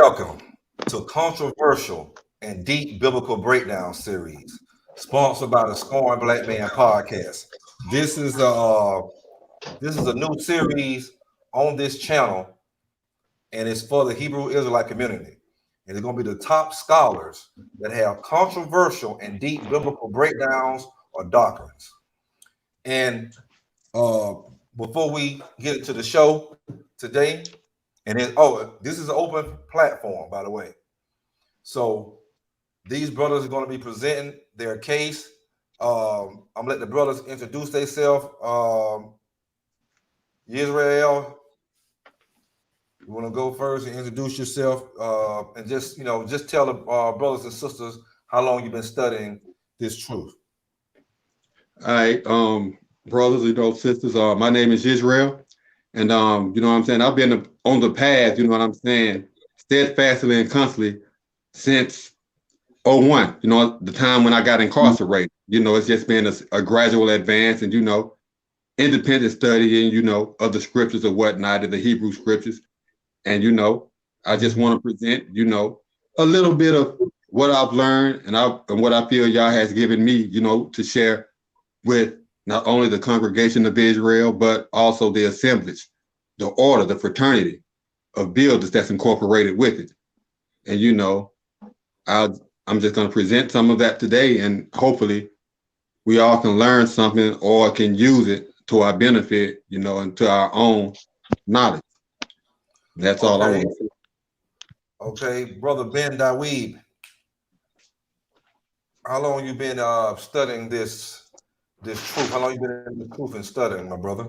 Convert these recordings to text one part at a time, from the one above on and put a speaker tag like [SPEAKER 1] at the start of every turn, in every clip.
[SPEAKER 1] Welcome to Controversial and Deep Biblical Breakdown Series, sponsored by the Scorn Black Man Podcast. This is a new series on this channel, and it's for the Hebrew Israelite community. And it's going to be the top scholars that have controversial and deep biblical breakdowns or doctrines. And before we get into the show today, and then, this is an open platform, by the way. So these brothers are going to be presenting their case. I'm letting the brothers introduce themselves. YISRAYL, you want to go first and introduce yourself, and just tell the brothers and sisters how long you've been studying this truth.
[SPEAKER 2] All right, brothers, sisters. My name is YISRAYL, and you know what I'm saying. I've been on the path, you know what I'm saying, steadfastly and constantly since 01. You know, the time when I got incarcerated. You know, it's just been a gradual advance, and independent studying, of the scriptures or whatnot, of the Hebrew scriptures. And, I just want to present, a little bit of what I've learned and what I feel Yah has given me, to share with not only the congregation of Israel, but also the assemblage, the order, the fraternity of builders that's incorporated with it. And, I'm just going to present some of that today, and hopefully we all can learn something or can use it to our benefit, and to our own knowledge. That's all I want to say.
[SPEAKER 1] Okay, Brother Ben Daweeb, how long you been studying this truth? How long you been in the truth and studying, my brother?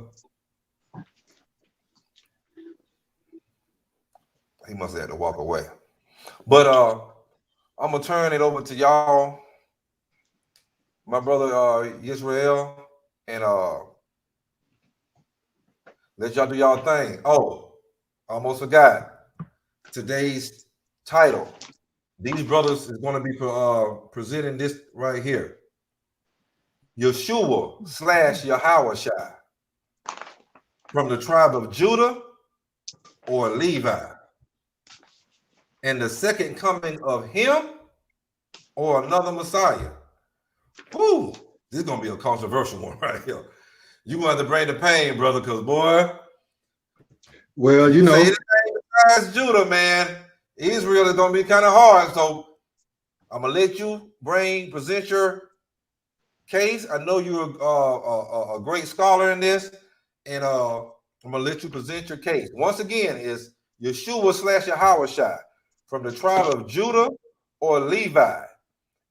[SPEAKER 1] He must have had to walk away. But I'm gonna turn it over to y'all, my brother YISRAYL, and let y'all do y'all thing. Oh, almost forgot. Today's title. These brothers is going to be presenting this right here. Yeshua / Yahawashi from the tribe of Judah or Levi, and the second coming of him or another Messiah. Ooh, this is going to be a controversial one right here. You want to bring the pain, brother, because boy.
[SPEAKER 2] Well,
[SPEAKER 1] say anything besides Judah, man, Israel is going to be kind of hard. So I'm going to let you present your case. I know you're a great scholar in this, and I'm going to let you present your case. Once again, is Yeshua / Yahawashi from the tribe of Judah or Levi,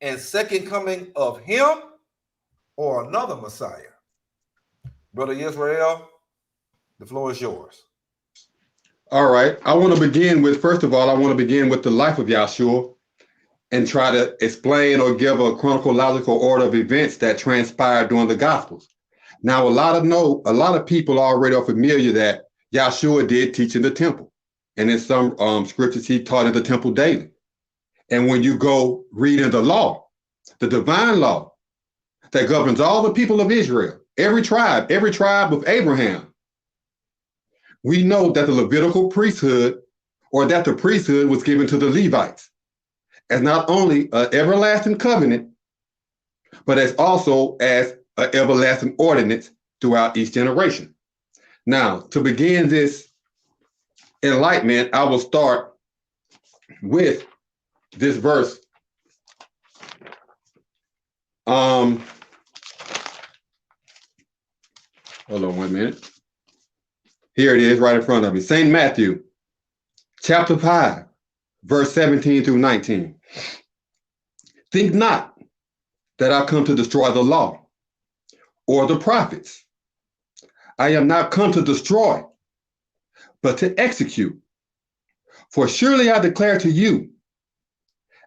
[SPEAKER 1] and second coming of him or another Messiah. Brother YISRAYL, the floor is yours.
[SPEAKER 2] All right. I want to begin with, first of all, the life of Yahshua and try to explain or give a chronological order of events that transpired during the Gospels. Now, a lot of people already are familiar that Yahshua did teach in the temple. And in some scriptures, he taught in the temple daily. And when you go read in the law, the divine law that governs all the people of Israel, every tribe of Abraham, we know that the Levitical priesthood, or that the priesthood was given to the Levites as not only an everlasting covenant, but as also as an everlasting ordinance throughout each generation. Now, to begin this enlightenment, I will start with this verse. Hold on 1 minute. Here it is right in front of me. St. Matthew, chapter 5, verse 17 through 19. Think not that I come to destroy the law or the prophets. I am not come to destroy, but to execute. For surely I declare to you,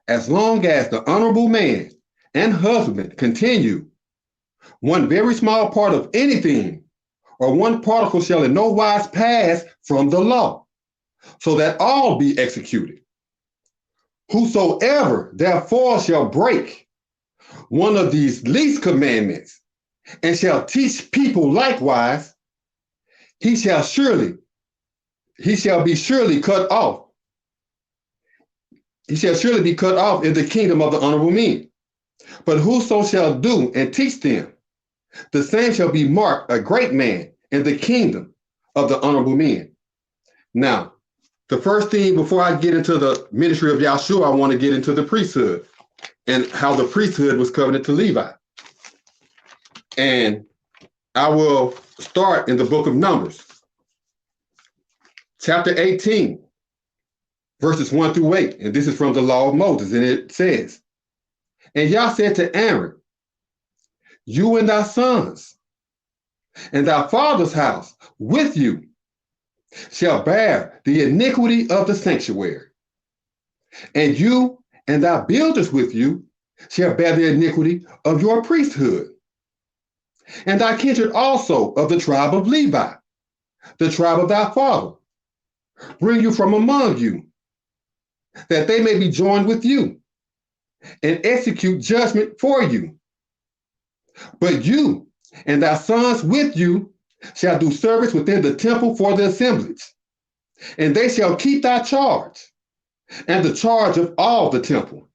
[SPEAKER 2] as long as the honorable man and husband continue, one very small part of anything or one particle shall in no wise pass from the law, so that all be executed. Whosoever therefore shall break one of these least commandments and shall teach people likewise, he shall be surely cut off he shall surely be cut off in the kingdom of the honorable men. But whoso shall do and teach them, the same shall be marked a great man in the kingdom of the honorable men. Now, the first thing before I get into the ministry of Yahshua, I want to get into the priesthood and how the priesthood was covenanted to Levi. And I will start in the book of Numbers, chapter 18, verses 1 through 8. And this is from the law of Moses. And it says, and Yah said to Aaron, you and thy sons and thy father's house with you shall bear the iniquity of the sanctuary. And you and thy builders with you shall bear the iniquity of your priesthood. And thy kindred also of the tribe of Levi, the tribe of thy father, bring you from among you, that they may be joined with you and execute judgment for you. But you and thy sons with you shall do service within the temple for the assemblies, and they shall keep thy charge and the charge of all the temple.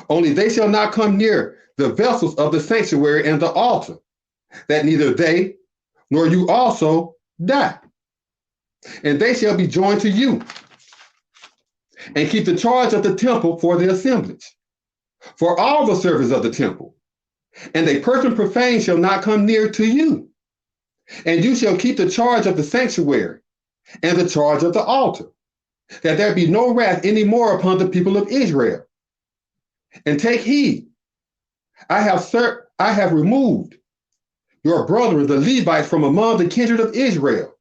[SPEAKER 2] Only they shall not come near the vessels of the sanctuary and the altar, that neither they nor you also die. And they shall be joined to you, and keep the charge of the temple for the assemblies, for all the service of the temple. And a person profane shall not come near to you. And you shall keep the charge of the sanctuary and the charge of the altar, that there be no wrath any more upon the people of Israel. And take heed, I have removed your brethren, the Levites, from among the kindred of Israel.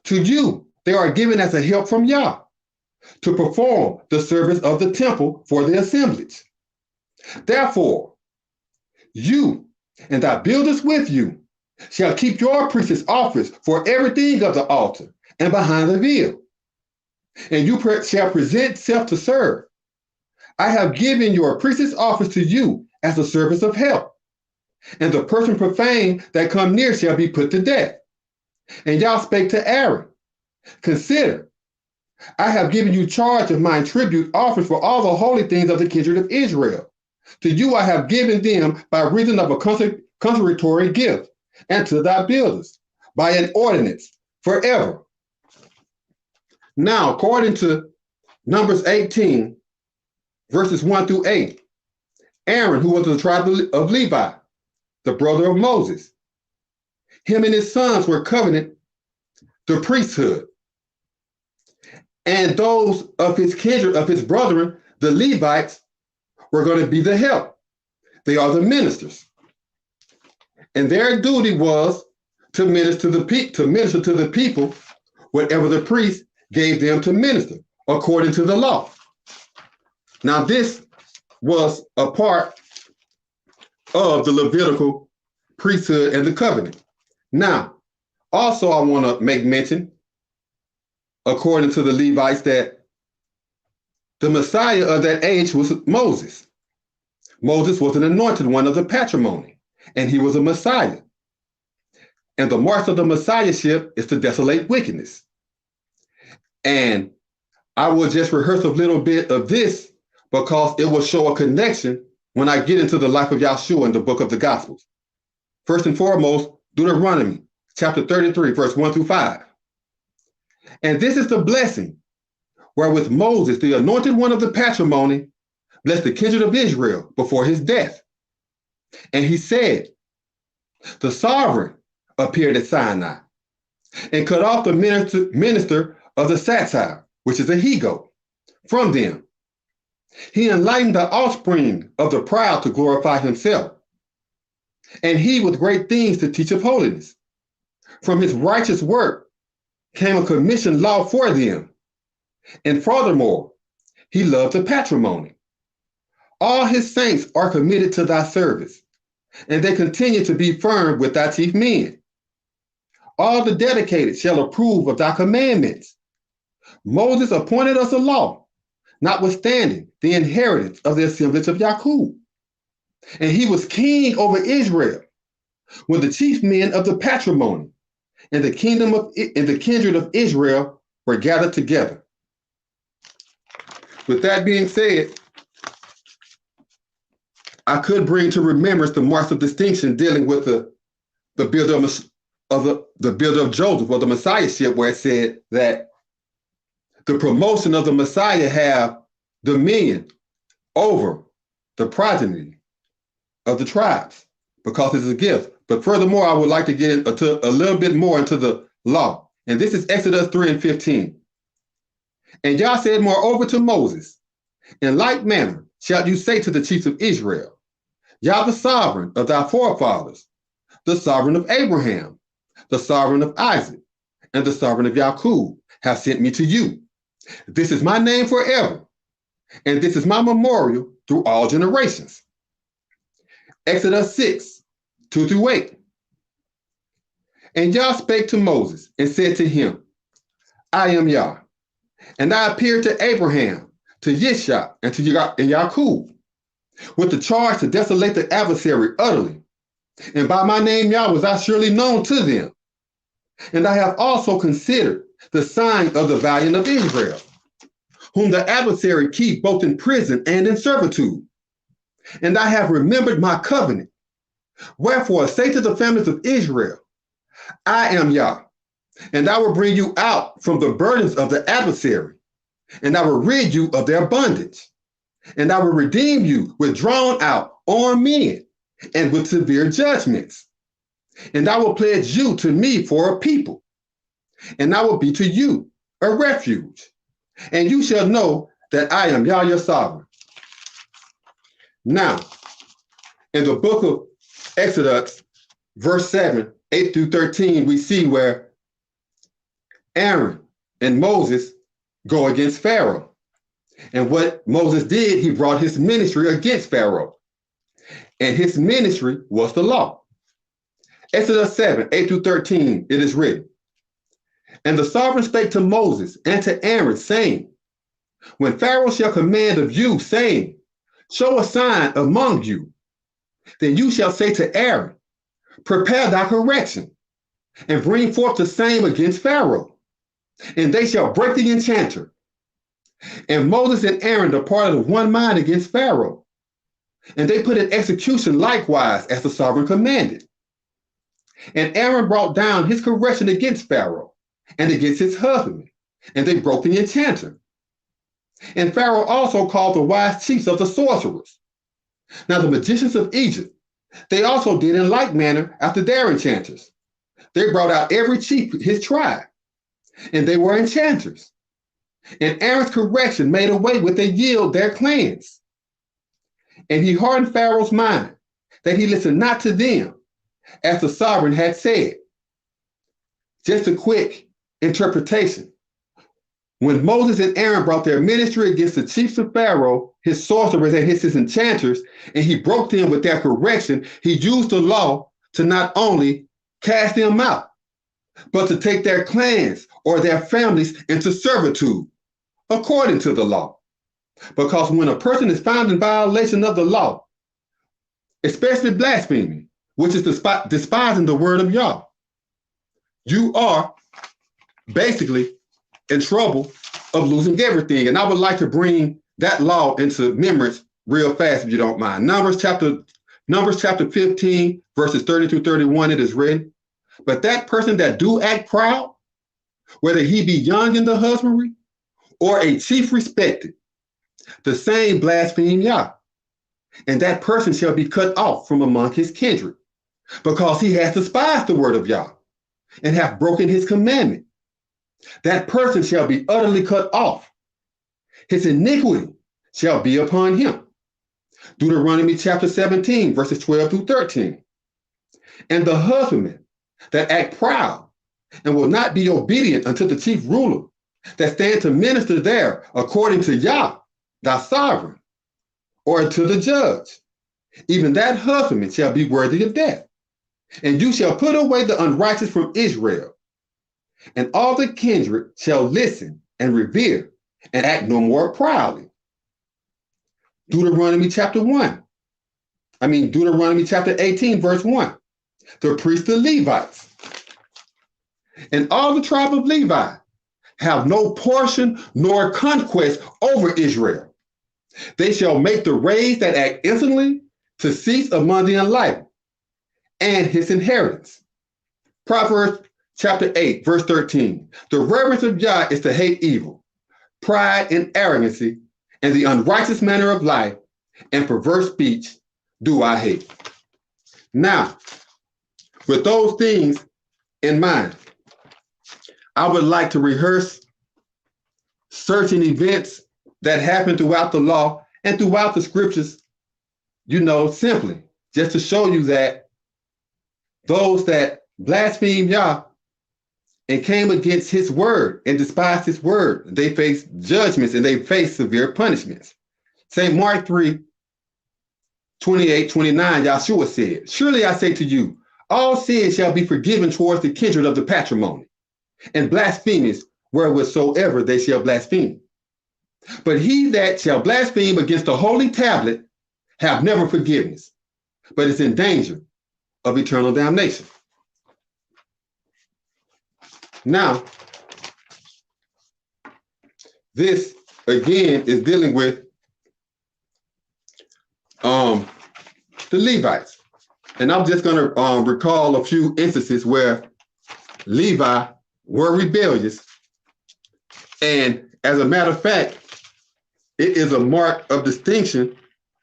[SPEAKER 2] To you they are given as a help from Yah, to perform the service of the temple for the assemblies. Therefore, you and thy builders with you shall keep your priest's office for everything of the altar and behind the veil. And you shall present self to serve. I have given your priest's office to you as a service of help. And the person profane that come near shall be put to death. And Yah spake to Aaron, consider, I have given you charge of mine tribute offered for all the holy things of the kindred of Israel. To you I have given them by reason of a consecratory gift, and to thy builders by an ordinance forever. Now, according to Numbers 18, verses 1 through 8, Aaron, who was of the tribe of Levi, the brother of Moses, him and his sons were covenanted the priesthood. And those of his kindred, of his brethren, the Levites, were going to be the help. They are the ministers. And their duty was to minister to the people whatever the priest gave them to minister according to the law. Now this was a part of the Levitical priesthood and the covenant. Now, also I want to make mention, according to the Levites, that the Messiah of that age was Moses. Moses was an anointed one of the patrimony, and he was a Messiah. And the mark of the Messiahship is to desolate wickedness. And I will just rehearse a little bit of this because it will show a connection when I get into the life of Yahshua in the book of the Gospels. First and foremost, Deuteronomy chapter 33, verse 1 through 5. And this is the blessing wherewith Moses, the anointed one of the patrimony, blessed the kindred of Israel before his death. And he said, the sovereign appeared at Sinai and cut off the minister of the satyr, which is a he-goat, from them. He enlightened the offspring of the proud to glorify himself. And he with great things to teach of holiness. From his righteous work came a commissioned law for them. And furthermore, he loved the patrimony. All his saints are committed to thy service, and they continue to be firm with thy chief men. All the dedicated shall approve of thy commandments. Moses appointed us a law, notwithstanding the inheritance of the assemblage of Jacob. And he was king over Israel when the chief men of the patrimony and the kindred of Israel were gathered together. with that being said, I could bring to remembrance the marks of distinction dealing with the builder of Joseph, or the Messiahship, where it said that the promotion of the Messiah have dominion over the progeny of the tribes, because it's a gift. But furthermore, I would like to get into a little bit more into the law. And this is Exodus 3:15. And Yah said moreover to Moses, in like manner shalt you say to the chiefs of Israel, Yah the sovereign of thy forefathers, the sovereign of Abraham, the sovereign of Isaac, and the sovereign of Jacob, have sent me to you. This is my name forever, and this is my memorial through all generations. Exodus 6:2-8. And Yah spake to Moses and said to him, I am Yah, and I appeared to Abraham, to Yeshua, and to Jacob, with the charge to desolate the adversary utterly. And by my name Yah was I surely known to them. And I have also considered the sign of the valiant of Israel, whom the adversary keep both in prison and in servitude. And I have remembered my covenant. Wherefore say to the families of Israel, I am Yah, and I will bring you out from the burdens of the adversary, and I will rid you of their bondage, and I will redeem you with drawn out armed men and with severe judgments. And I will pledge you to me for a people, and I will be to you a refuge, and you shall know that I am Yah your sovereign. Now, in the book of Exodus, verse 7:8-13, we see where Aaron and Moses go against Pharaoh. And what Moses did, he brought his ministry against Pharaoh. And his ministry was the law. Exodus 7:8-13, it is written, And the sovereign spake to Moses and to Aaron, saying, When Pharaoh shall command of you, saying, Show a sign among you, then you shall say to Aaron, Prepare thy correction, and bring forth the same against Pharaoh, and they shall break the enchanter. And Moses and Aaron departed of one mind against Pharaoh, and they put in execution likewise as the sovereign commanded. And Aaron brought down his correction against Pharaoh and against his husband, and they broke the enchanter. And Pharaoh also called the wise chiefs of the sorcerers. Now the magicians of Egypt, they also did in like manner after their enchanters. They brought out every chief his tribe, and they were enchanters. And Aaron's correction made away with their yield their clans. And he hardened Pharaoh's mind, that he listened not to them, as the sovereign had said. Just a quick interpretation. When Moses and Aaron brought their ministry against the chiefs of Pharaoh, his sorcerers and his enchanters, and he broke them with their correction, he used the law to not only cast them out, but to take their clans or their families into servitude, according to the law. Because when a person is found in violation of the law, especially blaspheming, which is despising the word of Yah, you are basically in trouble of losing everything. And I would like to bring that law into remembrance real fast, if you don't mind. Numbers chapter 15, verses 30-31, it is written, But that person that do act proud, whether he be young in the husbandry or a chief respected, the same blaspheme Yah. And that person shall be cut off from among his kindred, because he hath despised the word of Yah and hath broken his commandment. That person shall be utterly cut off. His iniquity shall be upon him. Deuteronomy chapter 17, verses 12-13. And the husbandman that act proud and will not be obedient unto the chief ruler that stand to minister there according to Yah, thy sovereign, or to the judge, even that husbandman shall be worthy of death. And you shall put away the unrighteous from Israel, and all the kindred shall listen and revere and act no more proudly. Deuteronomy chapter 18, verse 1. The priests, the Levites, and all the tribe of Levi have no portion nor conquest over Israel. They shall make the race that act insolently to cease among the enlightened and his inheritance. Proverbs chapter 8, verse 13. The reverence of Yah is to hate evil, pride and arrogancy, and the unrighteous manner of life, and perverse speech do I hate. Now, with those things in mind, I would like to rehearse certain events that happened throughout the law and throughout the scriptures, simply just to show you that those that blaspheme Yah and came against his word and despised his word, they face judgments and they face severe punishments. St. Mark 3, 28, 29, Yahshua said, surely I say to you, all sin shall be forgiven towards the kindred of the patrimony, and blasphemies wherewithsoever they shall blaspheme. But he that shall blaspheme against the holy tablet have never forgiveness, but is in danger of eternal damnation. Now, this again is dealing with the Levites. And I'm just going to recall a few instances where Levi were rebellious. And as a matter of fact, it is a mark of distinction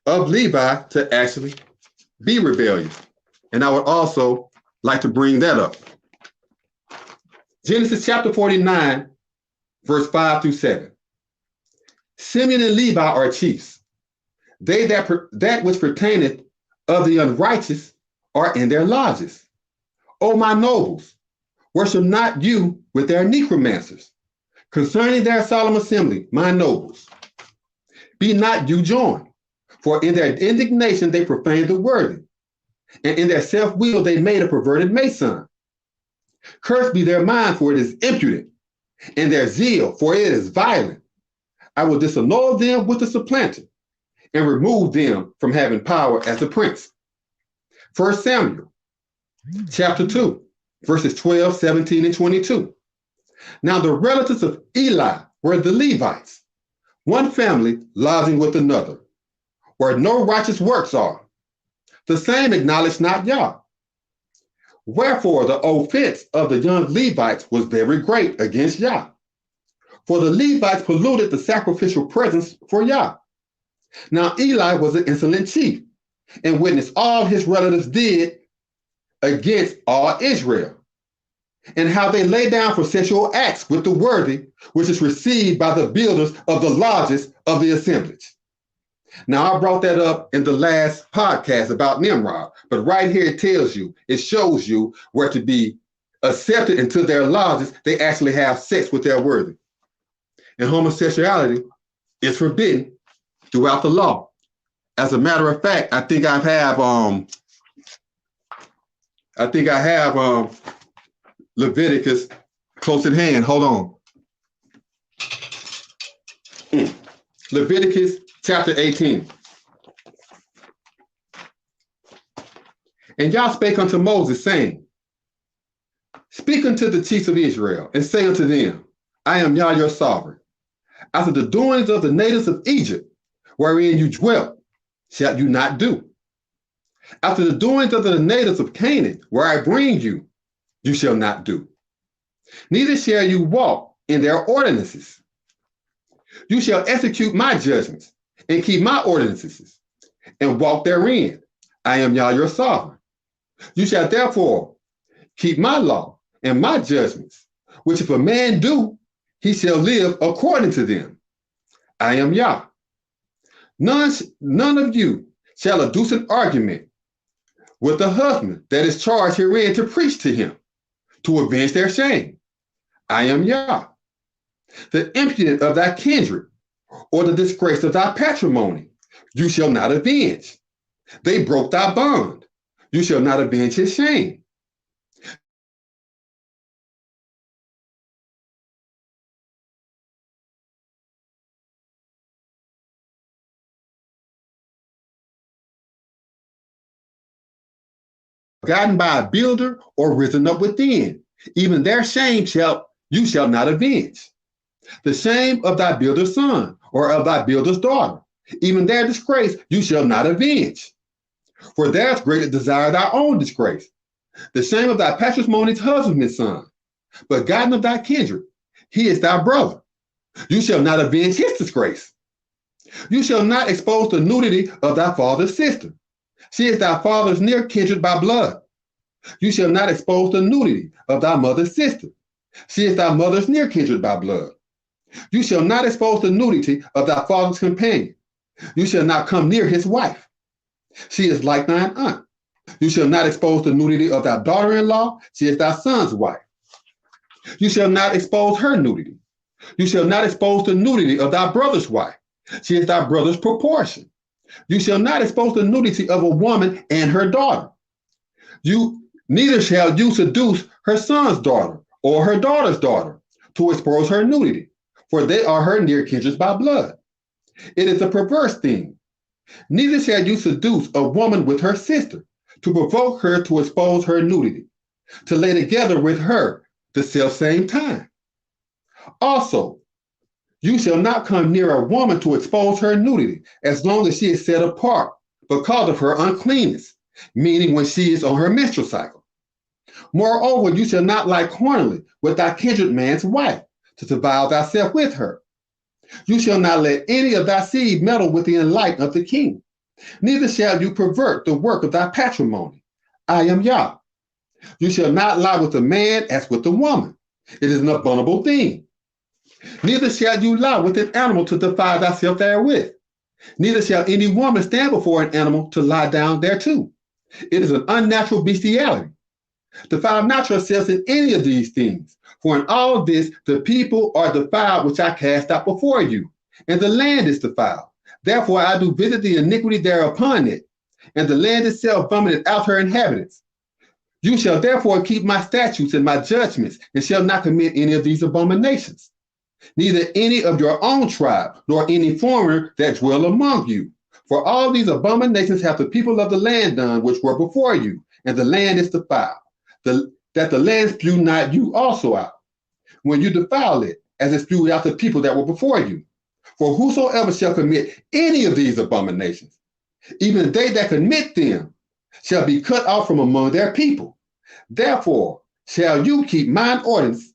[SPEAKER 2] of Levi to actually be rebellious. And I would also like to bring that up. Genesis chapter 49, verse 5 through 7. Simeon and Levi are chiefs. They that which pertaineth of the unrighteous are in their lodges. O my nobles, worship not you with their necromancers. Concerning their solemn assembly, my nobles, be not you joined. For in their indignation they profaned the worthy, and in their self-will they made a perverted mason. Cursed be their mind, for it is impudent, and their zeal, for it is violent. I will disannul them with the supplanter, and remove them from having power as a prince. 1 Samuel chapter 2, verses 12, 17, and 22. Now the relatives of Eli were the Levites, one family lodging with another, where no righteous works are. The same acknowledged not Yah. Wherefore the offense of the young Levites was very great against Yah. For the Levites polluted the sacrificial presence for Yah. Now Eli was an insolent chief, and witnessed all his relatives did against all Israel, and how they lay down for sexual acts with the worthy, which is received by the builders of the lodges of the assemblage. Now, I brought that up in the last podcast about Nimrod, but right here it tells you, it shows you where to be accepted into their lodges, they actually have sex with their worthy. And homosexuality is forbidden throughout the law. As a matter of fact, I think I have Leviticus close at hand. Hold on. Leviticus chapter 18. And Yah spake unto Moses, saying, speak unto the chiefs of Israel, and say unto them, I am Yah your sovereign. After the doings of the natives of Egypt, wherein you dwelt, shall you not do. After the doings of the natives of Canaan, where I bring you, you shall not do. Neither shall you walk in their ordinances. You shall execute my judgments, and keep my ordinances, and walk therein. I am Yah your sovereign. You shall therefore keep my law and my judgments, which if a man do, he shall live according to them. I am Yah. None of you shall adduce an argument with the husband that is charged herein to preach to him, to avenge their shame. I am Yah. The impudent of thy kindred, or the disgrace of thy patrimony, you shall not avenge. They broke thy bond. You shall not avenge his shame. Gotten by a builder or risen up within, even their shame you shall not avenge. The shame of thy builder's son, or of thy builder's daughter, even their disgrace you shall not avenge. For there's greater desire thy own disgrace. The shame of thy patrimony's husbandman's son, begotten of thy kindred, he is thy brother. You shall not avenge his disgrace. You shall not expose the nudity of thy father's sister. She is thy father's near kindred by blood. You shall not expose the nudity of thy mother's sister. She is thy mother's near kindred by blood. You shall not expose the nudity of thy father's companion. You shall not come near his wife. She is like thine aunt. You shall not expose the nudity of thy daughter-in-law. She is thy son's wife. You shall not expose her nudity. You shall not expose the nudity of thy brother's wife. She is thy brother's proportion. You shall not expose the nudity of a woman and her daughter. Neither shall you seduce her son's daughter or her daughter's daughter to expose her nudity, for they are her near kindreds by blood. It is a perverse thing. Neither shall you seduce a woman with her sister to provoke her to expose her nudity, to lay together with her the selfsame time. Also, you shall not come near a woman to expose her nudity as long as she is set apart because of her uncleanness, meaning when she is on her menstrual cycle. Moreover, you shall not lie carnally with thy kindred man's wife to defile thyself with her. You shall not let any of thy seed meddle with the enlight of the king. Neither shall you pervert the work of thy patrimony. I am Yah. You shall not lie with a man as with a woman. It is an abominable thing. Neither shall you lie with an animal to defile thyself therewith. Neither shall any woman stand before an animal to lie down thereto. It is an unnatural bestiality. Defile not yourselves in any of these things, for in all this the people are defiled which I cast out before you, and the land is defiled. Therefore I do visit the iniquity thereupon it, and the land itself vomited out her inhabitants. You shall therefore keep my statutes and my judgments, and shall not commit any of these abominations. Neither any of your own tribe, nor any foreigner that dwell among you. For all these abominations have the people of the land done, which were before you, and the land is defiled, that the land spew not you also out, when you defile it, as it spewed out the people that were before you. For whosoever shall commit any of these abominations, even they that commit them, shall be cut off from among their people. Therefore shall you keep mine ordinance,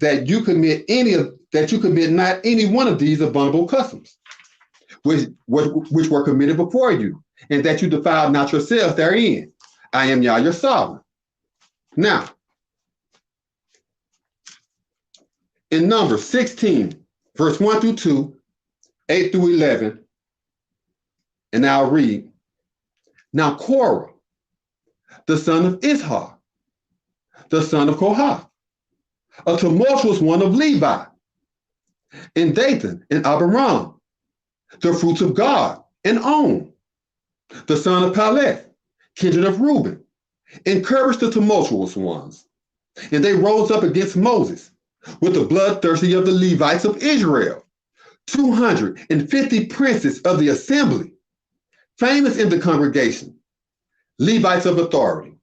[SPEAKER 2] that you commit not any one of these abominable customs, which were committed before you, and that you defile not yourselves therein. I am Yah your sovereign. Now, in Numbers 16, verse 1 through 2, 8 through 11, and I'll read. Now Korah, the son of Ishar, the son of Kohath, a tumultuous one of Levi, and Dathan and Abiram, the fruits of God, and On, the son of Peleth, kindred of Reuben, encouraged the tumultuous ones. And they rose up against Moses with the bloodthirsty of the Levites of Israel, 250 princes of the assembly, famous in the congregation, Levites of authority.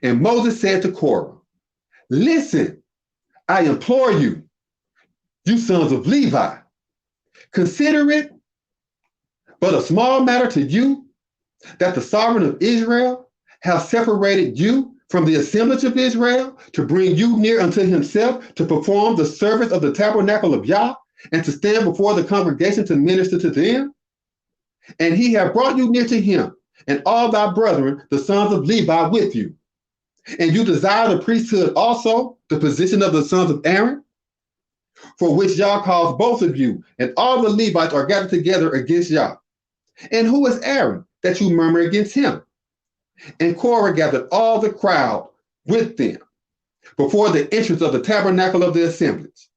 [SPEAKER 2] And Moses said to Korah, listen, I implore you, you sons of Levi, consider it but a small matter to you that the sovereign of Israel have separated you from the assemblage of Israel to bring you near unto himself to perform the service of the tabernacle of Yah and to stand before the congregation to minister to them. And he have brought you near to him and all thy brethren, the sons of Levi, with you. And you desire the priesthood also, the position of the sons of Aaron, for which Yah calls both of you, and all the Levites are gathered together against Yah. And who is Aaron that you murmur against him? And Korah gathered all the crowd with them before the entrance of the tabernacle of the assemblage.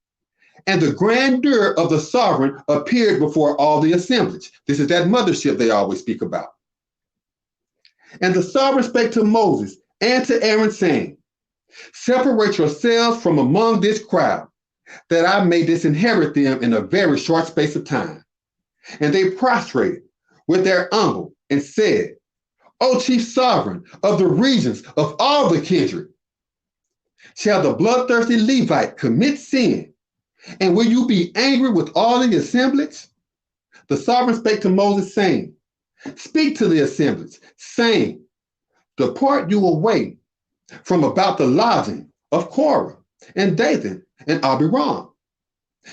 [SPEAKER 2] And the grandeur of the sovereign appeared before all the assemblage. This is that mothership they always speak about. And the sovereign spake to Moses and to Aaron, saying, separate yourselves from among this crowd, that I may disinherit them in a very short space of time. And they prostrated with their uncle and said, O chief sovereign of the regions of all the kindred, shall the bloodthirsty Levite commit sin And will you be angry with all the assemblage? The sovereign spake to Moses, saying, speak to the assemblage, saying, depart you away from about the lodging of Korah and Dathan and Abiram.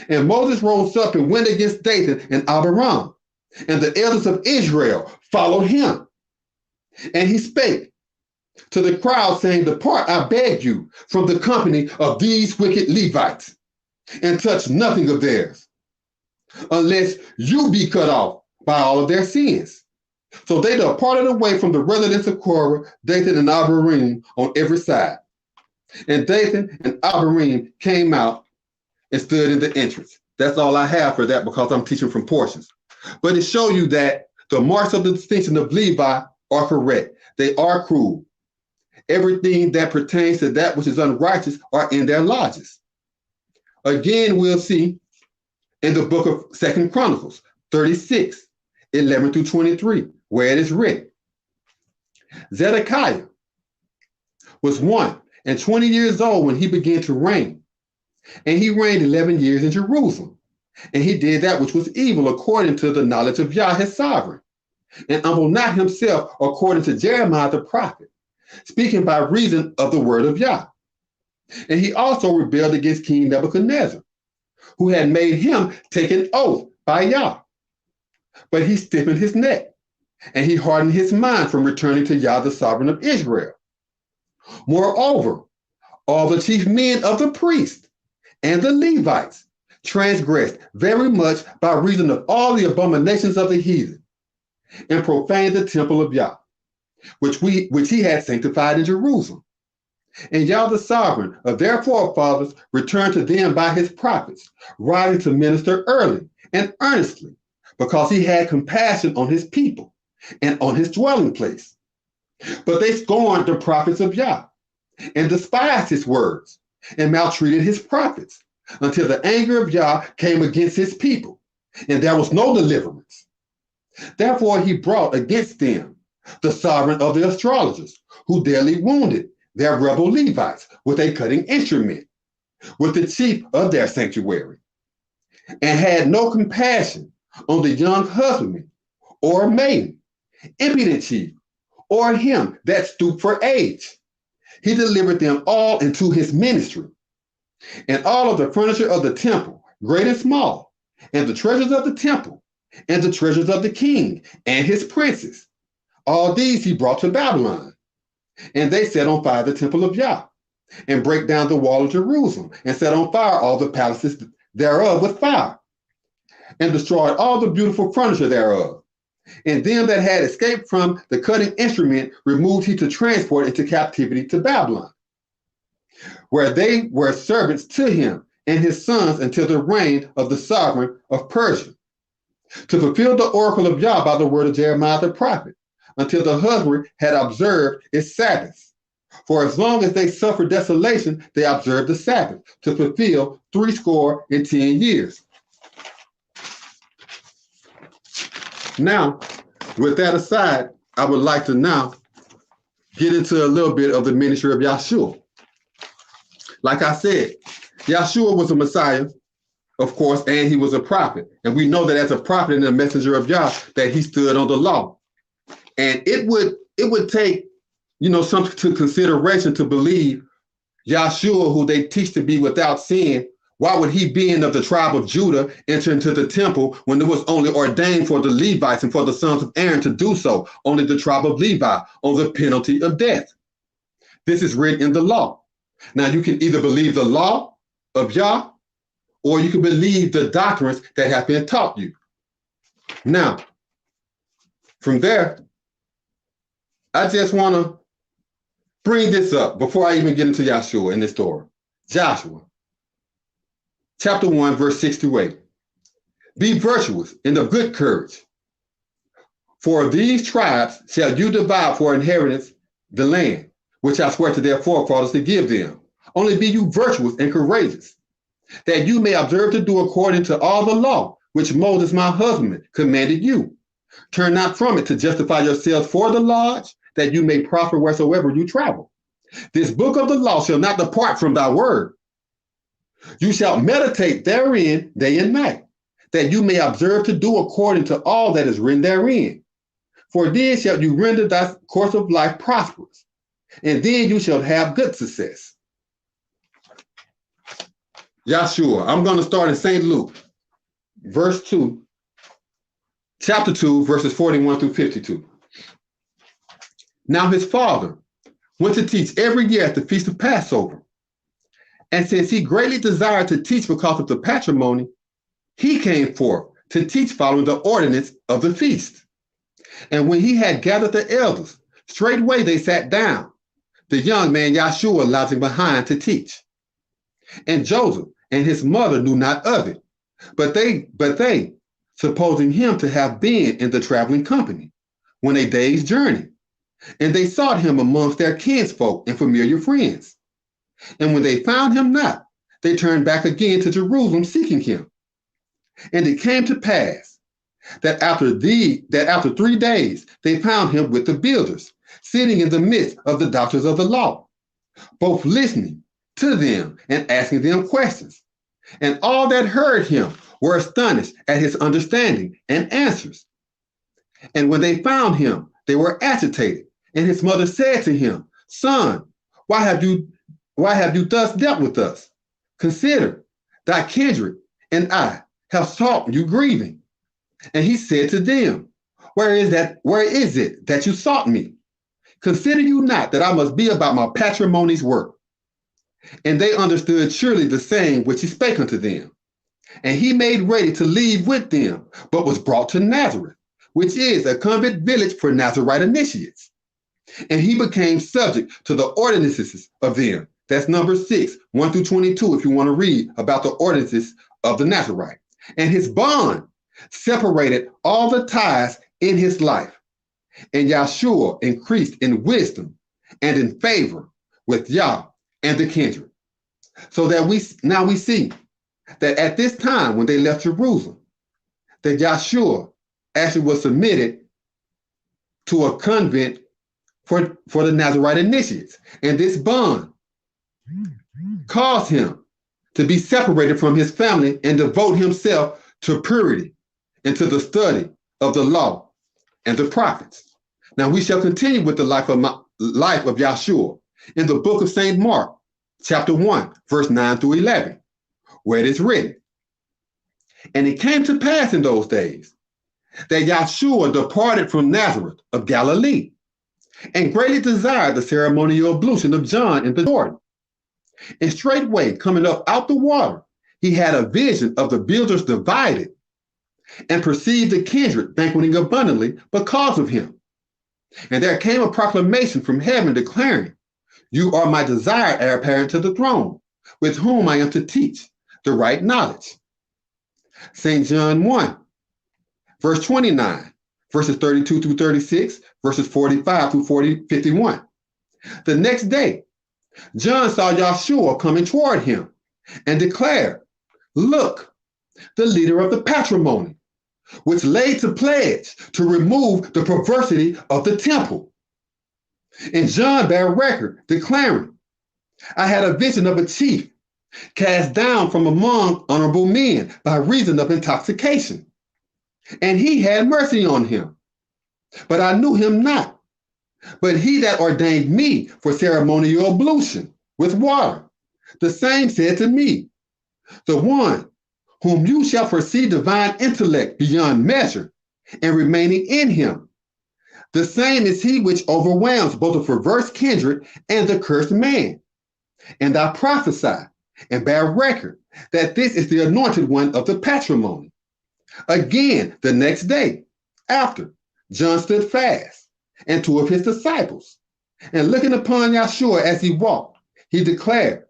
[SPEAKER 2] And Moses rose up and went against Dathan and Abiram, and the elders of Israel followed him. And he spake to the crowd, saying, depart, I beg you, from the company of these wicked Levites, and touch nothing of theirs, unless you be cut off by all of their sins. So they departed away from the residence of Korah, Dathan and Abiram on every side. And Dathan and Abiram came out and stood in the entrance. That's all I have for that, because I'm teaching from portions. But to show you that the marks of the distinction of Levi are correct. They are cruel. Everything that pertains to that which is unrighteous are in their lodges. Again, we'll see in the book of 2 Chronicles 36, 11 through 23, where it is written, Zedekiah was 21 years old when he began to reign, and he reigned 11 years in Jerusalem. And he did that which was evil according to the knowledge of Yah, his sovereign, and humbled not himself according to Jeremiah the prophet, speaking by reason of the word of Yah. And he also rebelled against King Nebuchadnezzar, who had made him take an oath by Yah. But he stiffened his neck, and he hardened his mind from returning to Yah, the sovereign of Israel. Moreover, all the chief men of the priests and the Levites transgressed very much by reason of all the abominations of the heathen, and profaned the temple of Yah, which he had sanctified in Jerusalem. And Yah the sovereign of their forefathers returned to them by his prophets, writing to minister early and earnestly, because he had compassion on his people and on his dwelling place. But they scorned the prophets of Yah, and despised his words, and maltreated his prophets, until the anger of Yah came against his people, and there was no deliverance. Therefore he brought against them the sovereign of the astrologers, who daily wounded their rebel Levites with a cutting instrument, with the chief of their sanctuary, and had no compassion on the young husbandman or maiden, impudent chief, or him that stooped for age. He delivered them all into his ministry, and all of the furniture of the temple, great and small, and the treasures of the temple, and the treasures of the king and his princes. All these he brought to Babylon. And they set on fire the temple of Yah, and brake down the wall of Jerusalem, and set on fire all the palaces thereof with fire, and destroyed all the beautiful furniture thereof. And them that had escaped from the cutting instrument removed he to transport into captivity to Babylon, where they were servants to him and his sons until the reign of the sovereign of Persia, to fulfill the oracle of Yah by the word of Jeremiah the prophet, until the husband had observed its Sabbaths. For as long as they suffered desolation, they observed the Sabbath, to fulfill 70 years. Now, with that aside, I would like to now get into a little bit of the ministry of Yahshua. Like I said, Yahshua was a Messiah, of course, and he was a prophet. And we know that as a prophet and a messenger of Yah, that he stood on the law. And it would take, some to consideration to believe Yahshua, who they teach to be without sin. Why would he, being of the tribe of Judah, enter into the temple when it was only ordained for the Levites and for the sons of Aaron to do so, only the tribe of Levi, on the penalty of death? This is written in the law. Now, you can either believe the law of Yah, or you can believe the doctrines that have been taught you. Now, from there, I just want to bring this up before I even get into Yahshua in this story. Joshua, chapter 1, verse 6 to 8. Be virtuous and of good courage, for these tribes shall you divide for inheritance the land, which I swear to their forefathers to give them. Only be you virtuous and courageous, that you may observe to do according to all the law which Moses my husbandman commanded you. Turn not from it to justify yourselves for the lodge, that you may prosper wheresoever you travel. This book of the law shall not depart from thy word, You shall meditate therein day and night, that you may observe to do according to all that is written therein. For then shall you render thy course of life prosperous, and then you shall have good success. Yahshua, I'm going to start in St. Luke, verse 2, chapter 2, verses 41 through 52. Now his father went to teach every year at the feast of Passover. And since he greatly desired to teach because of the patrimony, he came forth to teach following the ordinance of the feast. And when he had gathered the elders, straightway they sat down, the young man Yahshua lodging behind to teach. And Joseph and his mother knew not of it, but they, supposing him to have been in the traveling company, when a day's journey, and they sought him amongst their kinsfolk and familiar friends. And when they found him not, they turned back again to Jerusalem seeking him. And it came to pass that after 3 days they found him with the builders, sitting in the midst of the doctors of the law, both listening to them and asking them questions. And all that heard him were astonished at his understanding and answers. And when they found him, they were agitated. And his mother said to him, Son, why have you thus dealt with us? Consider, thy kindred and I have sought you grieving. And he said to them, Where is it that you sought me? Consider you not that I must be about my patrimony's work. And they understood surely the saying which he spake unto them. And he made ready to leave with them, but was brought to Nazareth, which is a convent village for Nazarite initiates. And he became subject to the ordinances of them. That's number 6, 1 through 22, if you want to read about the ordinances of the Nazarite. And his bond separated all the ties in his life. And Yahshua increased in wisdom and in favor with Yah and the kindred. So that we see that at this time when they left Jerusalem, that Yahshua actually was submitted to a convent for the Nazarite initiates. And this bond caused him to be separated from his family and devote himself to purity and to the study of the law and the prophets. Now we shall continue with the life of Yahshua in the book of St. Mark, chapter 1, verse 9 through 11, where it is written, And it came to pass in those days that Yahshua departed from Nazareth of Galilee and greatly desired the ceremonial ablution of John in the Jordan. And straightway coming up out the water, he had a vision of the builders divided and perceived the kindred banqueting abundantly because of him. And there came a proclamation from heaven declaring, You are my desired heir apparent to the throne, with whom I am to teach the right knowledge. St. John 1, verse 29, verses 32 through 36, verses 45 through 51. The next day, John saw Yahshua coming toward him and declared, Look, the leader of the patrimony, which laid to pledge to remove the perversity of the temple. And John bare record, declaring, I had a vision of a chief cast down from among honorable men by reason of intoxication. And he had mercy on him. But I knew him not. But he that ordained me for ceremonial ablution with water, the same said to me, The one whom you shall foresee divine intellect beyond measure and remaining in him, the same is he which overwhelms both the perverse kindred and the cursed man. And I prophesy and bear record that this is the anointed one of the patrimony. Again, the next day after, John stood fast, and 2 of his disciples, and looking upon Yahshua as he walked, he declared,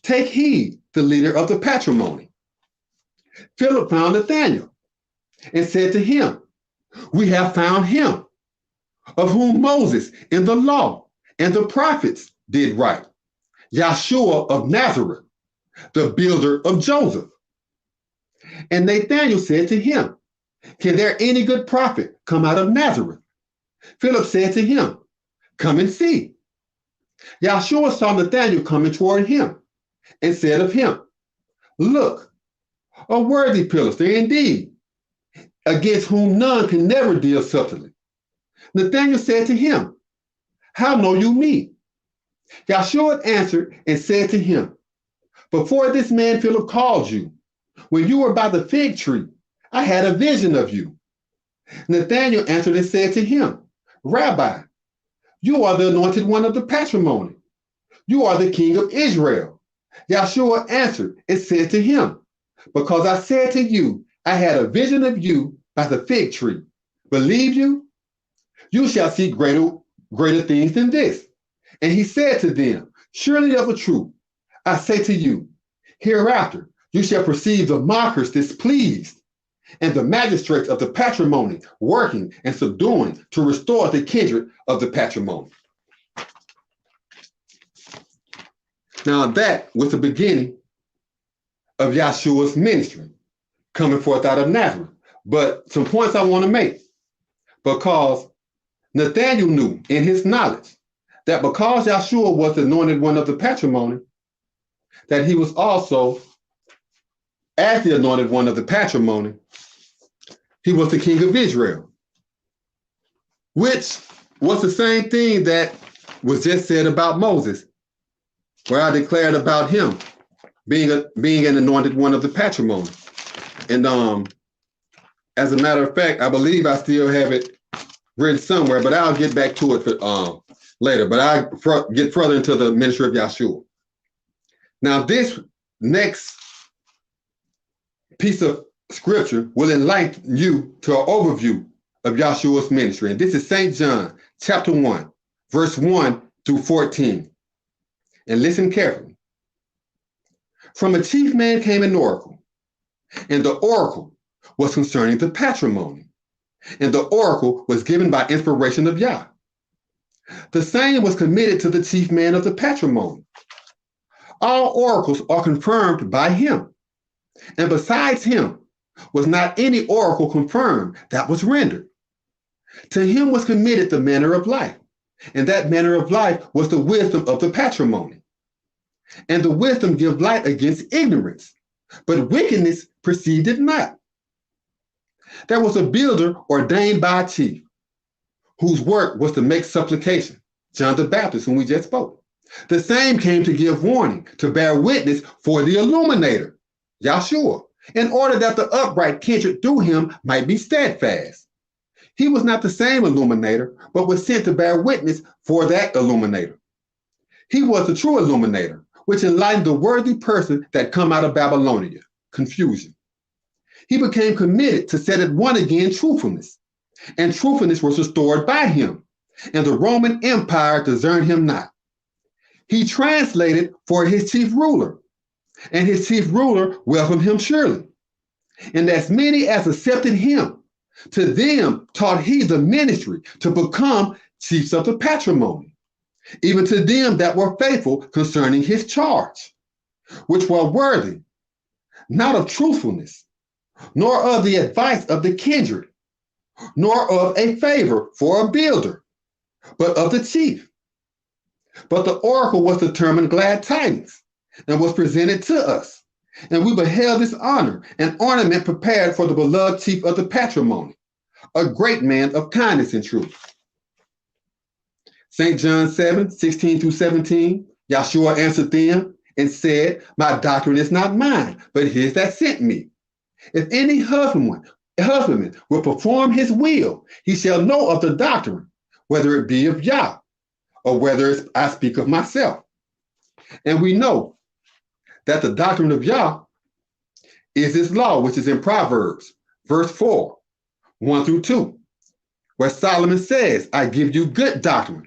[SPEAKER 2] Take heed, the leader of the patrimony. Philip found Nathanael and said to him, We have found him, of whom Moses in the law and the prophets did write, Yahshua of Nazareth, the builder of Joseph. And Nathanael said to him, Can there any good prophet come out of Nazareth? Philip said to him, Come and see. Yahshua saw Nathanael coming toward him and said of him, Look, a worthy Philistine indeed, against whom none can never deal subtly. Nathanael said to him, how know you me? Yahshua answered and said to him, before this man Philip called you, when you were by the fig tree, I had a vision of you. Nathanael answered and said to him, Rabbi, you are the anointed one of the patrimony. You are the king of Israel. Yahshua answered and said to him, because I said to you, I had a vision of you by the fig tree. Believe you? You shall see greater things than this. And he said to them, surely of a truth, I say to you, hereafter you shall perceive the mockers displeased, and the magistrates of the patrimony working and subduing to restore the kindred of the patrimony. Now that was the beginning of Yahshua's ministry, coming forth out of Nazareth. But some points I want to make, because Nathanael knew in his knowledge that because Yahshua was the anointed one of the patrimony, that he was also, as the anointed one of the patrimony, he was the king of Israel, which was the same thing that was just said about Moses, where I declared about him being an anointed one of the patrimony. And as a matter of fact, I believe I still have it written somewhere, but I'll get back to it later. But I'll get further into the ministry of Yahshua. Now, this next piece of scripture will enlighten you to an overview of Yahshua's ministry. And this is St. John, chapter 1, verse 1 through 14. And listen carefully. From a chief man came an oracle, and the oracle was concerning the patrimony. And the oracle was given by inspiration of Yah. The same was committed to the chief man of the patrimony. All oracles are confirmed by him. And besides him was not any oracle confirmed that was rendered. To him was committed the manner of life. And that manner of life was the wisdom of the patrimony. And the wisdom give light against ignorance, but wickedness perceived it not. There was a builder ordained by a chief, whose work was to make supplication, John the Baptist, whom we just spoke. The same came to give warning, to bear witness for the illuminator, Yahshua, in order that the upright kindred through him might be steadfast. He was not the same illuminator, but was sent to bear witness for that illuminator. He was the true illuminator, which enlightened the worthy person that come out of Babylonia, confusion. He became committed to set at one again truthfulness, and truthfulness was restored by him, and the Roman Empire discerned him not. He translated for his chief ruler, and his chief ruler welcomed him surely. And as many as accepted him, to them taught he the ministry to become chiefs of the patrimony, even to them that were faithful concerning his charge, which were worthy, not of truthfulness, nor of the advice of the kindred, nor of a favor for a builder, but of the chief. But the oracle was determined glad tidings, and was presented to us. And we beheld this honor and ornament prepared for the beloved chief of the patrimony, a great man of kindness and truth. St. John 7, 16 through 17, Yahshua answered them and said, my doctrine is not mine, but his that sent me. If any husbandman will perform his will, he shall know of the doctrine, whether it be of Yah, or whether I speak of myself. And we know that the doctrine of Yah is this law, which is in Proverbs, verse 4, 1 through 2, where Solomon says, I give you good doctrine,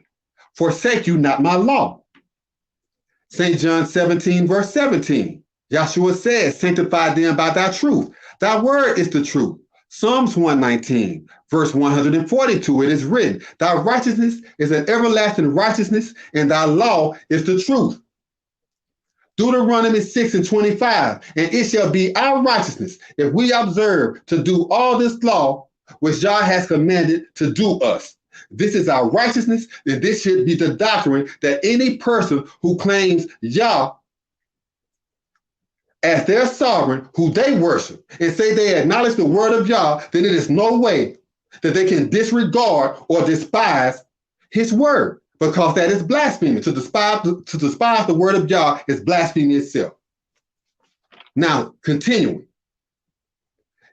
[SPEAKER 2] forsake you not my law. St. John 17, verse 17, Yahshua says, sanctify them by thy truth. Thy word is the truth. Psalms 119, verse 142, it is written, thy righteousness is an everlasting righteousness, and thy law is the truth. Deuteronomy 6 and 25, and it shall be our righteousness if we observe to do all this law which Yah has commanded to do us. This is our righteousness, and this should be the doctrine that any person who claims Yah as their sovereign who they worship and say they acknowledge the word of Yah, then it is no way that they can disregard or despise his word, because that is blasphemy. To despise the word of Yah is blasphemy itself. Now, continuing,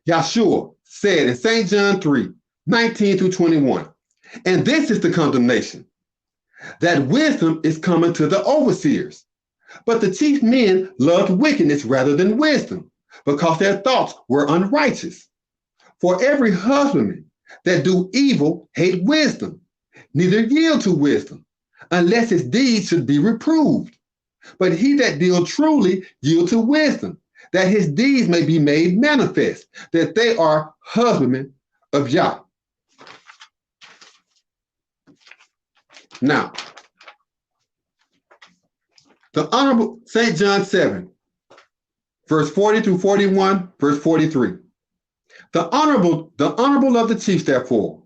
[SPEAKER 2] Yahshua said in St. John 3:19-21, and this is the condemnation, that wisdom is coming to the overseers. But the chief men loved wickedness rather than wisdom, because their thoughts were unrighteous. For every husbandman that do evil hate wisdom, neither yield to wisdom, unless his deeds should be reproved. But he that deal truly yield to wisdom, that his deeds may be made manifest, that they are husbandmen of Yah. Now, the Honorable St. John 7, verse 40-41, verse 43. The honorable of the chiefs, therefore,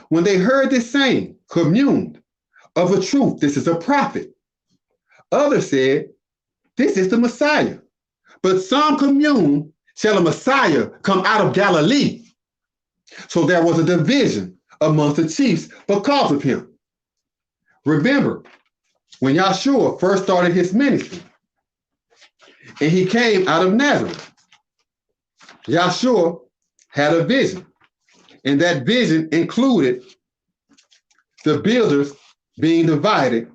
[SPEAKER 2] when they heard this saying, communed, of a truth, this is a prophet. Others said, this is the Messiah. But some communed, shall a Messiah come out of Galilee? So there was a division amongst the chiefs because of him. Remember, when Yahshua first started his ministry, and he came out of Nazareth, Yahshua had a vision, and that vision included the builders being divided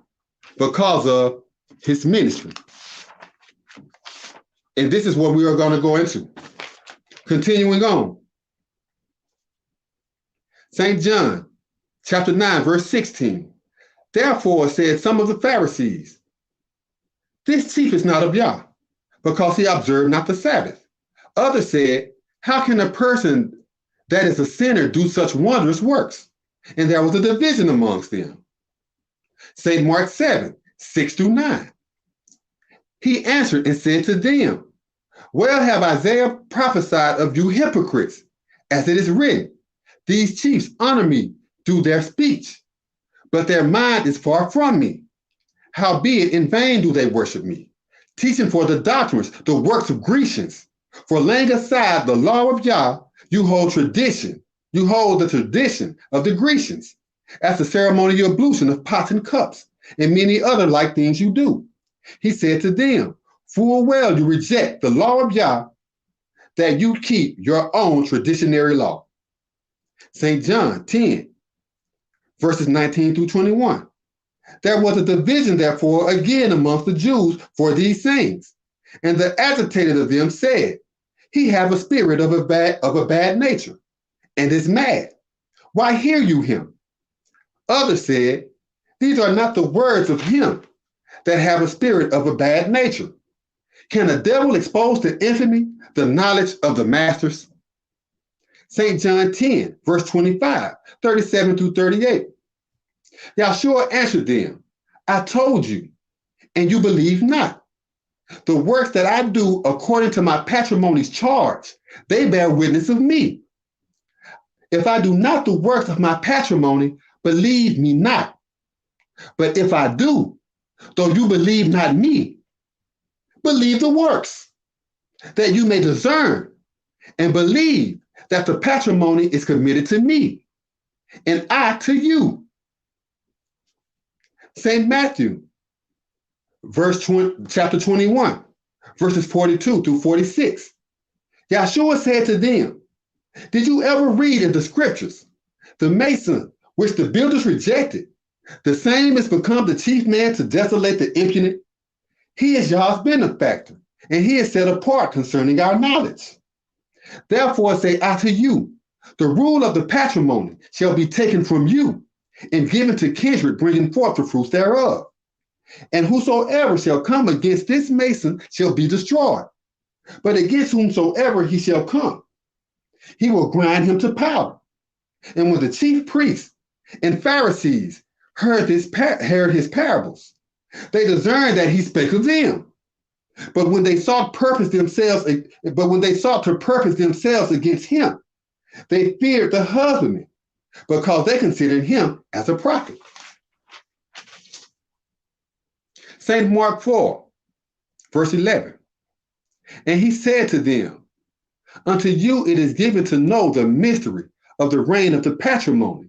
[SPEAKER 2] because of his ministry. And this is what we are going to go into. Continuing on. St. John, chapter 9, verse 16. Therefore said some of the Pharisees, this chief is not of Yah, because he observed not the Sabbath. Others said, how can a person that is a sinner do such wondrous works? And there was a division amongst them. St. Mark 7, 6-9. He answered and said to them, well have Isaiah prophesied of you hypocrites, as it is written, these chiefs honor me through their speech, but their mind is far from me. Howbeit in vain do they worship me, teaching for the doctrines the works of Grecians. For laying aside the law of Yah, you hold tradition. You hold the tradition of the Grecians, as the ceremonial ablution of pots and cups, and many other like things you do. He said to them, full well you reject the law of Yah, that you keep your own traditionary law. St. John 10, verses 19-21. There was a division, therefore, again amongst the Jews for these things. And the agitated of them said, he have a spirit of a bad nature, and is mad. Why hear you him? Others said, these are not the words of him that have a spirit of a bad nature. Can a devil expose to infamy the knowledge of the masters? St. John 10, verse 25, 37-38. Yahshua answered them, I told you, and you believe not. The works that I do according to my patrimony's charge, they bear witness of me. If I do not the works of my patrimony, believe me not. But if I do, though you believe not me, believe the works, that you may discern and believe that the patrimony is committed to me, and I to you. St. Matthew, chapter 21, verses 42-46. Yahshua said to them, did you ever read in the scriptures, the mason which the builders rejected, the same has become the chief man to desolate the impudent? He is Yah's benefactor, and he is set apart concerning our knowledge. Therefore say I to you, the rule of the patrimony shall be taken from you, and given to kindred bringing forth the fruits thereof. And whosoever shall come against this mason shall be destroyed. But against whomsoever he shall come, he will grind him to powder. And when the chief priests and Pharisees heard his parables, they discerned that he spake of them. But when they sought to purpose themselves against him, they feared the husbandman, because they considered him as a prophet. St. Mark 4, verse 11. And he said to them, unto you it is given to know the mystery of the reign of the patrimony,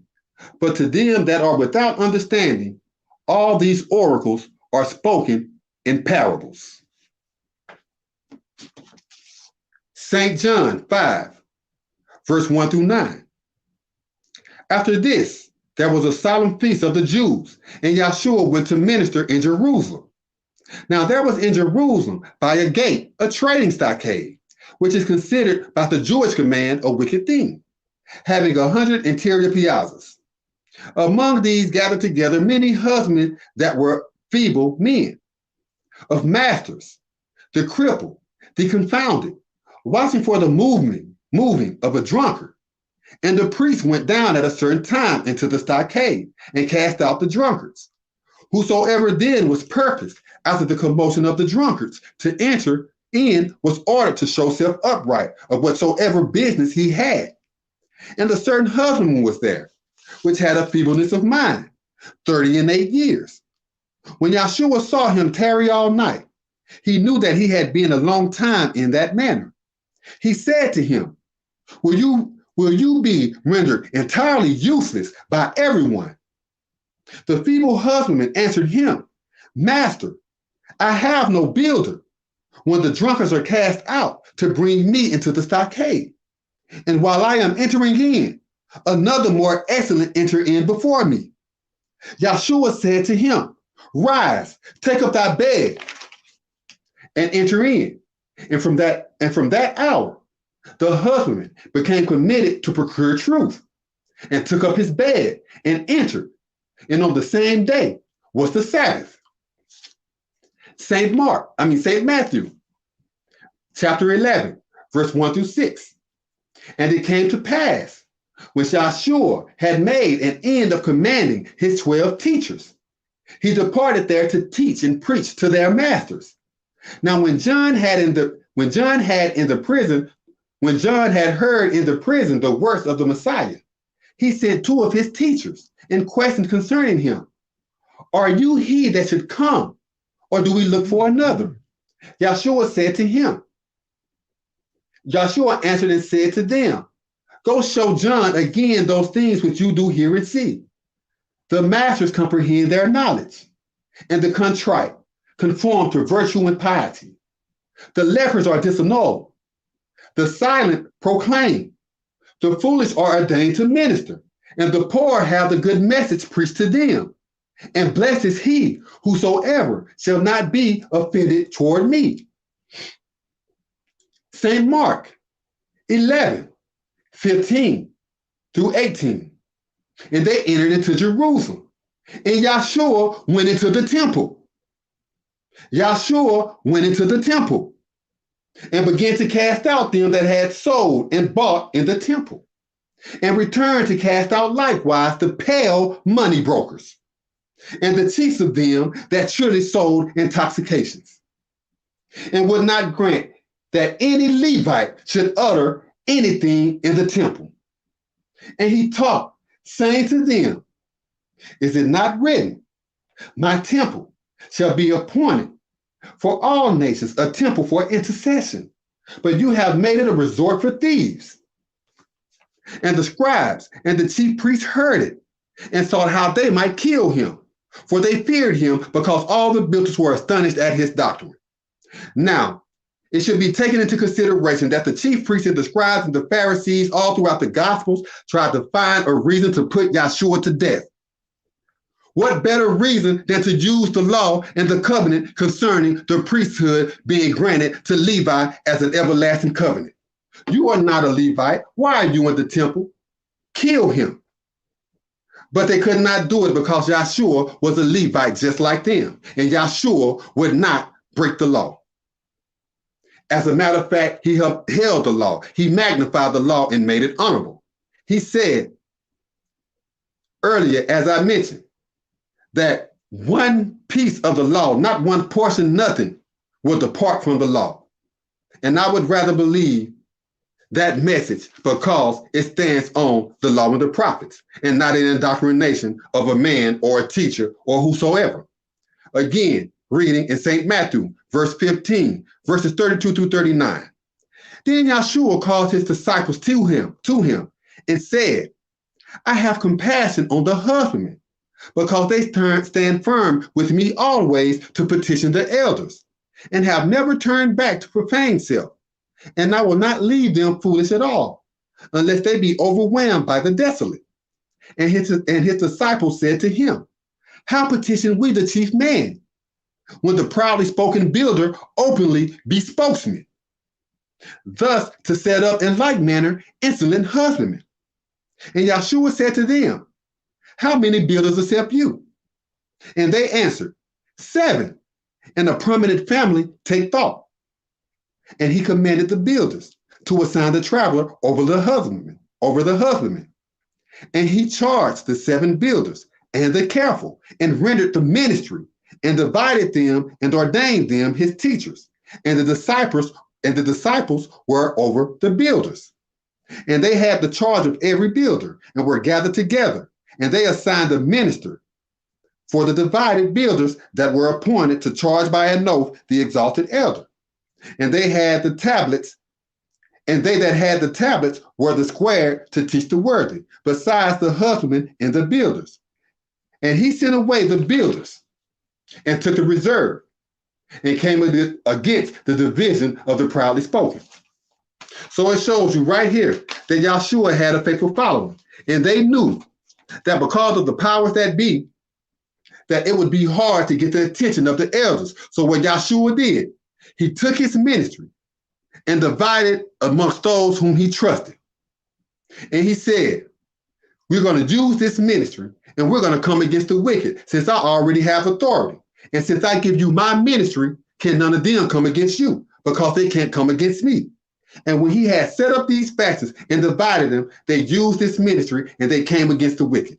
[SPEAKER 2] but to them that are without understanding, all these oracles are spoken in parables. St. John 5, verse 1 through 9. After this, there was a solemn feast of the Jews, and Yahshua went to minister in Jerusalem. Now there was in Jerusalem by a gate a trading stockade, which is considered by the Jewish command a wicked thing, having 100 interior piazzas. Among these gathered together many husbands that were feeble men, of masters, the crippled, the confounded, watching for the moving of a drunkard. And the priest went down at a certain time into the stockade and cast out the drunkards. Whosoever then was purposed after the commotion of the drunkards to enter in was ordered to show self upright of whatsoever business he had. And a certain husbandman was there, which had a feebleness of mind, 38 years. When Yahshua saw him tarry all night, he knew that he had been a long time in that manner. He said to him, Will you be rendered entirely useless by everyone? The feeble husbandman answered him, Master, I have no builder when the drunkards are cast out to bring me into the stockade. And while I am entering in, another more excellent enter in before me. Yahshua said to him, Rise, take up thy bed, and enter in. And from that hour, the husbandman became committed to procure truth, and took up his bed and entered. And on the same day was the Sabbath. St. Matthew, chapter 11, verse 1 through 6. And it came to pass, when Yahshua had made an end of commanding his 12 teachers, he departed there to teach and preach to their masters. Now when John had heard in the prison the works of the Messiah, he sent 2 of his teachers and questioned concerning him, Are you he that should come, or do we look for another? Yahshua answered and said to them, Go show John again those things which you do hear and see. The masters comprehend their knowledge, and the contrite conform to virtue and piety. The lepers are disannulled, the silent proclaim, the foolish are ordained to minister, and the poor have the good message preached to them. And blessed is he whosoever shall not be offended toward me. St. Mark 11, 15 through 18. And they entered into Jerusalem, and Yahshua went into the temple. And began to cast out them that had sold and bought in the temple, and returned to cast out likewise the pale money brokers, and the chiefs of them that surely sold intoxications, and would not grant that any Levite should utter anything in the temple. And he taught, saying to them, Is it not written, My temple shall be appointed for all nations, a temple for intercession, but you have made it a resort for thieves? And the scribes and the chief priests heard it, and sought how they might kill him, for they feared him, because all the builders were astonished at his doctrine. Now, it should be taken into consideration that the chief priests and the scribes and the Pharisees all throughout the Gospels tried to find a reason to put Yahshua to death. What better reason than to use the law and the covenant concerning the priesthood being granted to Levi as an everlasting covenant? You are not a Levite. Why are you in the temple? Kill him. But they could not do it because Yahshua was a Levite just like them, and Yahshua would not break the law. As a matter of fact, he upheld the law. He magnified the law and made it honorable. He said earlier, as I mentioned, that one piece of the law, not one portion, nothing, will depart from the law. And I would rather believe that message because it stands on the law of the prophets and not an indoctrination of a man or a teacher or whosoever. Again, reading in St. Matthew verse 15, verses 32 through 39. Then Yahshua called his disciples to him and said, I have compassion on the husbandmen, because they stand firm with me always to petition the elders, and have never turned back to profane self. And I will not leave them foolish at all, unless they be overwhelmed by the desolate. And his disciples said to him, how petition we the chief man, when the proudly spoken builder openly be spokesman? Thus to set up in like manner insolent husbandmen. And Yahshua said to them, how many builders except you? And they answered, 7, and a prominent family take thought. And he commanded the builders to assign the traveler over the husbandman. And he charged the 7 builders and the careful, and rendered the ministry, and divided them and ordained them his teachers. And the disciples were over the builders. And they had the charge of every builder, and were gathered together. And they assigned a minister for the divided builders that were appointed to charge by an oath the exalted elder. And they had the tablets, and they that had the tablets were the square to teach the worthy, besides the husbandmen and the builders. And he sent away the builders and took the reserve, and came against the division of the proudly spoken. So it shows you right here that Yahshua had a faithful following, and they knew that because of the powers that be, that it would be hard to get the attention of the elders. So what Yahshua did, he took his ministry and divided amongst those whom he trusted. And he said, we're going to use this ministry, and we're going to come against the wicked, since I already have authority. And since I give you my ministry, can none of them come against you, because they can't come against me. And when he had set up these factions and divided them, they used this ministry and they came against the wicked.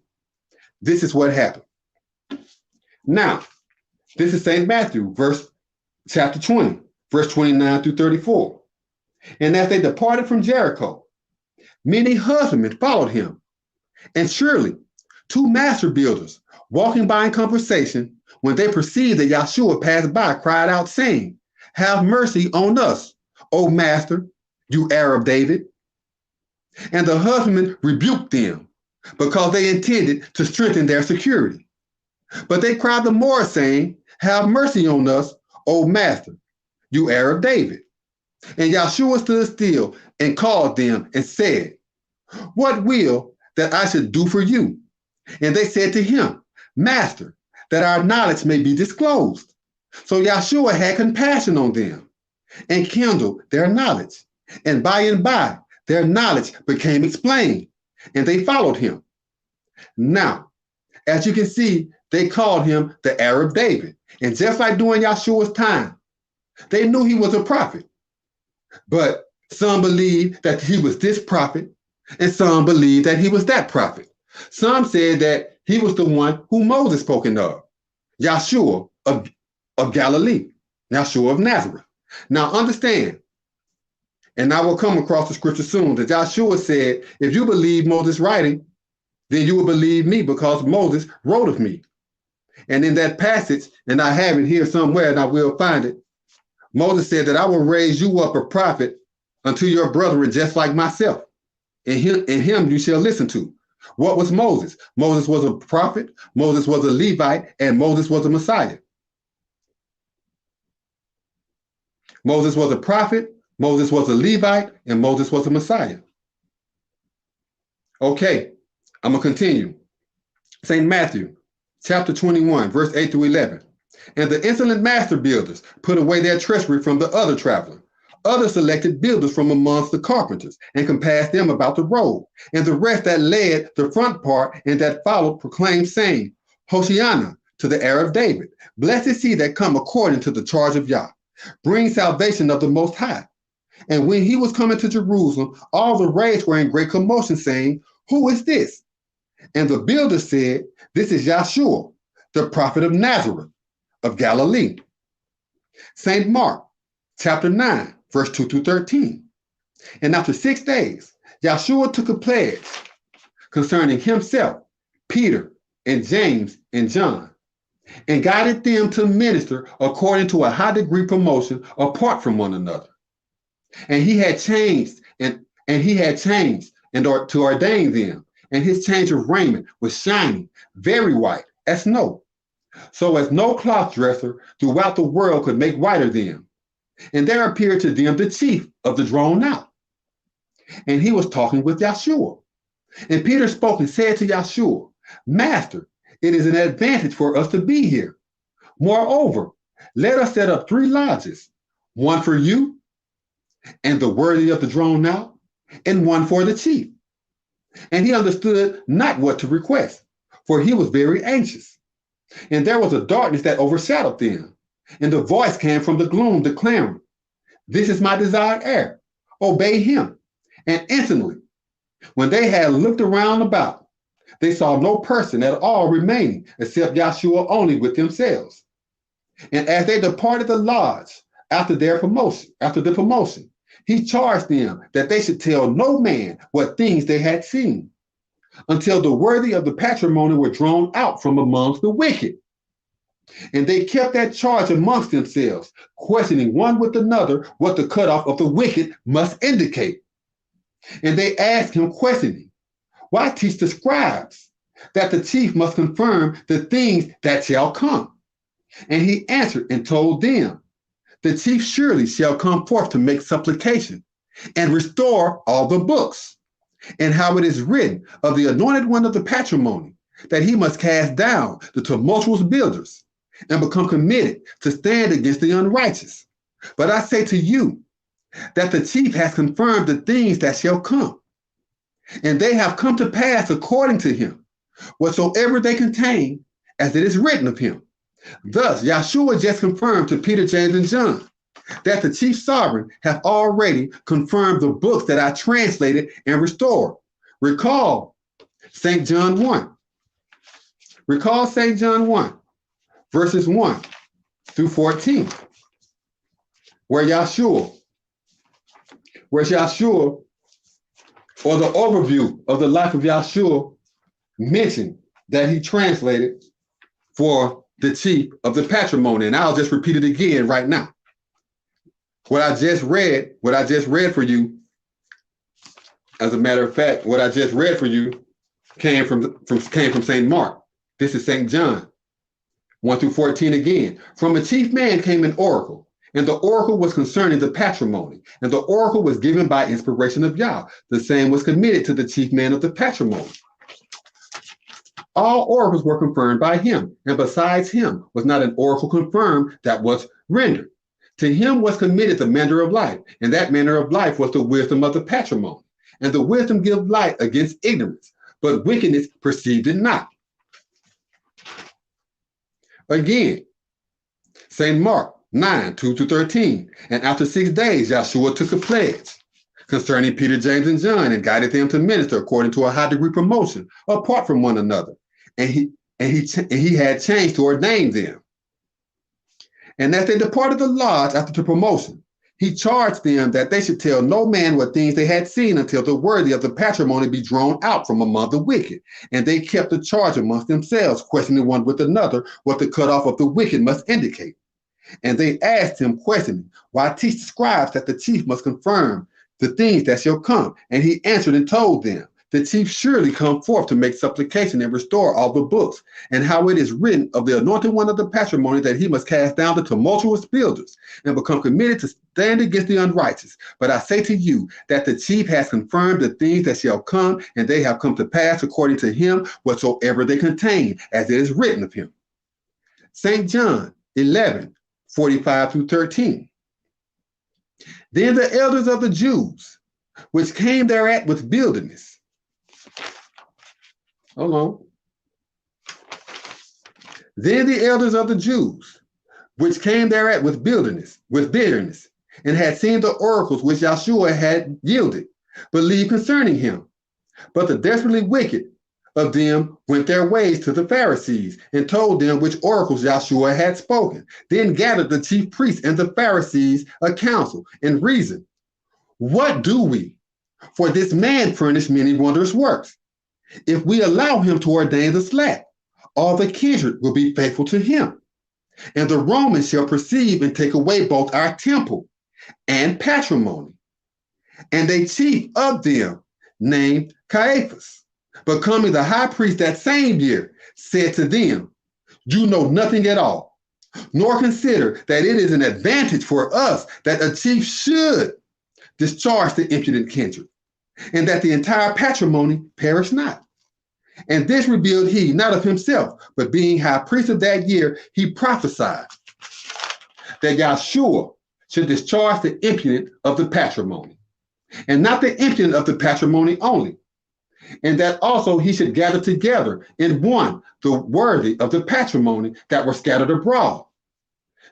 [SPEAKER 2] This is what happened. Now, this is St. Matthew, chapter 20, verse 29 through 34. And as they departed from Jericho, many husbandmen followed him. And surely 2 master builders, walking by in conversation, when they perceived that Yahshua passed by, cried out, saying, have mercy on us, O master, you heir of David. And the husbandmen rebuked them, because they intended to strengthen their security. But they cried the more, saying, have mercy on us, O master, you heir of David. And Yahshua stood still and called them and said, what will that I should do for you? And they said to him, Master, that our knowledge may be disclosed. So Yahshua had compassion on them and kindled their knowledge. And by their knowledge became explained, and they followed him. Now, as you can see, they called him the heir of David. And just like during Yahshua's time, they knew he was a prophet. But some believed that he was this prophet, and some believed that he was that prophet. Some said that he was the one who Moses spoken of, Yahshua of Galilee, Yahshua of Nazareth. Now understand, and I will come across the scripture soon, that Yahshua said, if you believe Moses' writing, then you will believe me, because Moses wrote of me. And in that passage, and I have it here somewhere, and I will find it, Moses said that I will raise you up a prophet unto your brethren just like myself. And him you shall listen to. What was Moses? Moses was a prophet, Moses was a Levite, and Moses was a Messiah. Moses was a prophet, Moses was a Levite, and Moses was a Messiah. Okay, I'm going to continue. St. Matthew, chapter 21, verse 8 through 11. And the insolent master builders put away their treasury from the other traveler. Others selected builders from amongst the carpenters and compassed them about the road. And the rest that led the front part and that followed proclaimed, saying, Hosanna to the heir of David. Blessed is he that come according to the charge of Yah. Bring salvation of the Most High. And when he was coming to Jerusalem, all the race were in great commotion, saying, who is this? And the builders said, this is Yahshua, the prophet of Nazareth of Galilee. St. Mark, chapter 9, verse 2 through 13. And after 6 days, Yahshua took a pledge concerning himself, Peter, and James, and John, and guided them to minister according to a high degree promotion apart from one another. And he had changed to ordain them, and his change of raiment was shining, very white as snow, so as no cloth dresser throughout the world could make whiter than. And there appeared to them the chief of the drawn out. And he was talking with Yahshua. And Peter spoke and said to Yahshua, Master, it is an advantage for us to be here. Moreover, let us set up 3 lodges, one for you and the worthy of the drawn out, and one for the chief. And he understood not what to request, for he was very anxious. And there was a darkness that overshadowed them, and the voice came from the gloom declaring, This is my desired heir, obey him. And instantly, when they had looked around about, they saw no person at all remaining except Yahshua only with themselves. And as they departed the lodge after the promotion, he charged them that they should tell no man what things they had seen, until the worthy of the patrimony were drawn out from amongst the wicked. And they kept that charge amongst themselves, questioning one with another what the cutoff of the wicked must indicate. And they asked him, questioning, Why teach the scribes that the chief must confirm the things that shall come? And he answered and told them, The chief surely shall come forth to make supplication and restore all the books. And how it is written of the anointed one of the patrimony, that he must cast down the tumultuous builders and become committed to stand against the unrighteous. But I say to you that the chief has confirmed the things that shall come, and they have come to pass according to him, whatsoever they contain, as it is written of him. Thus, Yahshua just confirmed to Peter, James, and John that the chief sovereign hath already confirmed the books that I translated and restored. Recall St. John 1. Recall St. John 1, verses 1 through 14, where Yahshua, or the overview of the life of Yahshua, mentioned that he translated for the chief of the patrimony. And I'll just repeat it again right now. What I just read for you, as a matter of fact, what I just read for you came from St. Mark. This is St. John 1 through 14 again. From a chief man came an oracle, and the oracle was concerning the patrimony, and the oracle was given by inspiration of Yah. The same was committed to the chief man of the patrimony. All oracles were confirmed by him, and besides him was not an oracle confirmed that was rendered. To him was committed the manner of life, and that manner of life was the wisdom of the patrimony. And the wisdom gives light against ignorance, but wickedness perceived it not. Again, St. Mark 9, 2 to 13. And after 6 days, Yahshua took a pledge concerning Peter, James, and John, and guided them to minister according to a high degree promotion, apart from one another. And he had changed to ordain them. And as they departed the lodge after the promotion, he charged them that they should tell no man what things they had seen until the worthy of the patrimony be drawn out from among the wicked. And they kept the charge amongst themselves, questioning one with another what the cutoff of the wicked must indicate. And they asked him, questioning, Why teach the scribes that the chief must confirm the things that shall come? And he answered and told them, The chief surely come forth to make supplication and restore all the books, and how it is written of the anointed one of the patrimony that he must cast down the tumultuous builders and become committed to stand against the unrighteous. But I say to you that the chief has confirmed the things that shall come, and they have come to pass according to him whatsoever they contain, as it is written of him. St. John 11, 45 through 13. Then the elders of the Jews, which came thereat with bitterness, Then the elders of the Jews, which came thereat with bitterness, and had seen the oracles which Yahshua had yielded, believed concerning him. But the desperately wicked of them went their ways to the Pharisees, and told them which oracles Yahshua had spoken. Then gathered the chief priests and the Pharisees a council, and reasoned, What do we? For this man furnished many wondrous works. If we allow him to ordain the slack, all the kindred will be faithful to him. And the Romans shall perceive and take away both our temple and patrimony. And a chief of them, named Caiaphas, becoming the high priest that same year, said to them, you know nothing at all, nor consider that it is an advantage for us that a chief should discharge the impudent kindred, and that the entire patrimony perish not. And this revealed he, not of himself, but being high priest of that year, he prophesied that Yahshua should discharge the impudent of the patrimony, and not the impudent of the patrimony only, and that also he should gather together in one the worthy of the patrimony that were scattered abroad.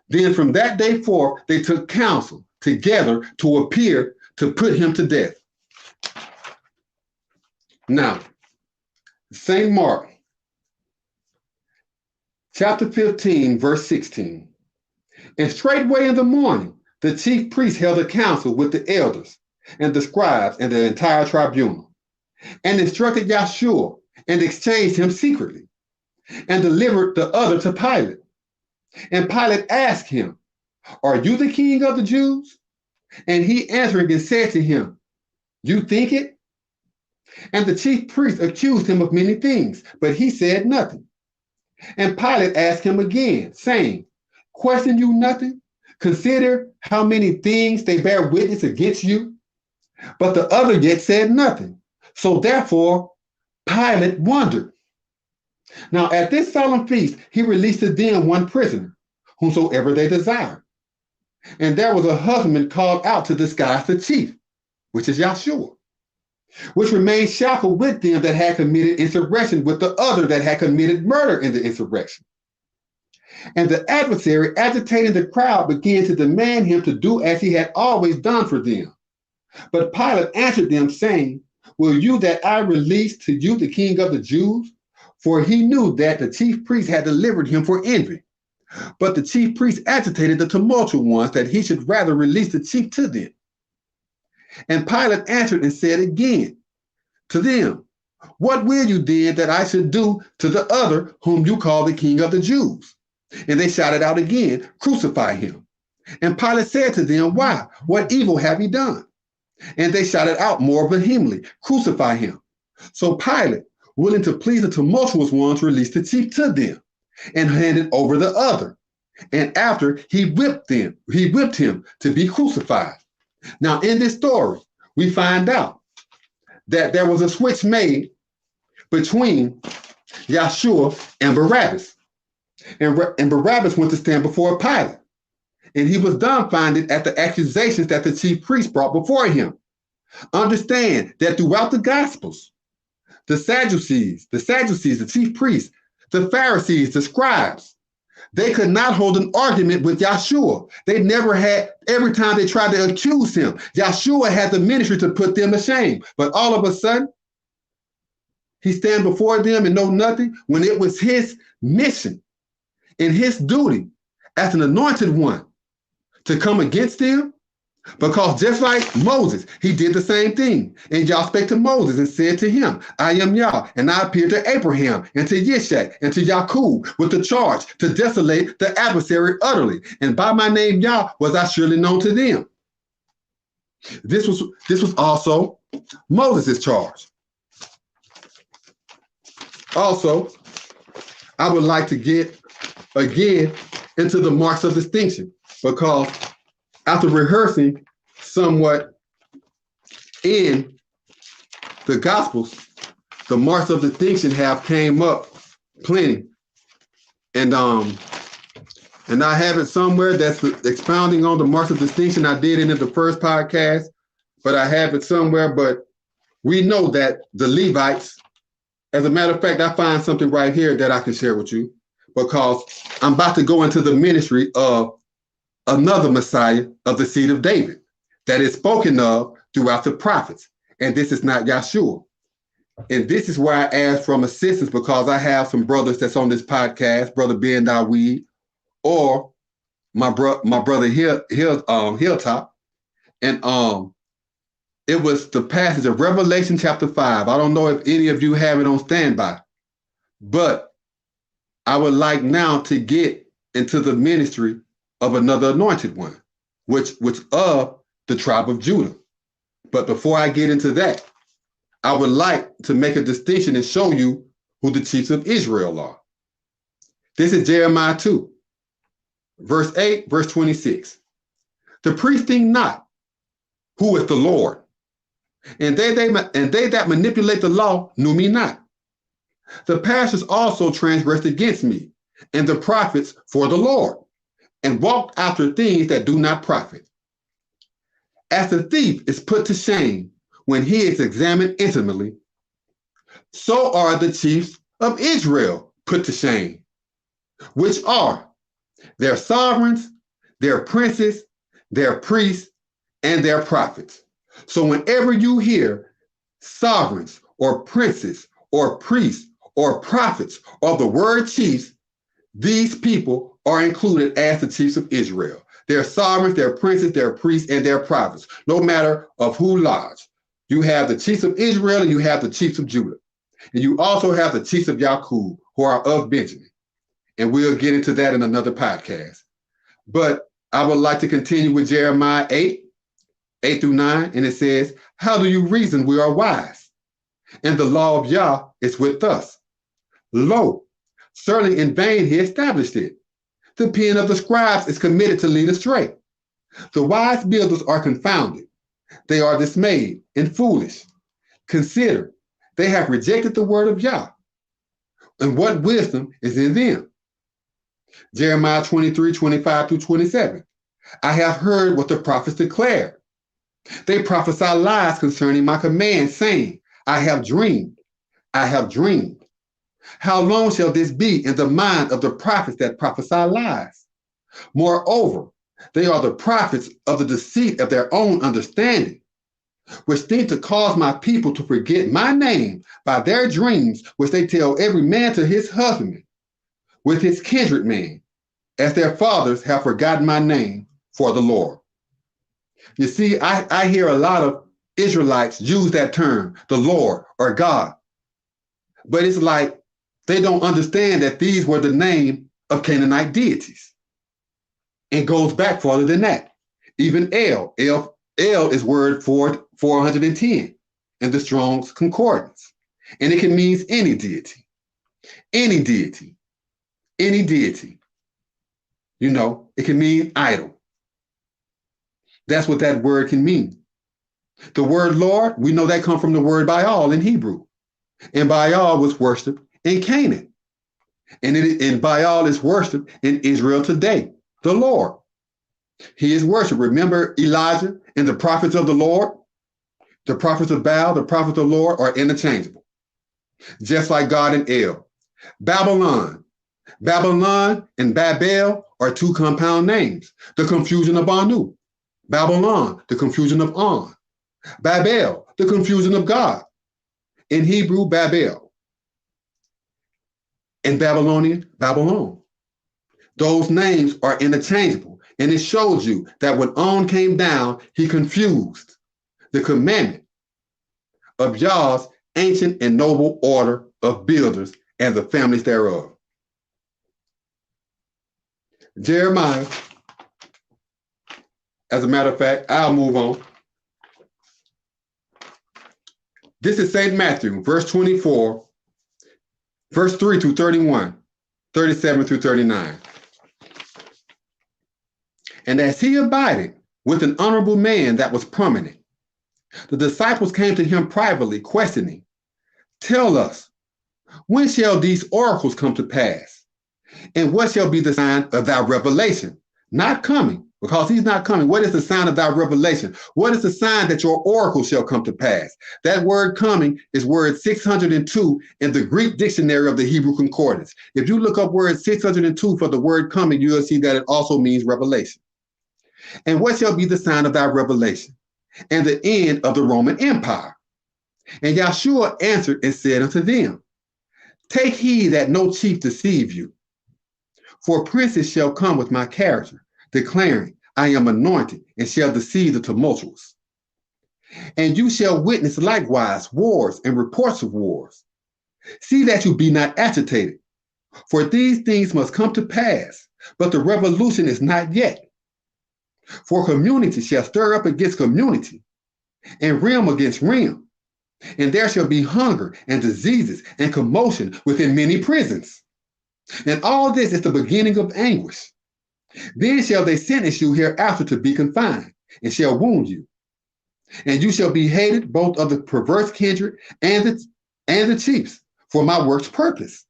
[SPEAKER 2] Then from that day forth they took counsel together to appear to put him to death. Now, St. Mark, chapter 15, verse 16. And straightway in the morning, the chief priest held a council with the elders and the scribes and the entire tribunal, and instructed Yahshua and exchanged him secretly, and delivered the other to Pilate. And Pilate asked him, are you the king of the Jews? And he answering and said to him, you think it? And the chief priest accused him of many things, but he said nothing. And Pilate asked him again, saying, question you nothing? Consider how many things they bear witness against you. But the other yet said nothing. So therefore, Pilate wondered. Now at this solemn feast, he released to them one prisoner, whomsoever they desired. And there was a husbandman called out to disguise the chief, which is Yahshua, which remained shackled with them that had committed insurrection with the other that had committed murder in the insurrection. And the adversary, agitating the crowd, began to demand him to do as he had always done for them. But Pilate answered them, saying, will you that I release to you the king of the Jews? For he knew that the chief priest had delivered him for envy. But the chief priest agitated the tumultuous ones that he should rather release the chief to them. And Pilate answered and said again to them, what will you then that I should do to the other whom you call the king of the Jews? And they shouted out again, crucify him. And Pilate said to them, why? What evil have he done? And they shouted out more vehemently, crucify him. So Pilate, willing to please the tumultuous ones, released the chief to them and handed over the other. And after he whipped him to be crucified. Now in this story, we find out that there was a switch made between Yahshua and Barabbas. And Barabbas went to stand before Pilate. And he was dumbfounded at the accusations that the chief priest brought before him. Understand that throughout the Gospels, the Sadducees, the chief priests, the Pharisees, the scribes, they could not hold an argument with Yahshua. They never had, every time they tried to accuse him, Yahshua had the ministry to put them to shame. But all of a sudden, he stand before them and know nothing when it was his mission and his duty as an anointed one to come against them. Because just like Moses, he did the same thing. And Yah spake to Moses and said to him, I am Yah, and I appeared to Abraham and to Yishak and to Yaqub with the charge to desolate the adversary utterly. And by my name Yah was I surely known to them. This was also Moses' charge. Also, I would like to get again into the marks of distinction, because after rehearsing somewhat in the Gospels, the marks of distinction have came up plenty. And I have it somewhere that's expounding on the marks of distinction. I did it in the first podcast, but I have it somewhere. But we know that the Levites, as a matter of fact, I find something right here that I can share with you, because I'm about to go into the ministry of another Messiah of the seed of David that is spoken of throughout the prophets. And this is not Yahshua. And this is where I ask from assistance, because I have some brothers that's on this podcast, Brother Ben Dawid, or my brother Hilltop. And it was the passage of Revelation chapter 5. I don't know if any of you have it on standby, but I would like now to get into the ministry of another anointed one, which of the tribe of Judah. But before I get into that, I would like to make a distinction and show you who the chiefs of Israel are. This is Jeremiah 2, verse 8, verse 26. The priest think not, who is the Lord? And they that manipulate the law knew me not. The pastors also transgressed against me, and the prophets for the Lord, and walked after things that do not profit. As the thief is put to shame when he is examined intimately, so are the chiefs of Israel put to shame, which are their sovereigns, their princes, their priests, and their prophets. So whenever you hear sovereigns or princes or priests or prophets or the word chiefs, these people are included as the chiefs of Israel. Their sovereigns, their princes, their priests, and their prophets. No matter of who lodge. You have the chiefs of Israel and you have the chiefs of Judah. And you also have the chiefs of Yaqub, who are of Benjamin. And we'll get into that in another podcast. But I would like to continue with Jeremiah 8 through 9, and it says, how do you reason we are wise? And the law of Yah is with us. Lo, certainly in vain he established it. The pen of the scribes is committed to lead astray. The wise builders are confounded. They are dismayed and foolish. Consider, they have rejected the word of Yah. And what wisdom is in them? Jeremiah 23, 25 through 27. I have heard what the prophets declared. They prophesy lies concerning my command, saying, I have dreamed. I have dreamed. How long shall this be in the mind of the prophets that prophesy lies? Moreover, they are the prophets of the deceit of their own understanding, which think to cause my people to forget my name by their dreams, which they tell every man to his husband, with his kindred man, as their fathers have forgotten my name for the Lord. You see, I hear a lot of Israelites use that term, the Lord or God. But it's like they don't understand that these were the name of Canaanite deities. It goes back farther than that. Even El is word 410 in the Strong's Concordance. And it can mean any deity, any deity, any deity. You know, it can mean idol. That's what that word can mean. The word Lord, we know that comes from the word Baal in Hebrew. And Baal was worshipped in Canaan. And Baal is worshipped in Israel today, the Lord. He is worshipped. Remember Elijah and the prophets of the Lord? The prophets of Baal, the prophets of the Lord are interchangeable. Just like God and El. Babylon and Babel are two compound names. The confusion of Anu. Babylon, the confusion of On. Babel, the confusion of God. In Hebrew, Babel. In Babylonian, Babylon. Those names are interchangeable. And it shows you that when On came down, he confused the commandment of Yah's ancient and noble order of builders and the families thereof. Jeremiah, as a matter of fact, I'll move on. This is St. Matthew, verse 24, verse 3 through 31, 37 through 39. And as he abided with an honorable man that was prominent, the disciples came to him privately, questioning, tell us, when shall these oracles come to pass? And what shall be the sign of thy revelation? Not coming, because he's not coming. What is the sign of thy revelation? What is the sign that your oracle shall come to pass? That word coming is word 602 in the Greek dictionary of the Hebrew Concordance. If you look up word 602 for the word coming, you will see that it also means revelation. And what shall be the sign of thy revelation? And the end of the Roman Empire. And Yahshua answered and said unto them, take heed that no chief deceive you. For princes shall come with my character, declaring, I am anointed, and shall deceive the tumultuous. And you shall witness likewise wars and reports of wars. See that you be not agitated, For these things must come to pass, but the revolution is not yet. For community shall stir up against community, and realm against realm, and there shall be hunger and diseases and commotion within many prisons. And all this is the beginning of anguish. Then shall they sentence you hereafter to be confined, and shall wound you. And you shall be hated both of the perverse kindred and the chiefs for my work's purpose.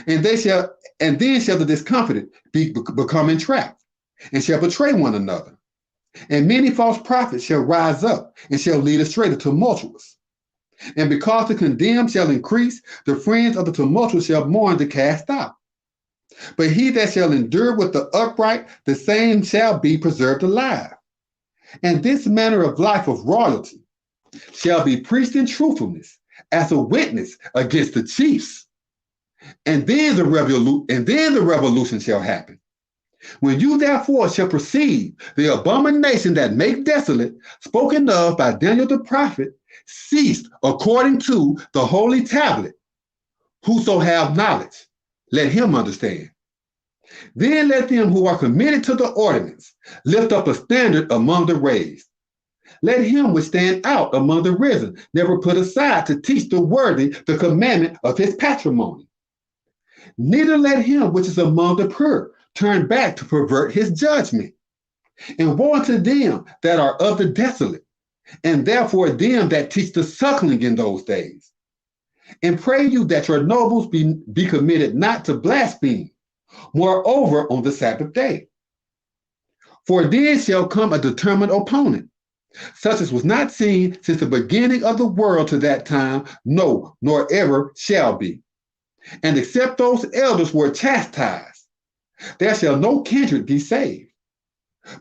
[SPEAKER 2] And then shall the discomfited become entrapped, and shall betray one another. And many false prophets shall rise up, and shall lead astray the tumultuous. And because the condemned shall increase, the friends of the tumultuous shall mourn the cast out. But he that shall endure with the upright, the same shall be preserved alive. And this manner of life of royalty shall be preached in truthfulness as a witness against the chiefs. And then the revolution shall happen. When you therefore shall perceive the abomination that make desolate, spoken of by Daniel the prophet, ceased according to the holy tablet. Whoso have knowledge, let him understand. Then let them who are committed to the ordinance lift up a standard among the raised. Let him which stand out among the risen never put aside to teach the worthy the commandment of his patrimony. Neither let him which is among the pure turn back to pervert his judgment. And woe unto them that are of the desolate, and therefore them that teach the suckling in those days. And pray you that your nobles be committed not to blaspheme, moreover on the Sabbath day. For then shall come a determined opponent, such as was not seen since the beginning of the world to that time, no, nor ever shall be. And except those elders were chastised, there shall no kindred be saved.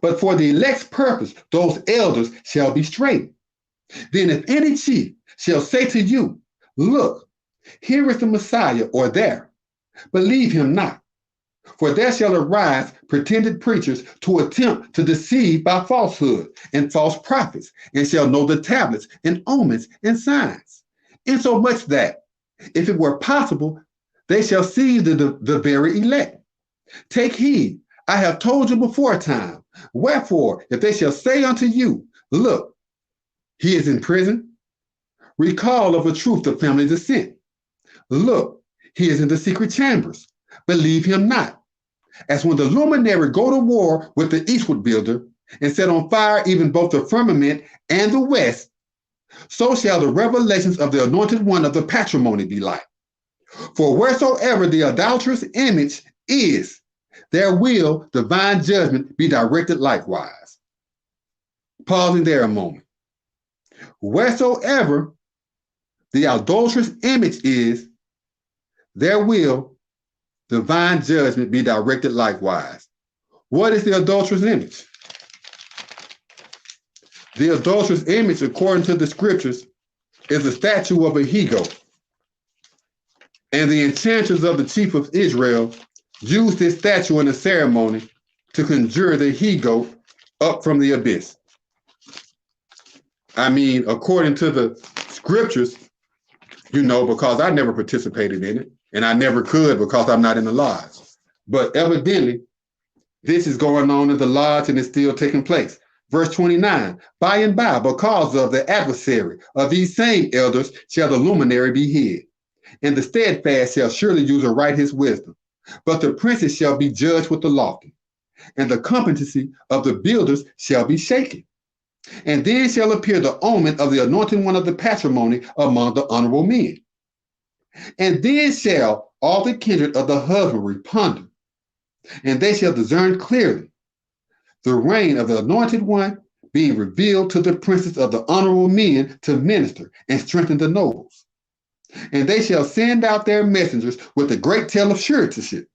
[SPEAKER 2] But for the elect's purpose, those elders shall be straight. Then if any chief shall say to you, look, here is the Messiah, or there, believe him not. For there shall arise pretended preachers to attempt to deceive by falsehood and false prophets, and shall know the tablets and omens and signs, insomuch that, if it were possible, they shall seize the very elect. Take heed, I have told you before time. Wherefore, if they shall say unto you, look, he is in prison, recall of a truth the family descent. Look, he is in the secret chambers, believe him not. As when the luminary go to war with the eastward builder, and set on fire even both the firmament and the west, so shall the revelations of the anointed one of the patrimony be like. For wheresoever the idolatrous image is, there will divine judgment be directed likewise. Pausing there a moment. Wheresoever the idolatrous image is, there will divine judgment be directed likewise. What is the adulterous image? The adulterous image, according to the scriptures, is a statue of a he-goat. And the enchanters of the chief of Israel used this statue in a ceremony to conjure the he-goat up from the abyss. I mean, according to the scriptures, because I never participated in it, and I never could because I'm not in the lodge. But evidently, this is going on in the lodge and it's still taking place. Verse 29, by and by, because of the adversary of these same elders, shall the luminary be hid, and the steadfast shall surely use aright his wisdom. But the princes shall be judged with the lofty, and the competency of the builders shall be shaken. And then shall appear the omen of the anointing one of the patrimony among the honorable men. And then shall all the kindred of the husbandry ponder, and they shall discern clearly the reign of the anointed one being revealed to the princes of the honorable men to minister and strengthen the nobles. And they shall send out their messengers with a great tale of suretyship.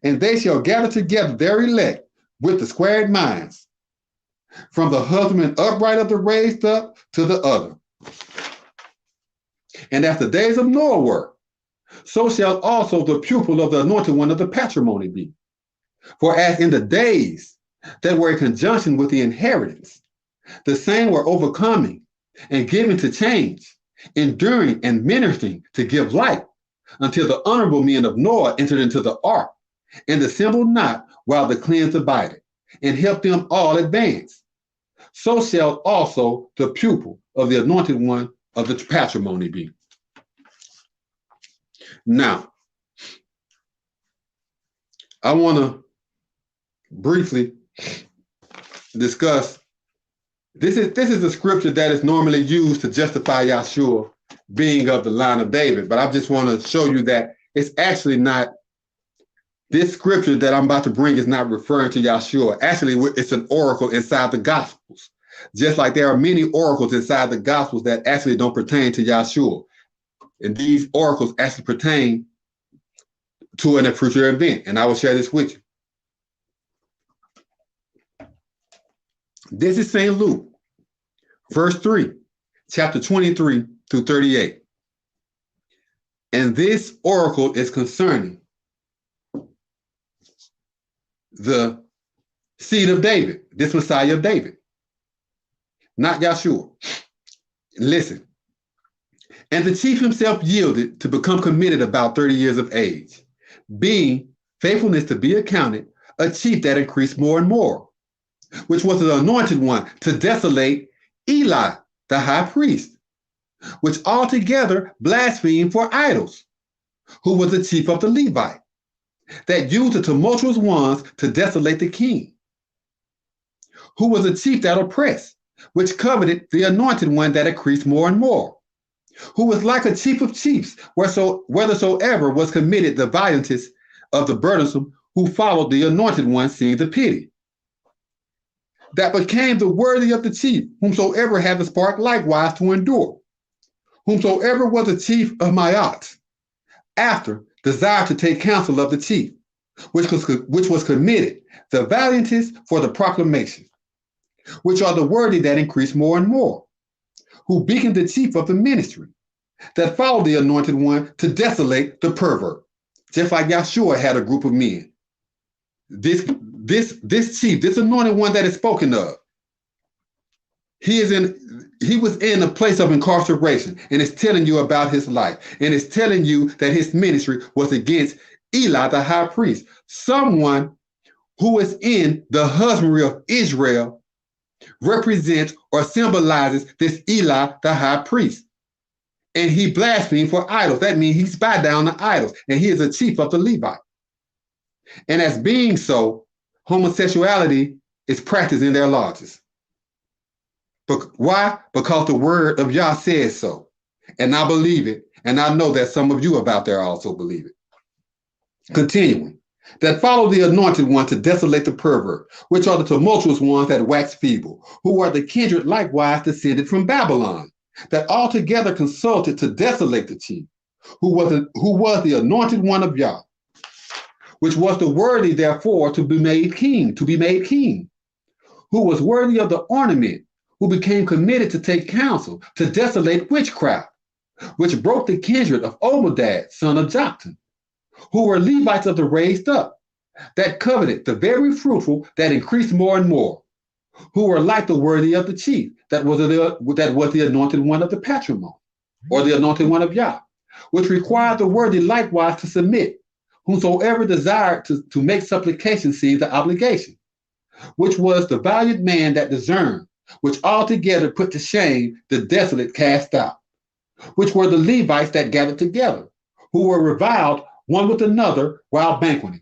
[SPEAKER 2] And they shall gather together their elect with the squared minds, from the husbandman upright of the raised up to the other. And as the days of Noah were, so shall also the pupil of the anointed one of the patrimony be. For as in the days that were in conjunction with the inheritance, the same were overcoming and giving to change, enduring and ministering to give light, until the honorable men of Noah entered into the ark, and dissembled not while the cleansed abided, and helped them all advance. So shall also the pupil of the anointed one of the patrimony be. Now, I want to briefly discuss. This is a scripture that is normally used to justify Yahshua being of the line of David, but I just want to show you that it's actually not. This scripture that I'm about to bring is not referring to Yahshua. Actually, it's an oracle inside the Gospels. Just like there are many oracles inside the Gospels that actually don't pertain to Yahshua. And these oracles actually pertain to a future event. And I will share this with you. This is St. Luke, verse 3, chapter 23 through 38. And this oracle is concerning the seed of David, this Messiah of David, not Yahshua. Listen. And the chief himself yielded to become committed about 30 years of age, being faithfulness to be accounted, a chief that increased more and more, which was the anointed one to desolate Eli, the high priest, which altogether blasphemed for idols, who was the chief of the Levi, that used the tumultuous ones to desolate the king, who was the chief that oppressed, which coveted the anointed one that increased more and more, who was like a chief of chiefs, whithersoever was committed the valiantest of the burdensome, who followed the anointed one, seeing the pity, that became the worthy of the chief, whomsoever had the spark likewise to endure, whomsoever was the chief of Maat, after desired to take counsel of the chief, which was committed the valiantest for the proclamation, which are the worthy that increase more and more, who beacon the chief of the ministry, that followed the anointed one to desolate the pervert, just like Yahshua had a group of men. This chief, this anointed one that is spoken of, he was in a place of incarceration, and it's telling you about his life, and it's telling you that his ministry was against Eli, the high priest, someone who is in the husbandry of Israel, represents or symbolizes this Eli, the high priest. And he blasphemed for idols. That means he spied down the idols, and he is a chief of the Levi. And as being so, homosexuality is practiced in their lodges. But why? Because the word of Yah says so. And I believe it. And I know that some of you about there also believe it. Continuing, that follow the anointed one to desolate the pervert, which are the tumultuous ones that wax feeble, who are the kindred likewise descended from Babylon, that altogether consulted to desolate the chief, who was the anointed one of Yah, which was the worthy therefore to be made king, who was worthy of the ornament, who became committed to take counsel, to desolate witchcraft, which broke the kindred of Obadiah, son of Joktan, who were Levites of the raised up, that coveted the very fruitful, that increased more and more, who were like the worthy of the chief, that was the anointed one of the patrimony, or the anointed one of Yah, which required the worthy likewise to submit, whomsoever desired to make supplication seemed the obligation, which was the valiant man that discerned, which altogether put to shame the desolate cast out, which were the Levites that gathered together, who were reviled one with another while banqueting,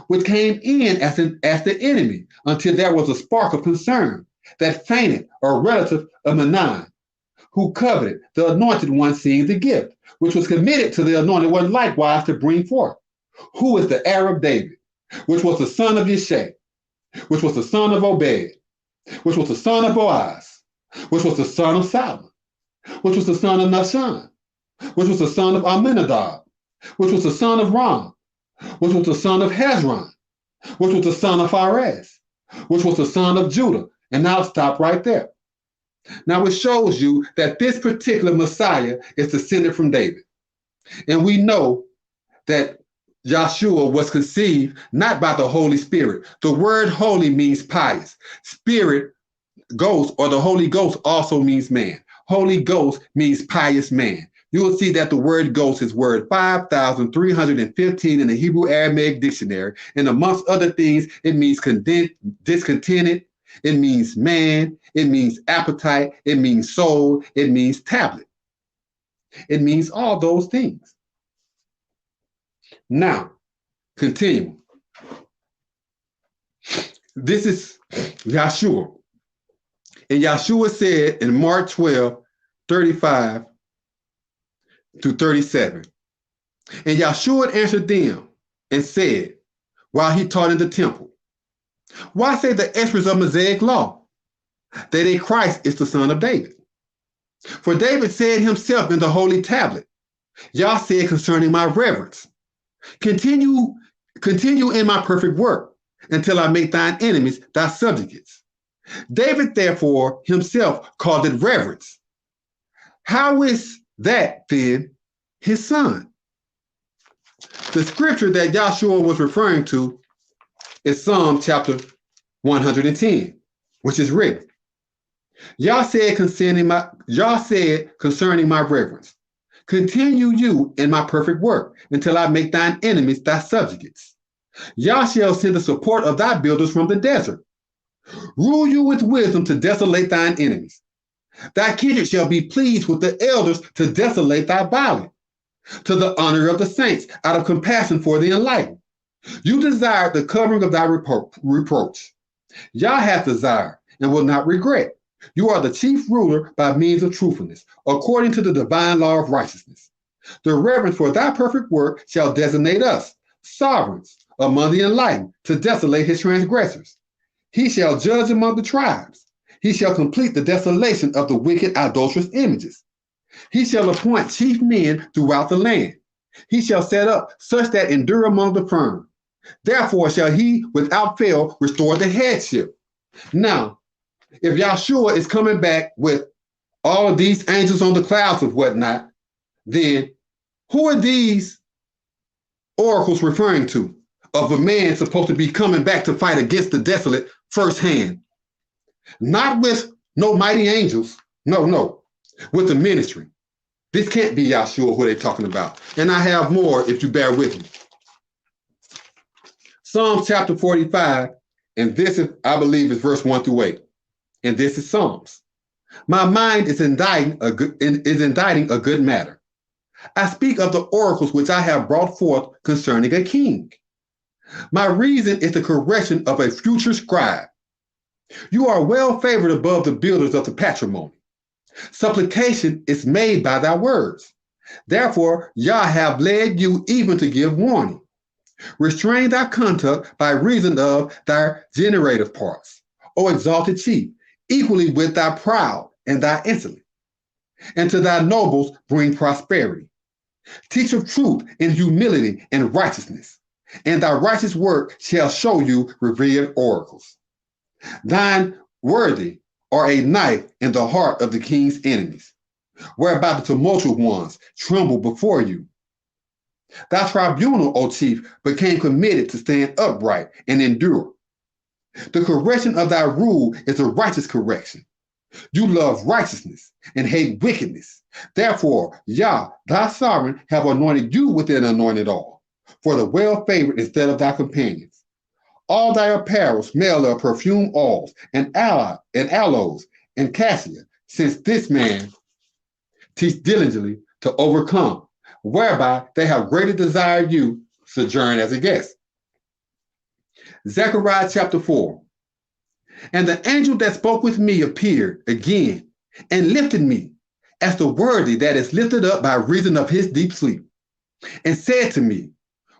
[SPEAKER 2] which came in as the enemy, until there was a spark of concern, that fainted a relative of Menon, who coveted the anointed one, seeing the gift, which was committed to the anointed one likewise to bring forth, who is the heir of David, which was the son of Yeshua, which was the son of Obed, which was the son of Boaz, which was the son of Salmon, which was the son of Nahshon, which was the son of Amminadab, which was the son of Ram, which was the son of Hezron, which was the son of Pharez, which was the son of Judah. And I'll stop right there. Now it shows you that this particular Messiah is descended from David. And we know that Yahshua was conceived not by the Holy Spirit. The word holy means pious. Spirit, ghost, or the Holy Ghost also means man. Holy Ghost means pious man. you will see that the word ghost is word 5,315 in the Hebrew Aramaic dictionary. And amongst other things, it means discontented, it means man, it means appetite, it means soul, it means tablet. It means all those things. Now, continue. This is Yahshua. And Yahshua said in Mark 12, 35 to 37. And Yahshua answered them and said, while he taught in the temple, why say the experts of Mosaic law that a Christ is the son of David? For David said himself in the holy tablet, Yah said concerning my reverence, continue in my perfect work until I make thine enemies thy subjects. David therefore himself called it reverence. How is that then his son? The scripture that Yahshua was referring to is Psalm chapter 110, which is written. Yah said concerning my reverence, continue you in my perfect work until I make thine enemies thy subjects. Yah shall send the support of thy builders from the desert. Rule you with wisdom to desolate thine enemies. Thy kindred shall be pleased with the elders to desolate thy valley, to the honor of the saints, out of compassion for the enlightened. You desired the covering of thy reproach. Yah hath desired and will not regret. You are the chief ruler by means of truthfulness, according to the divine law of righteousness. The reverence for thy perfect work shall designate us, sovereigns among the enlightened, to desolate his transgressors. He shall judge among the tribes. He shall complete the desolation of the wicked idolatrous images. He shall appoint chief men throughout the land. He shall set up such that endure among the firm. Therefore shall he without fail restore the headship. Now, if Yahshua is coming back with all of these angels on the clouds of whatnot, then who are these oracles referring to of a man supposed to be coming back to fight against the desolate firsthand? Not with no mighty angels, no, with the ministry. This can't be Yahshua who they're talking about. And I have more if you bear with me. Psalms chapter 45, and this is, I believe, is verse 1 through 8. And this is Psalms. My mind is indicting a good matter. I speak of the oracles which I have brought forth concerning a king. My reason is the correction of a future scribe. You are well favored above the builders of the patrimony. Supplication is made by thy words. Therefore, Yah have led you even to give warning. Restrain thy conduct by reason of thy generative parts, O exalted chief, equally with thy proud and thy insolent. And to thy nobles bring prosperity. Teach of truth and humility and righteousness, and thy righteous work shall show you revered oracles. Thine worthy are a knife in the heart of the king's enemies, whereby the tumultuous ones tremble before you. Thy tribunal, O chief, became committed to stand upright and endure. The correction of thy rule is a righteous correction. You love righteousness and hate wickedness. Therefore, Yah, thy sovereign, have anointed you with an anointed oil, for the well-favored instead of thy companions. All thy apparel smell of perfume oils and aloes and cassia, since this man teach diligently to overcome, whereby they have greatly desired you sojourn as a guest. Zechariah chapter 4. And the angel that spoke with me appeared again and lifted me as the worthy that is lifted up by reason of his deep sleep, and said to me,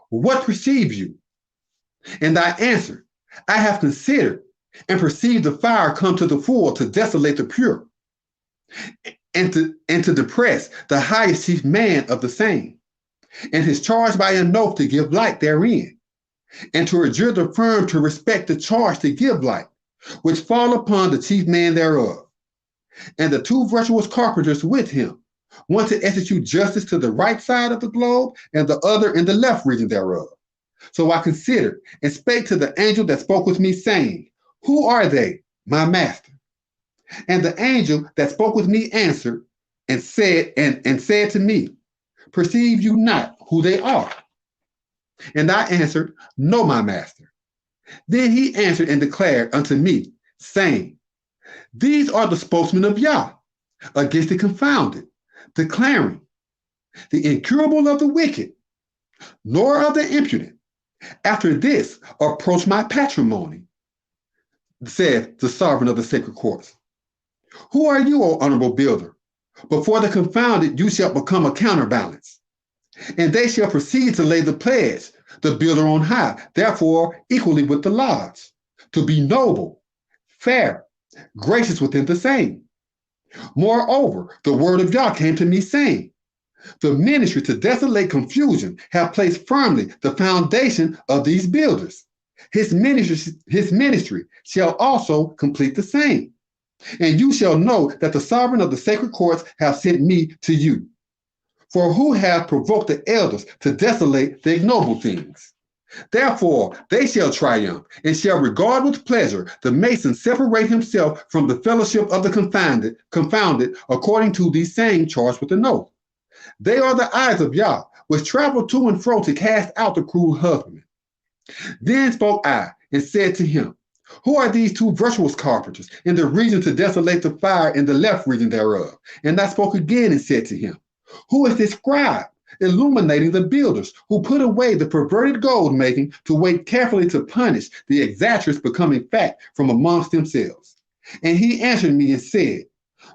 [SPEAKER 2] what perceive you? And I answered, I have considered and perceived the fire come to the full to desolate the pure, and to depress the highest chief man of the same, and his charge by an oath to give light therein, and to adjure the firm to respect the charge to give light, which fall upon the chief man thereof, and the two virtuous carpenters with him, one to execute justice to the right side of the globe, and the other in the left region thereof. So I considered and spake to the angel that spoke with me, saying, who are they, my master? And the angel that spoke with me answered, and said to me, perceive you not who they are? And I answered, no, my master. Then he answered and declared unto me, saying, these are the spokesmen of Yah against the confounded, declaring, the incurable of the wicked, nor of the impudent, after this approach my patrimony, said the sovereign of the sacred courts. Who are you, O honorable builder? Before the confounded you shall become a counterbalance, and they shall proceed to lay the pledge, the builder on high, therefore equally with the lodge, to be noble, fair, gracious within the same. Moreover, the word of Yah came to me, saying, the ministry to desolate confusion have placed firmly the foundation of these builders. His ministry shall also complete the same. And you shall know that the sovereign of the sacred courts have sent me to you. For who have provoked the elders to desolate the ignoble things? Therefore they shall triumph, and shall regard with pleasure the mason separate himself from the fellowship of the confounded, according to these saying charged with an oath. They are the eyes of Yah, which travel to and fro to cast out the cruel husbandman. Then spoke I, and said to him, who are these two virtuous carpenters in the region to desolate the fire in the left region thereof? And I spoke again and said to him, who is this scribe illuminating the builders who put away the perverted gold making to wait carefully to punish the exactors becoming fat from amongst themselves? And he answered me and said,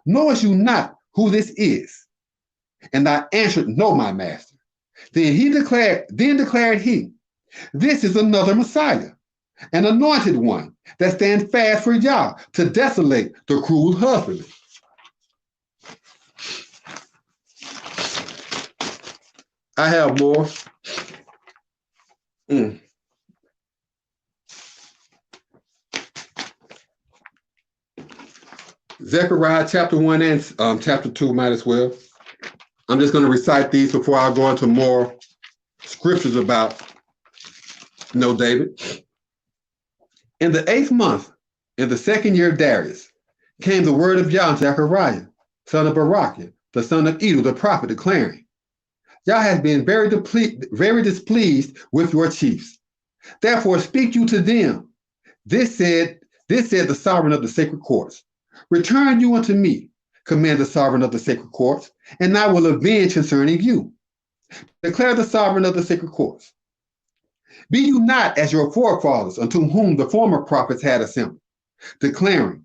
[SPEAKER 2] knowest you not who this is? And I answered, no, my master. Then declared he, this is another Messiah, an anointed one that stands fast for Yah to desolate the cruel husbandman. I have more. Zechariah chapter 1 and chapter 2 might as well. I'm just going to recite these before I go into more scriptures about David. In the 8th month, in the 2nd year of Darius, came the word of Yah to Zechariah, son of Barachiah, the son of Iddo, the prophet, declaring, Yah has been very displeased with your chiefs. Therefore speak you to them. This said the sovereign of the sacred courts. Return you unto me, command the sovereign of the sacred courts, and I will avenge concerning you. Declare the sovereign of the sacred courts. Be you not as your forefathers, unto whom the former prophets had assembled, declaring,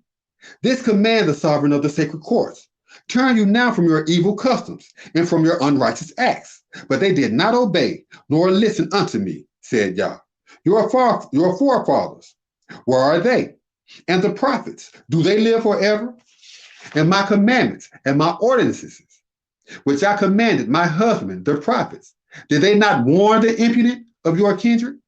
[SPEAKER 2] this command the sovereign of the sacred courts. Turn you now from your evil customs and from your unrighteous acts. But they did not obey, nor listen unto me, said Yah. Your forefathers, where are they? And the prophets, do they live forever? And my commandments and my ordinances, which I commanded my husband, the prophets, did they not warn the impudent of your kindred?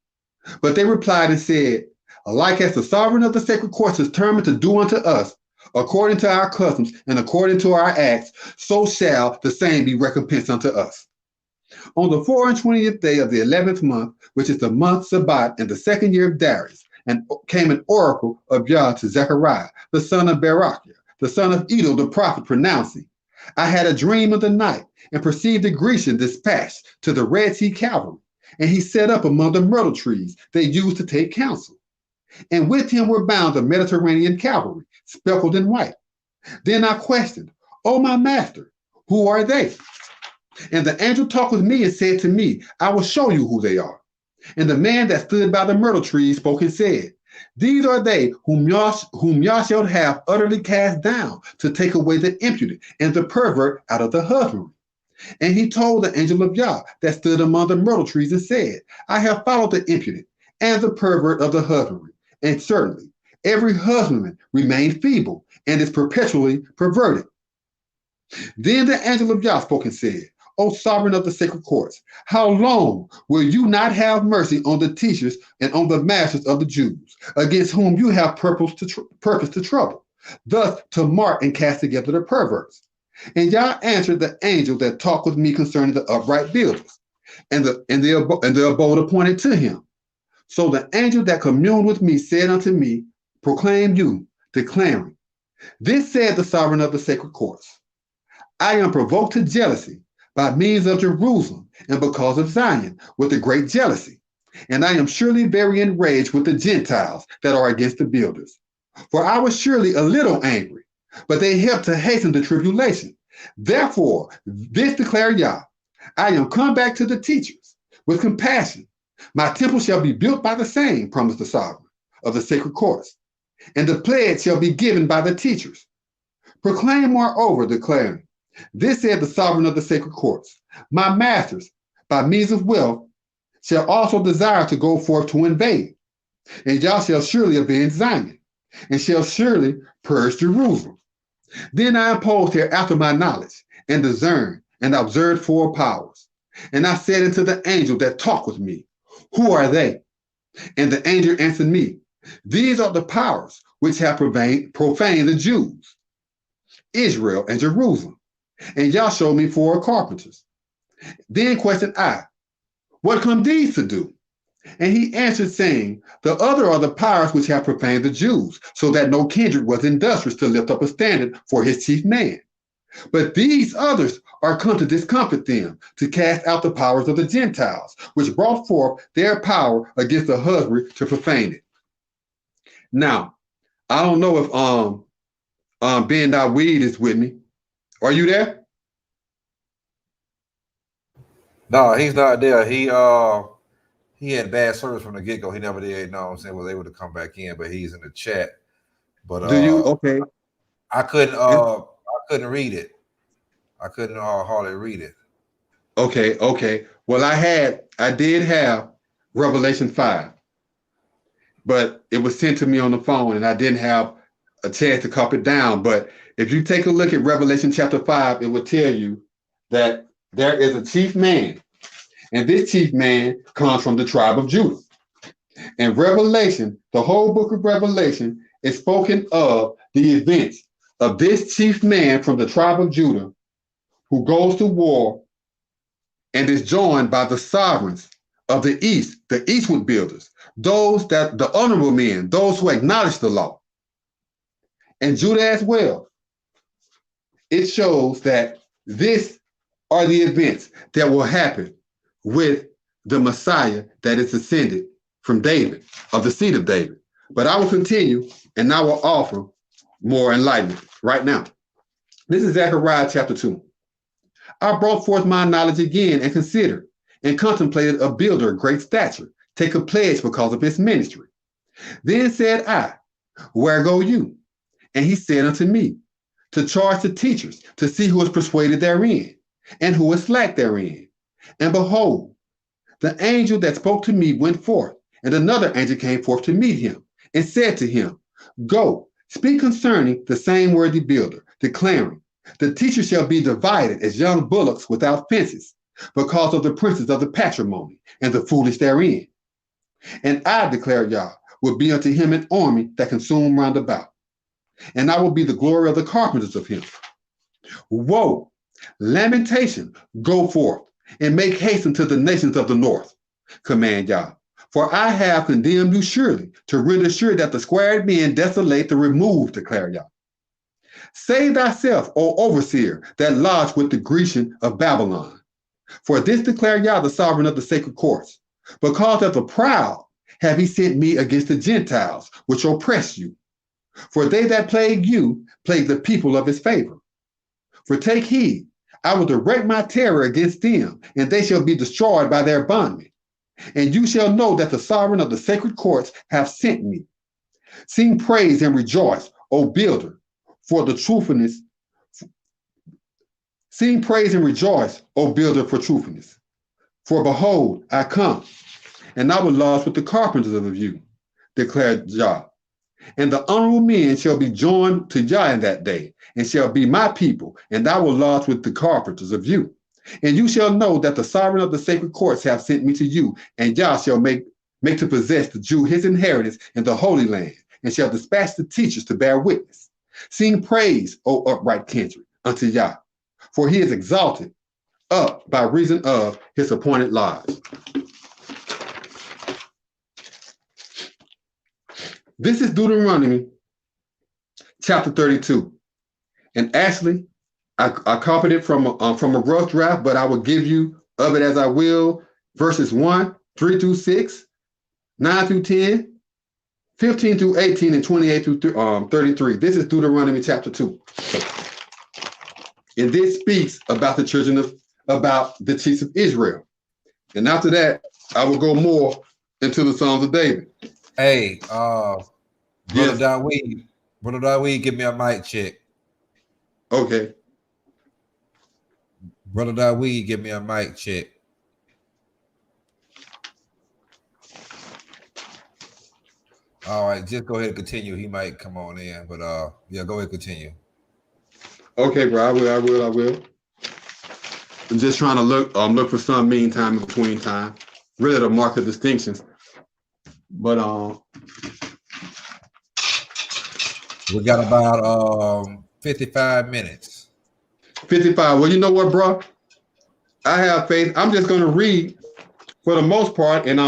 [SPEAKER 2] But they replied and said, alike as the sovereign of the sacred courts is determined to do unto us, according to our customs and according to our acts, so shall the same be recompensed unto us. On the 24th day of the 11th month, which is the month Sabbat in the 2nd year of Darius, and came an oracle of Yah to Zechariah, the son of Barachiah, the son of Iddo, the prophet, pronouncing, I had a dream of the night, and perceived the Grecian dispatched to the Red Sea cavalry, and he set up among the myrtle trees they used to take counsel. And with him were bound the Mediterranean cavalry, speckled in white. Then I questioned, O my master, who are they? And the angel talked with me and said to me, I will show you who they are. And the man that stood by the myrtle tree spoke and said, these are they whom Yah shall have utterly cast down to take away the impudent and the pervert out of the husbandry. And he told the angel of Yah that stood among the myrtle trees and said, I have followed the impudent and the pervert of the husbandry, and certainly every husbandman remained feeble and is perpetually perverted. Then the angel of Yah spoke and said, O sovereign of the sacred courts, how long will you not have mercy on the teachers and on the masters of the Jews, against whom you have purpose to trouble, thus to mark and cast together the perverts? And Yah answered the angel that talked with me concerning the upright builders, and the abode appointed to him. So the angel that communed with me said unto me, proclaim you, declaring, this said the sovereign of the sacred courts, I am provoked to jealousy by means of Jerusalem and because of Zion with a great jealousy. And I am surely very enraged with the Gentiles that are against the builders. For I was surely a little angry, but they helped to hasten the tribulation. Therefore, this declare Yah, I am come back to the teachers with compassion. My temple shall be built by the same, promised the sovereign of the sacred courts, and the pledge shall be given by the teachers. Proclaim moreover, declaring, this said the sovereign of the sacred courts, my masters, by means of wealth, shall also desire to go forth to invade, and Yah shall surely avenge Zion, and shall surely purge Jerusalem. Then I imposed here after my knowledge, and discerned, and observed four powers. And I said unto the angel that talked with me, who are they? And the angel answered me, these are the powers which have profaned the Jews, Israel and Jerusalem. And Yah showed me four carpenters. Then questioned I, what come these to do? And he answered, saying, the other are the powers which have profaned the Jews, so that no kindred was industrious to lift up a standard for his chief man. But these others are come to discomfit them, to cast out the powers of the Gentiles, which brought forth their power against the husband to profane it. Now, I don't know if Ben Dawid is with me. Are you there?
[SPEAKER 1] No, he's not there. He had bad service from the get-go. He never did, you know what I'm saying, was able to come back in, but he's in the chat. But
[SPEAKER 2] Do you? Okay.
[SPEAKER 1] I couldn't read it. I couldn't hardly read it.
[SPEAKER 2] Okay. Well, I did have Revelation 5, but it was sent to me on the phone and I didn't have a chance to copy it down. But if you take a look at Revelation chapter 5, it will tell you that there is a chief man, and this chief man comes from the tribe of Judah. And Revelation, the whole book of Revelation, is spoken of the events of this chief man from the tribe of Judah who goes to war and is joined by the sovereigns of the East, the eastward builders, those that the honorable men, those who acknowledge the law, and Judah as well. It shows that this are the events that will happen with the Messiah that is descended from David, of the seed of David. But I will continue and I will offer more enlightenment right now. This is Zechariah chapter 2. I brought forth my knowledge again and considered and contemplated a builder of great stature, take a pledge because of his ministry. Then said I, where go you? And he said unto me, to charge the teachers, to see who is persuaded therein, and who is slack therein. And behold, the angel that spoke to me went forth, and another angel came forth to meet him, and said to him, go, speak concerning the same worthy builder, declaring, the teacher shall be divided as young bullocks without fences, because of the princes of the patrimony, and the foolish therein. And I, declare Yah, will be unto him an army that consume round about, and I will be the glory of the carpenters of him. Woe, lamentation, go forth, and make haste unto the nations of the north, command Yah. For I have condemned you surely, to render sure that the squared men desolate the removed, declare Yah. Save thyself, O overseer, that lodge with the Grecian of Babylon. For this declare Yah, the sovereign of the sacred courts. Because of the proud have he sent me against the Gentiles, which oppress you. For they that plague you, plague the people of his favor. For take heed, I will direct my terror against them, and they shall be destroyed by their bondmen. And you shall know that the sovereign of the sacred courts have sent me. Sing praise and rejoice, O builder, for the truthfulness. Sing praise and rejoice, O builder, for truthfulness. For behold, I come, and I will lodge with the carpenters of you, declared Yah. And the honorable men shall be joined to Yah in that day, and shall be my people, and I will lodge with the carpenters of you. And you shall know that the sovereign of the sacred courts have sent me to you, and Yah shall make to possess the Jew his inheritance in the Holy Land, and shall dispatch the teachers to bear witness. Sing praise, O upright country, unto Yah, for he is exalted up by reason of his appointed lives. This is Deuteronomy chapter 32. And actually, I copied it from a rough draft, but I will give you of it as I will. Verses 1, 3 through 6, 9 through 10, 15 through 18, and 28 through 33. This is Deuteronomy chapter 2. And this speaks about the chiefs of Israel. And after that, I will go more into the Psalms of David.
[SPEAKER 1] Hey, Brother Dawid, give me a mic check.
[SPEAKER 2] Okay.
[SPEAKER 1] Brother Dawid, give me a mic check. All right, just go ahead and continue. He might come on in, but yeah, go ahead and continue.
[SPEAKER 2] Okay, bro, I will. I'm just trying to look for some meantime in between time, really to mark the distinctions. But
[SPEAKER 1] we got about 55 minutes.
[SPEAKER 2] 55. Well, you know what, bro? I have faith. I'm just gonna read for the most part, and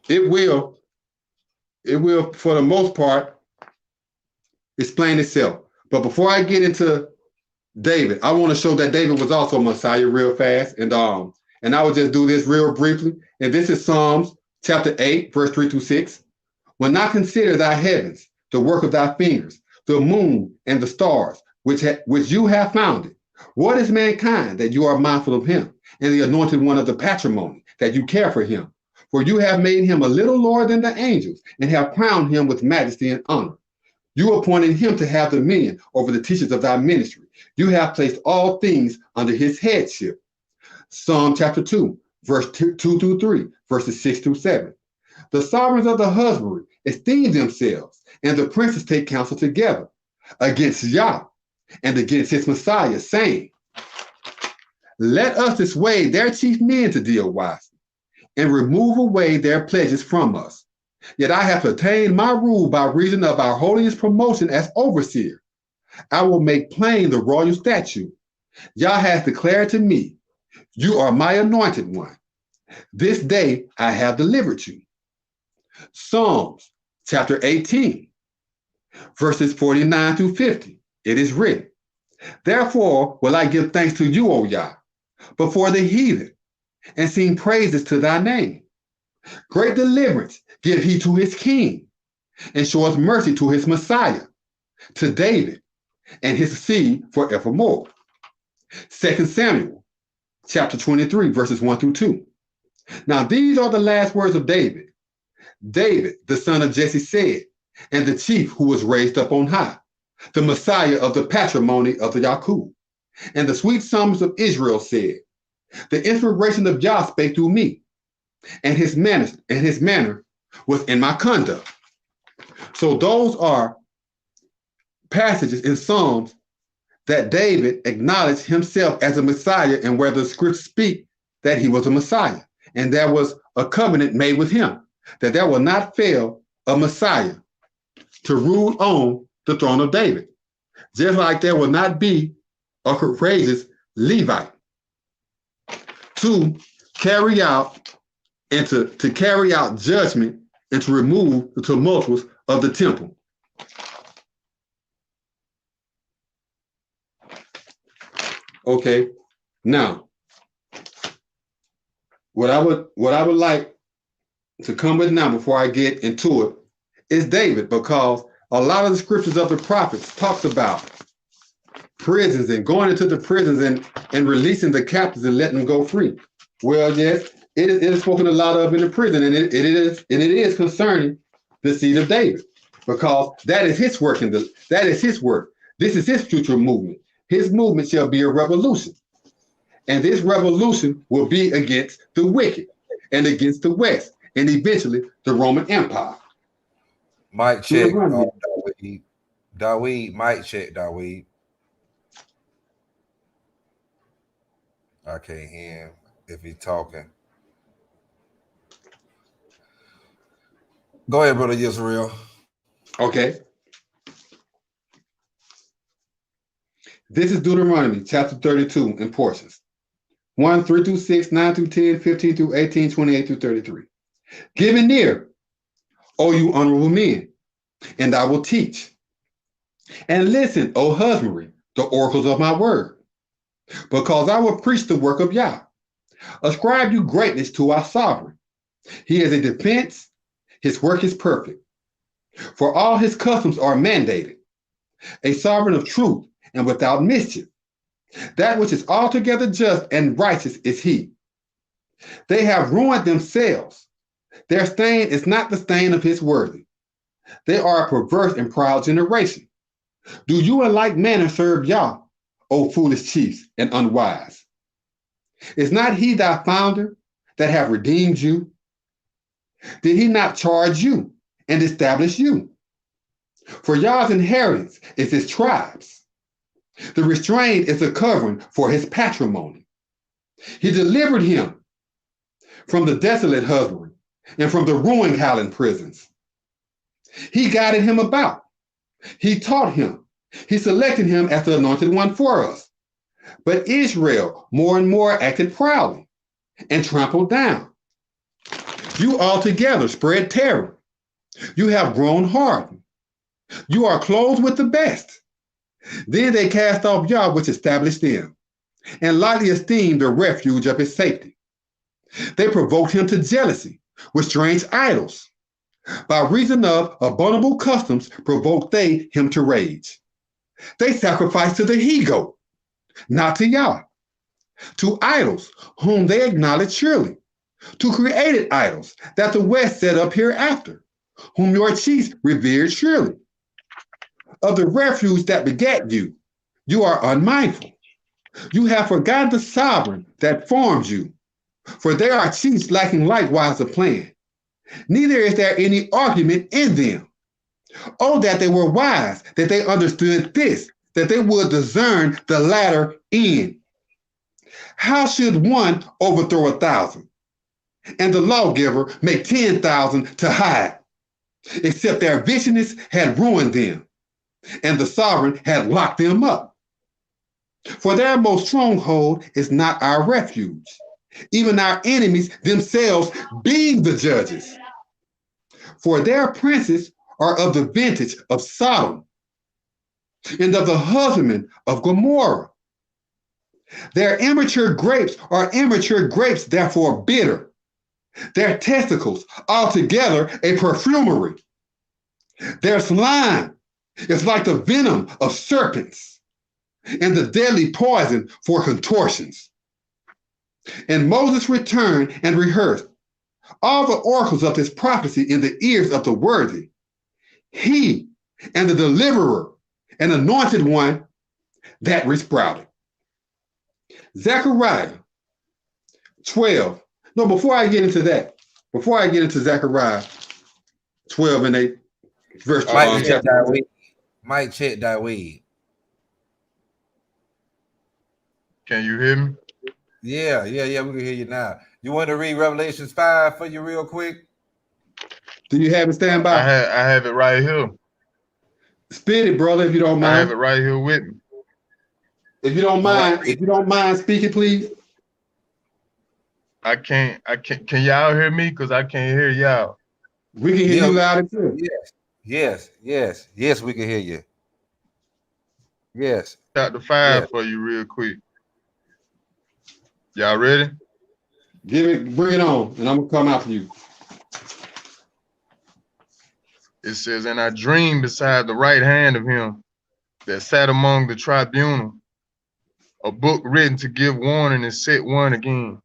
[SPEAKER 2] it will for the most part explain itself. But before I get into David, I want to show that David was also Messiah real fast, and I will just do this real briefly. And this is Psalms chapter 8, verse 3 through 6. When I consider thy heavens, the work of thy fingers, the moon and the stars, which you have founded. What is mankind that you are mindful of him, and the anointed one of the patrimony that you care for him? For you have made him a little lower than the angels, and have crowned him with majesty and honor. You appointed him to have dominion over the teachers of thy ministry. You have placed all things under his headship. Psalm chapter 2, verse 2 through 3, verses 6 through 7. The sovereigns of the husbandry esteem themselves, and the princes take counsel together against Yah and against his Messiah, saying, let us dissuade their chief men to deal wisely, and remove away their pledges from us. Yet I have attained my rule by reason of our holiest promotion as overseer. I will make plain the royal statute. Yah has declared to me, you are my anointed one. This day I have delivered you. Psalms chapter 18, verses 49 through 50. It is written, therefore will I give thanks to you, O Yah, before the heathen, and sing praises to thy name. Great deliverance give he to his king, and showeth mercy to his Messiah, to David, and his seed forevermore. 2 Samuel chapter 23, verses 1 through 2. Now these are the last words of David. David, the son of Jesse, said, and the chief who was raised up on high, the Messiah of the patrimony of the Yaakov. And the sweet psalmist of Israel said, the inspiration of Yah spake through me, and his manner was in my conduct. So those are passages in Psalms that David acknowledged himself as a Messiah, and where the scriptures speak that he was a Messiah, and there was a covenant made with him, that there will not fail a Messiah to rule on the throne of David, just like there will not be a courageous Levi to carry out and to carry out judgment and to remove the tumultuous of the temple. Okay, now what I would like to come with now before I get into it is David, because a lot of the scriptures of the prophets talks about prisons and going into the prisons and releasing the captives and letting them go free. Well, yes, it is spoken a lot of in the prison, and it is concerning the seed of David, because that is his work, that is his work. This is his future movement. His movement shall be a revolution, and this revolution will be against the wicked and against the West, and eventually the Roman Empire.
[SPEAKER 1] Mic check. Dawid, mic check, Dawid. I can't hear him if he's talking. Go ahead, Brother YISRAYL.
[SPEAKER 2] Okay. This is Deuteronomy chapter 32 in portions. 1, 3 through 6, 9 through 10, 15 through 18, 28 through 33. Give in near, O you honorable men, and I will teach. And listen, O husbandry, the oracles of my word, because I will preach the work of Yah. Ascribe you greatness to our sovereign. He is a defense. His work is perfect. For all his customs are mandated. A sovereign of truth and without mischief. That which is altogether just and righteous is he. They have ruined themselves. Their stain is not the stain of his worthy. They are a perverse and proud generation. Do you in like manner serve Yah, O foolish chiefs and unwise? Is not he thy founder that have redeemed you? Did he not charge you and establish you? For Yah's inheritance is his tribes. The restraint is a covering for his patrimony. He delivered him from the desolate husband and from the ruined howling prisons. He guided him about. He taught him. He selected him as the anointed one for us. But Israel more and more acted proudly and trampled down. You altogether spread terror. You have grown hardened. You are clothed with the best. Then they cast off Yah, which established them, and lightly esteemed the refuge of his safety. They provoked him to jealousy with strange idols. By reason of abominable customs provoked they him to rage. They sacrificed to the he-goat, not to Yah, to idols whom they acknowledged surely, to created idols that the West set up hereafter, whom your chiefs revered surely. Of the refuge that begat you, you are unmindful. You have forgotten the sovereign that formed you, for there are chiefs lacking likewise a plan. Neither is there any argument in them. Oh, that they were wise, that they understood this, that they would discern the latter end. How should one overthrow 1,000, and the lawgiver make 10,000 to hide, except their viciousness had ruined them, and the sovereign had locked them up? For their most stronghold is not our refuge, even our enemies themselves being the judges. For their princes are of the vintage of Sodom, and of the husbandmen of Gomorrah. Their immature grapes are immature grapes, therefore bitter. Their testicles altogether a perfumery. Their slime is like the venom of serpents, and the deadly poison for contortions. And Moses returned and rehearsed all the oracles of his prophecy in the ears of the worthy. He and the deliverer and anointed one that resprouted. Zechariah 12. No, before I get into that, before I get into Zechariah 12 and 8, verse 12.
[SPEAKER 1] Mic check that weed.
[SPEAKER 3] Can you hear me?
[SPEAKER 1] Yeah, we can hear you now. You want to read Revelations 5 for you real quick?
[SPEAKER 2] Do you have it stand by?
[SPEAKER 3] I have it right here.
[SPEAKER 2] Spit it, brother, if you don't mind.
[SPEAKER 3] I have it right here with me.
[SPEAKER 2] If you don't mind, speak it, please.
[SPEAKER 3] I can't. Can y'all hear me? Because I can't hear y'all.
[SPEAKER 2] We can hear you loud and clear.
[SPEAKER 1] Yes, we can hear you. Yes.
[SPEAKER 3] Chapter 5 for you real quick. Y'all ready?
[SPEAKER 2] Bring it on, and I'm gonna come after you.
[SPEAKER 3] It says, and I dreamed beside the right hand of him that sat among the tribunal, a book written to give warning and set one again.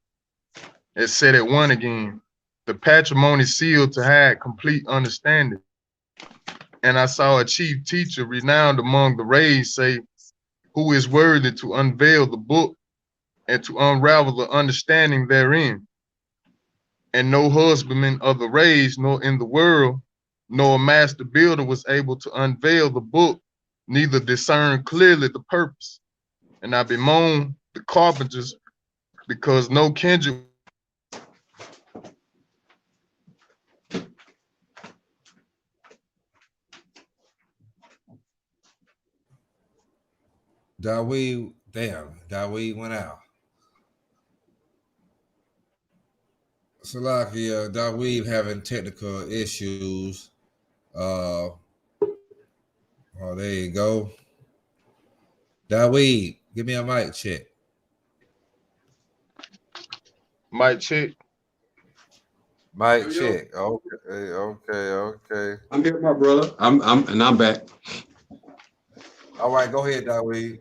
[SPEAKER 3] It said it one again, the patrimony sealed to hide complete understanding. And I saw a chief teacher renowned among the race say, who is worthy to unveil the book and to unravel the understanding therein? And no husbandman of the race, nor in the world, nor a master builder was able to unveil the book, neither discern clearly the purpose. And I bemoan the carpenters, because no kindred
[SPEAKER 1] Dawid went out. Salakia, Dawid having technical issues. Oh, there you go. Dawid, give me a mic check.
[SPEAKER 3] Mic check.
[SPEAKER 1] Mic check. Okay.
[SPEAKER 2] I'm here, my brother. I'm back.
[SPEAKER 1] All right, go ahead, Dawid.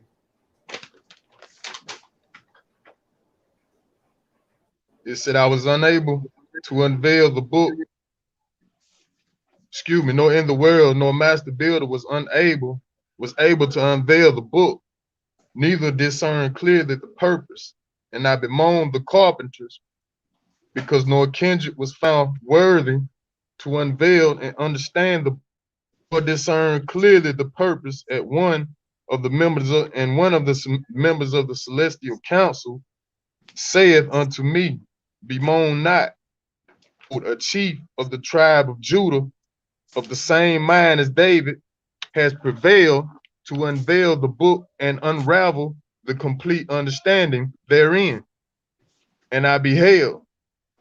[SPEAKER 3] It said I was unable to unveil the book. Excuse me, nor in the world, nor master builder was able to unveil the book, neither discern clearly the purpose. And I bemoaned the carpenters, because nor kindred was found worthy to unveil and understand the, or discern clearly the purpose at one of the members of the celestial council saith unto me, bemoan not, a chief of the tribe of Judah, of the same mind as David, has prevailed to unveil the book and unravel the complete understanding therein. And I beheld,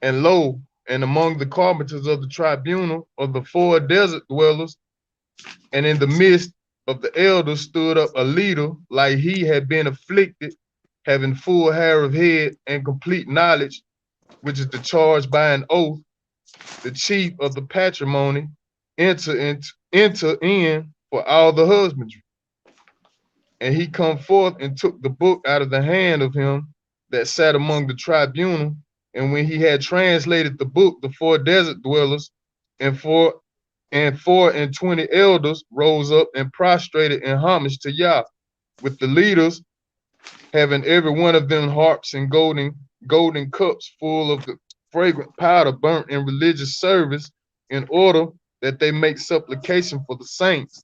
[SPEAKER 3] and lo, and among the carpenters of the tribunal of the 4 desert dwellers, and in the midst of the elders stood up a leader like he had been afflicted, having full hair of head and complete knowledge, which is the charge by an oath, the chief of the patrimony, enter in for all the husbandry. And he come forth and took the book out of the hand of him that sat among the tribunal. And when he had translated the book, the 4 desert dwellers and 24 elders rose up and prostrated in homage to Yah, with the leaders having every one of them harps and golden cups full of the fragrant powder burnt in religious service, in order that they make supplication for the saints.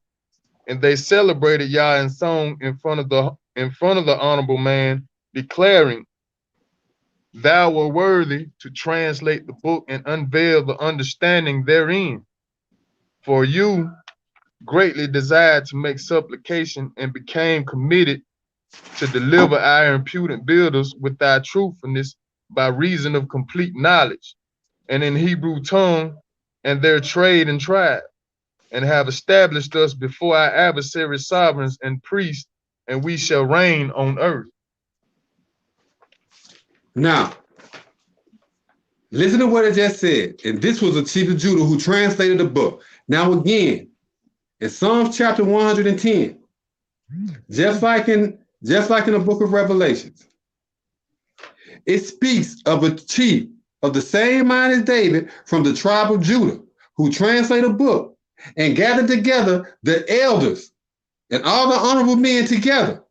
[SPEAKER 3] And they celebrated Yah in song in front of the honorable man, declaring, thou were worthy to translate the book and unveil the understanding therein. For you greatly desired to make supplication and became committed to deliver our impudent builders with thy truthfulness by reason of complete knowledge, and in Hebrew tongue and their trade and tribe, and have established us before our adversary sovereigns and priests, and we shall reign on earth.
[SPEAKER 2] Now, listen to what it just said. And this was the chief of Judah who translated the book. Now again, in Psalms chapter 110, just like in the book of Revelations, it speaks of a chief of the same mind as David from the tribe of Judah who translated a book and gathered together the elders and all the honorable men together.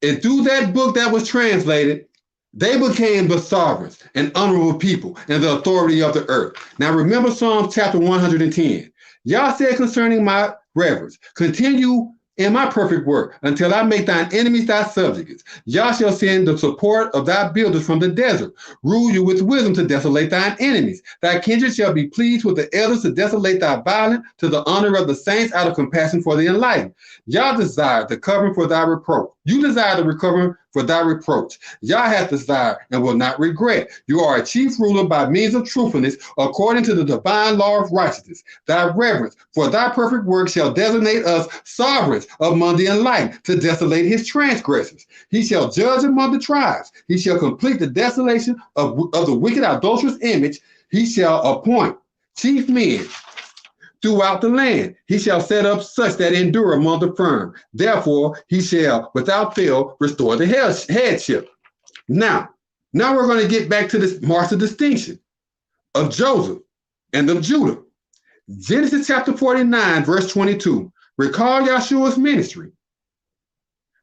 [SPEAKER 2] And through that book that was translated, they became the sovereigns and honorable people and the authority of the earth. Now remember Psalms chapter 110. Yah said concerning my reverence, continue in my perfect work until I make thine enemies thy subjects. Yah shall send the support of thy builders from the desert, rule you with wisdom to desolate thine enemies. Thy kindred shall be pleased with the elders to desolate thy violent, to the honor of the saints out of compassion for the enlightened. Yah desired the covering for thy reproach. You desire the recovering for thy reproach. Yah hath desired and will not regret. You are a chief ruler by means of truthfulness, according to the divine law of righteousness. Thy reverence for thy perfect work shall designate us sovereigns among the enlightened to desolate his transgressors. He shall judge among the tribes. He shall complete the desolation of the wicked idolatrous image. He shall appoint chief men throughout the land. He shall set up such that endure among the firm. Therefore, he shall without fail restore the headship. Now we're going to get back to this marks of distinction of Joseph and of Judah. Genesis chapter 49, verse 22. Recall Yahshua's ministry.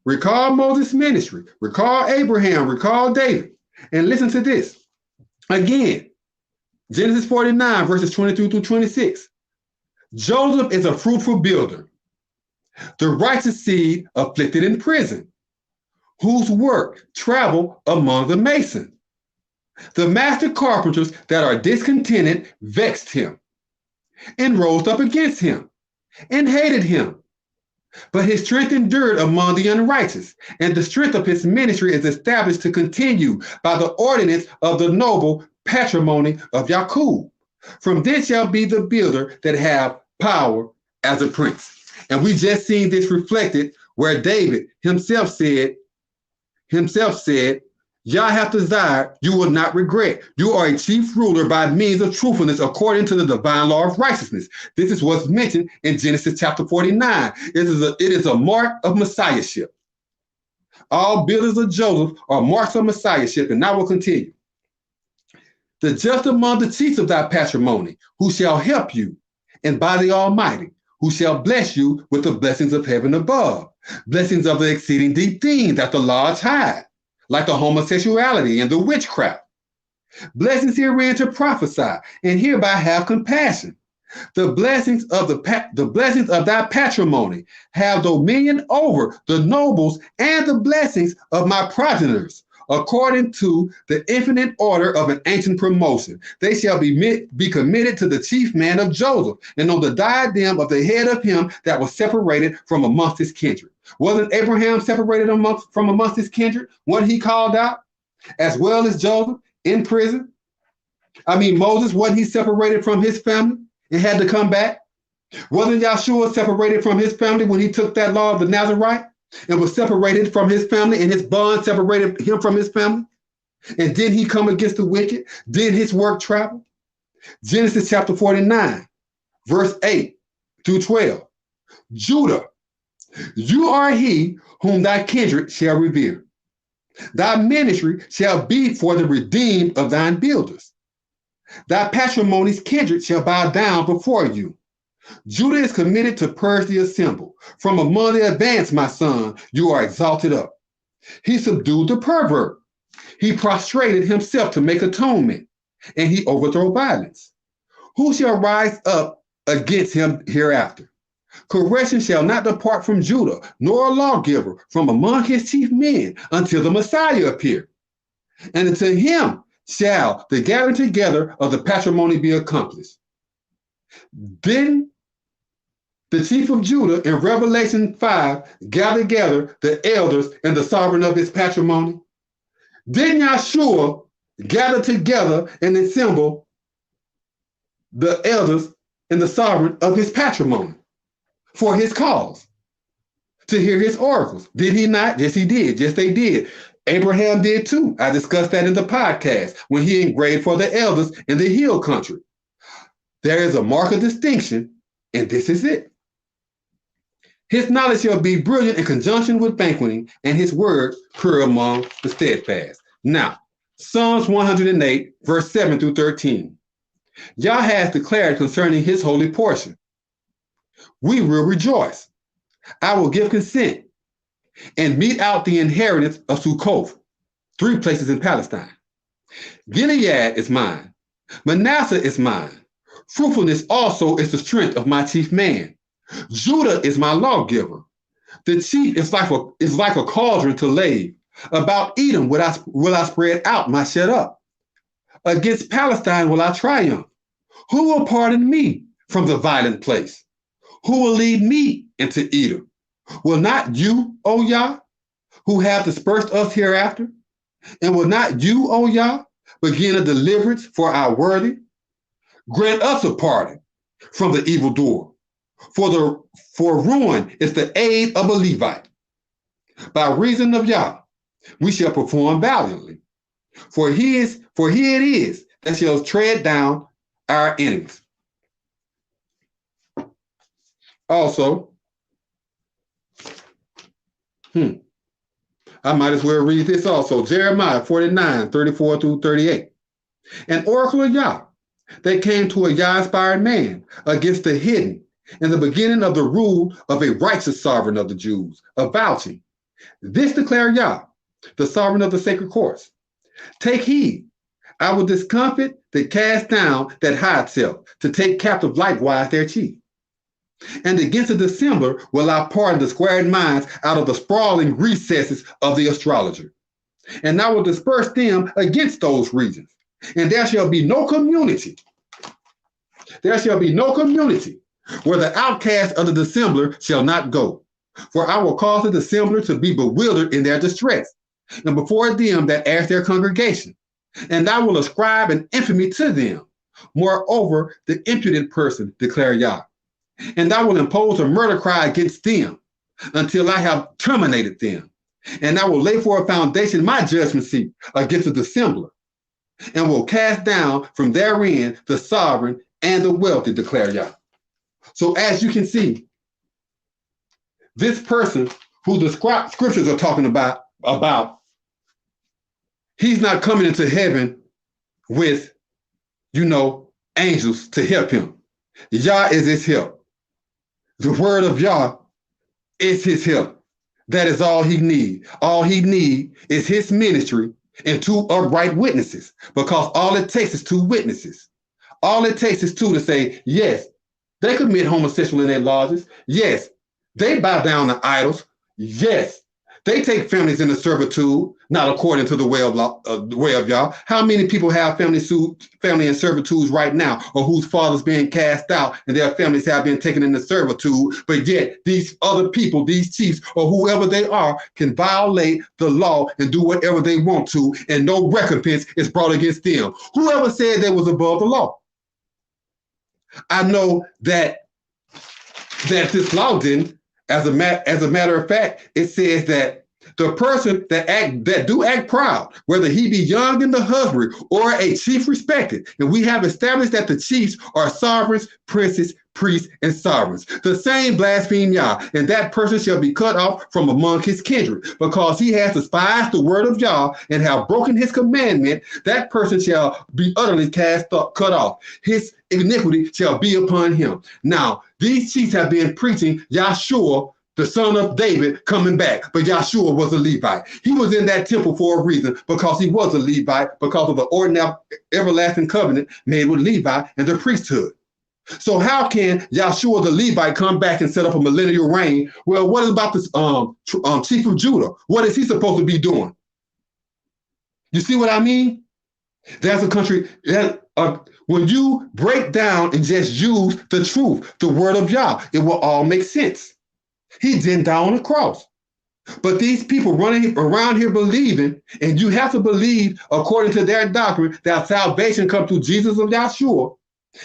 [SPEAKER 2] Recall Moses' ministry. Recall Abraham. Recall David. And listen to this. Again, Genesis 49, verses 22 through 26. Joseph is a fruitful builder, the righteous seed afflicted in prison, whose work travel among the masons. The master carpenters that are discontented vexed him and rose up against him and hated him. But his strength endured among the unrighteous, and the strength of his ministry is established to continue by the ordinance of the noble patrimony of Yaqub. From this shall be the builder that have power as a prince. And we just seen this reflected where David himself said, Yah hath desired, you will not regret. You are a chief ruler by means of truthfulness according to the divine law of righteousness. This is what's mentioned in Genesis chapter 49. It is a mark of messiahship. All builders of Joseph are marks of messiahship, and I will continue. The just among the chiefs of thy patrimony, who shall help you, and by the Almighty, who shall bless you with the blessings of heaven above, blessings of the exceeding deep things that the large hide, like the homosexuality and the witchcraft. Blessings herein to prophesy, and hereby have compassion. The blessings of thy patrimony have dominion over the nobles, and the blessings of my progenitors, according to the infinite order of an ancient promotion. They shall be committed to the chief man of Joseph, and on the diadem of the head of him that was separated from amongst his kindred. Wasn't Abraham separated from amongst his kindred when he called out, as well as Joseph in prison? Moses, wasn't he separated from his family and had to come back? Wasn't Yahshua separated from his family when he took that law of the Nazarite and was separated from his family, and his bond separated him from his family? And did he come against the wicked? Did his work travel? Genesis chapter 49, verse 8 through 12. Judah, you are he whom thy kindred shall revere. Thy ministry shall be for the redeemed of thine builders. Thy patrimony's kindred shall bow down before you. Judah is committed to purge the assemble. From among the advanced, my son, you are exalted up. He subdued the pervert. He prostrated himself to make atonement, and he overthrew violence. Who shall rise up against him hereafter? Correction shall not depart from Judah, nor a lawgiver from among his chief men, until the Messiah appear. And unto him shall the gathering together of the patrimony be accomplished. Then the chief of Judah in Revelation 5 gather together the elders and the sovereign of his patrimony. Then Yahshua gather together and assemble the elders and the sovereign of his patrimony for his cause, to hear his oracles. Did he not? Yes, he did. Yes, they did. Abraham did too. I discussed that in the podcast when he engraved for the elders in the hill country. There is a mark of distinction, and this is it. His knowledge shall be brilliant in conjunction with banqueting, and his word pure among the steadfast. Now, Psalms 108, verse 7 through 13. Yah has declared concerning his holy portion, we will rejoice. I will give consent and mete out the inheritance of Sukkoth, 3 places in Palestine. Gilead is mine. Manasseh is mine. Fruitfulness also is the strength of my chief man. Judah is my lawgiver. The chief is like a cauldron to lave. About Edom will I spread out my shut up. Against Palestine will I triumph. Who will pardon me from the violent place? Who will lead me into Edom? Will not you, O Yah, who have dispersed us hereafter? And will not you, O Yah, begin a deliverance for our worthy? Grant us a pardon from the evildoer, for ruin is the aid of a Levite. By reason of Yah, we shall perform valiantly. For he it is that shall tread down our enemies. Also, I might as well read this also. Jeremiah 49, 34 through 38. An oracle of Yah that came to a Yah-inspired man against the hidden in the beginning of the rule of a righteous sovereign of the Jews, avouching, this declare Yah, the sovereign of the sacred courts. Take heed, I will discomfit that cast down that high self, to take captive likewise their chief. And against the dissembler will I pardon the squared minds out of the sprawling recesses of the astrologer. And I will disperse them against those regions. And there shall be no community. There shall be no community where the outcast of the dissembler shall not go. For I will cause the dissembler to be bewildered in their distress, and before them that ask their congregation. And I will ascribe an infamy to them. Moreover, the impudent person, declare Yah. And I will impose a murder cry against them. until I have terminated them. And I will lay for a foundation my judgment seat against the dissembler, and will cast down from therein the sovereign and the wealthy, declare Yah. So as you can see, this person who the scriptures are talking about, he's not coming into heaven with, angels to help him. Yah is his help. The word of Yah is his help. That is all he needs. All he needs is his ministry and 2 upright witnesses, because all it takes is 2 witnesses. All it takes is 2 to say, yes, they commit homosexual in their lodges. Yes, they bow down to idols. Yes, they take families into servitude, not according to the way of Yah. How many people have family in servitude right now, or whose fathers being cast out and their families have been taken into servitude, but yet these other people, these chiefs, or whoever they are, can violate the law and do whatever they want to, and no recompense is brought against them? Whoever said they was above the law? I know that this law didn't. As a matter of fact, it says that the person that do act proud, whether he be young in the husbandry or a chief respected, and we have established that the chiefs are sovereigns, princes, priests, and sovereigns. The same blaspheme Yah, and that person shall be cut off from among his kindred, because he has despised the word of Yah and have broken his commandment. That person shall be utterly cut off. His iniquity shall be upon him. Now, these chiefs have been preaching Yahshua, the son of David, coming back, but Yahshua was a Levite. He was in that temple for a reason, because he was a Levite, because of the ordinary everlasting covenant made with Levi and the priesthood. So how can Yahshua the Levite come back and set up a millennial reign? Well, what about this chief of Judah? What is he supposed to be doing? You see what I mean? There's a country that when you break down and just use the truth, the word of Yah, it will all make sense. He didn't die on the cross. But these people running around here believing, and you have to believe according to their doctrine, that salvation comes through Jesus of Yahshua.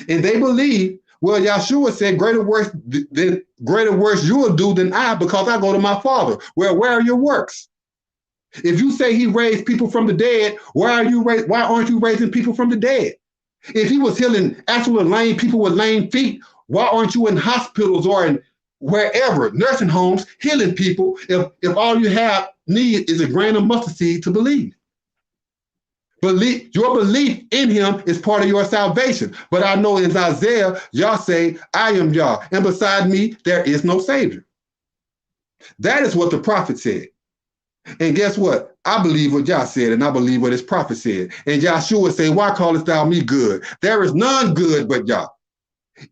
[SPEAKER 2] And they believe, well, Yahshua said, greater works you will do than I, because I go to my Father. Well, where are your works? If you say he raised people from the dead, why aren't you raising people from the dead? If he was healing actual lame people with lame feet, why aren't you in hospitals or in wherever, nursing homes, healing people, if all you need is a grain of mustard seed to believe? Your belief in him is part of your salvation. But I know in Isaiah, Yah say, I am Yah, and beside me, there is no Savior. That is what the prophet said. And guess what? I believe what Yah said, and I believe what his prophet said. And Yahshua say, why callest thou me good? There is none good but Yah.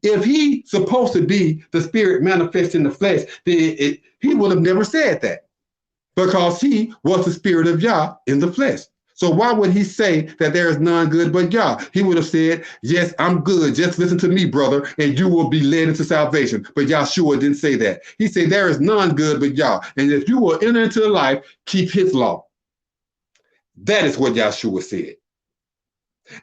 [SPEAKER 2] If he's supposed to be the spirit manifest in the flesh, then he would have never said that, because he was the spirit of Yah in the flesh. So why would he say that there is none good but Yah? He would have said, yes, I'm good. Just listen to me, brother, and you will be led into salvation. But Yahshua didn't say that. He said there is none good but Yah. And if you will enter into life, keep his law. That is what Yahshua said.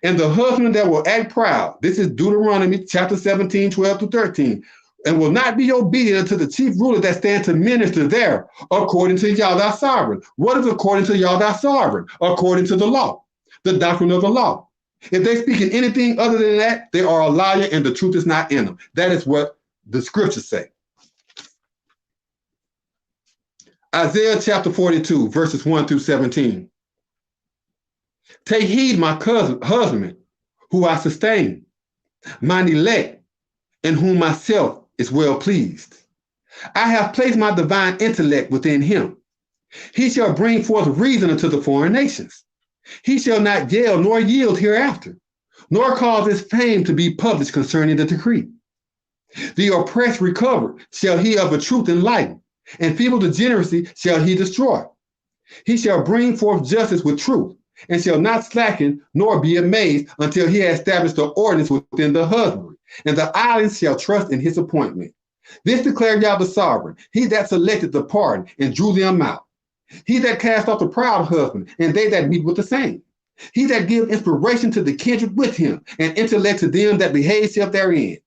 [SPEAKER 2] And the husband that will act proud, this is Deuteronomy chapter 17, 12 to 13, and will not be obedient to the chief ruler that stands to minister there, according to Yah thy sovereign. What is according to Yah thy sovereign? According to the law, the doctrine of the law. If they speak in anything other than that, they are a liar and the truth is not in them. That is what the scriptures say. Isaiah chapter 42, verses 1 through 17. Take heed, my husband, who I sustain, mine elect, in whom myself is well pleased. I have placed my divine intellect within him. He shall bring forth reason unto the foreign nations. He shall not yell nor yield hereafter, nor cause his fame to be published concerning the decree. The oppressed recover shall he of a truth enlighten, and feeble degeneracy shall he destroy. He shall bring forth justice with truth, and shall not slacken nor be amazed until he has established the ordinance within the husbandry, and the islands shall trust in his appointment. This declared Yah the sovereign, he that selected the pardon and drew them out. He that cast off the proud husband, and they that meet with the same. He that give inspiration to the kindred with him, and intellect to them that behave self therein.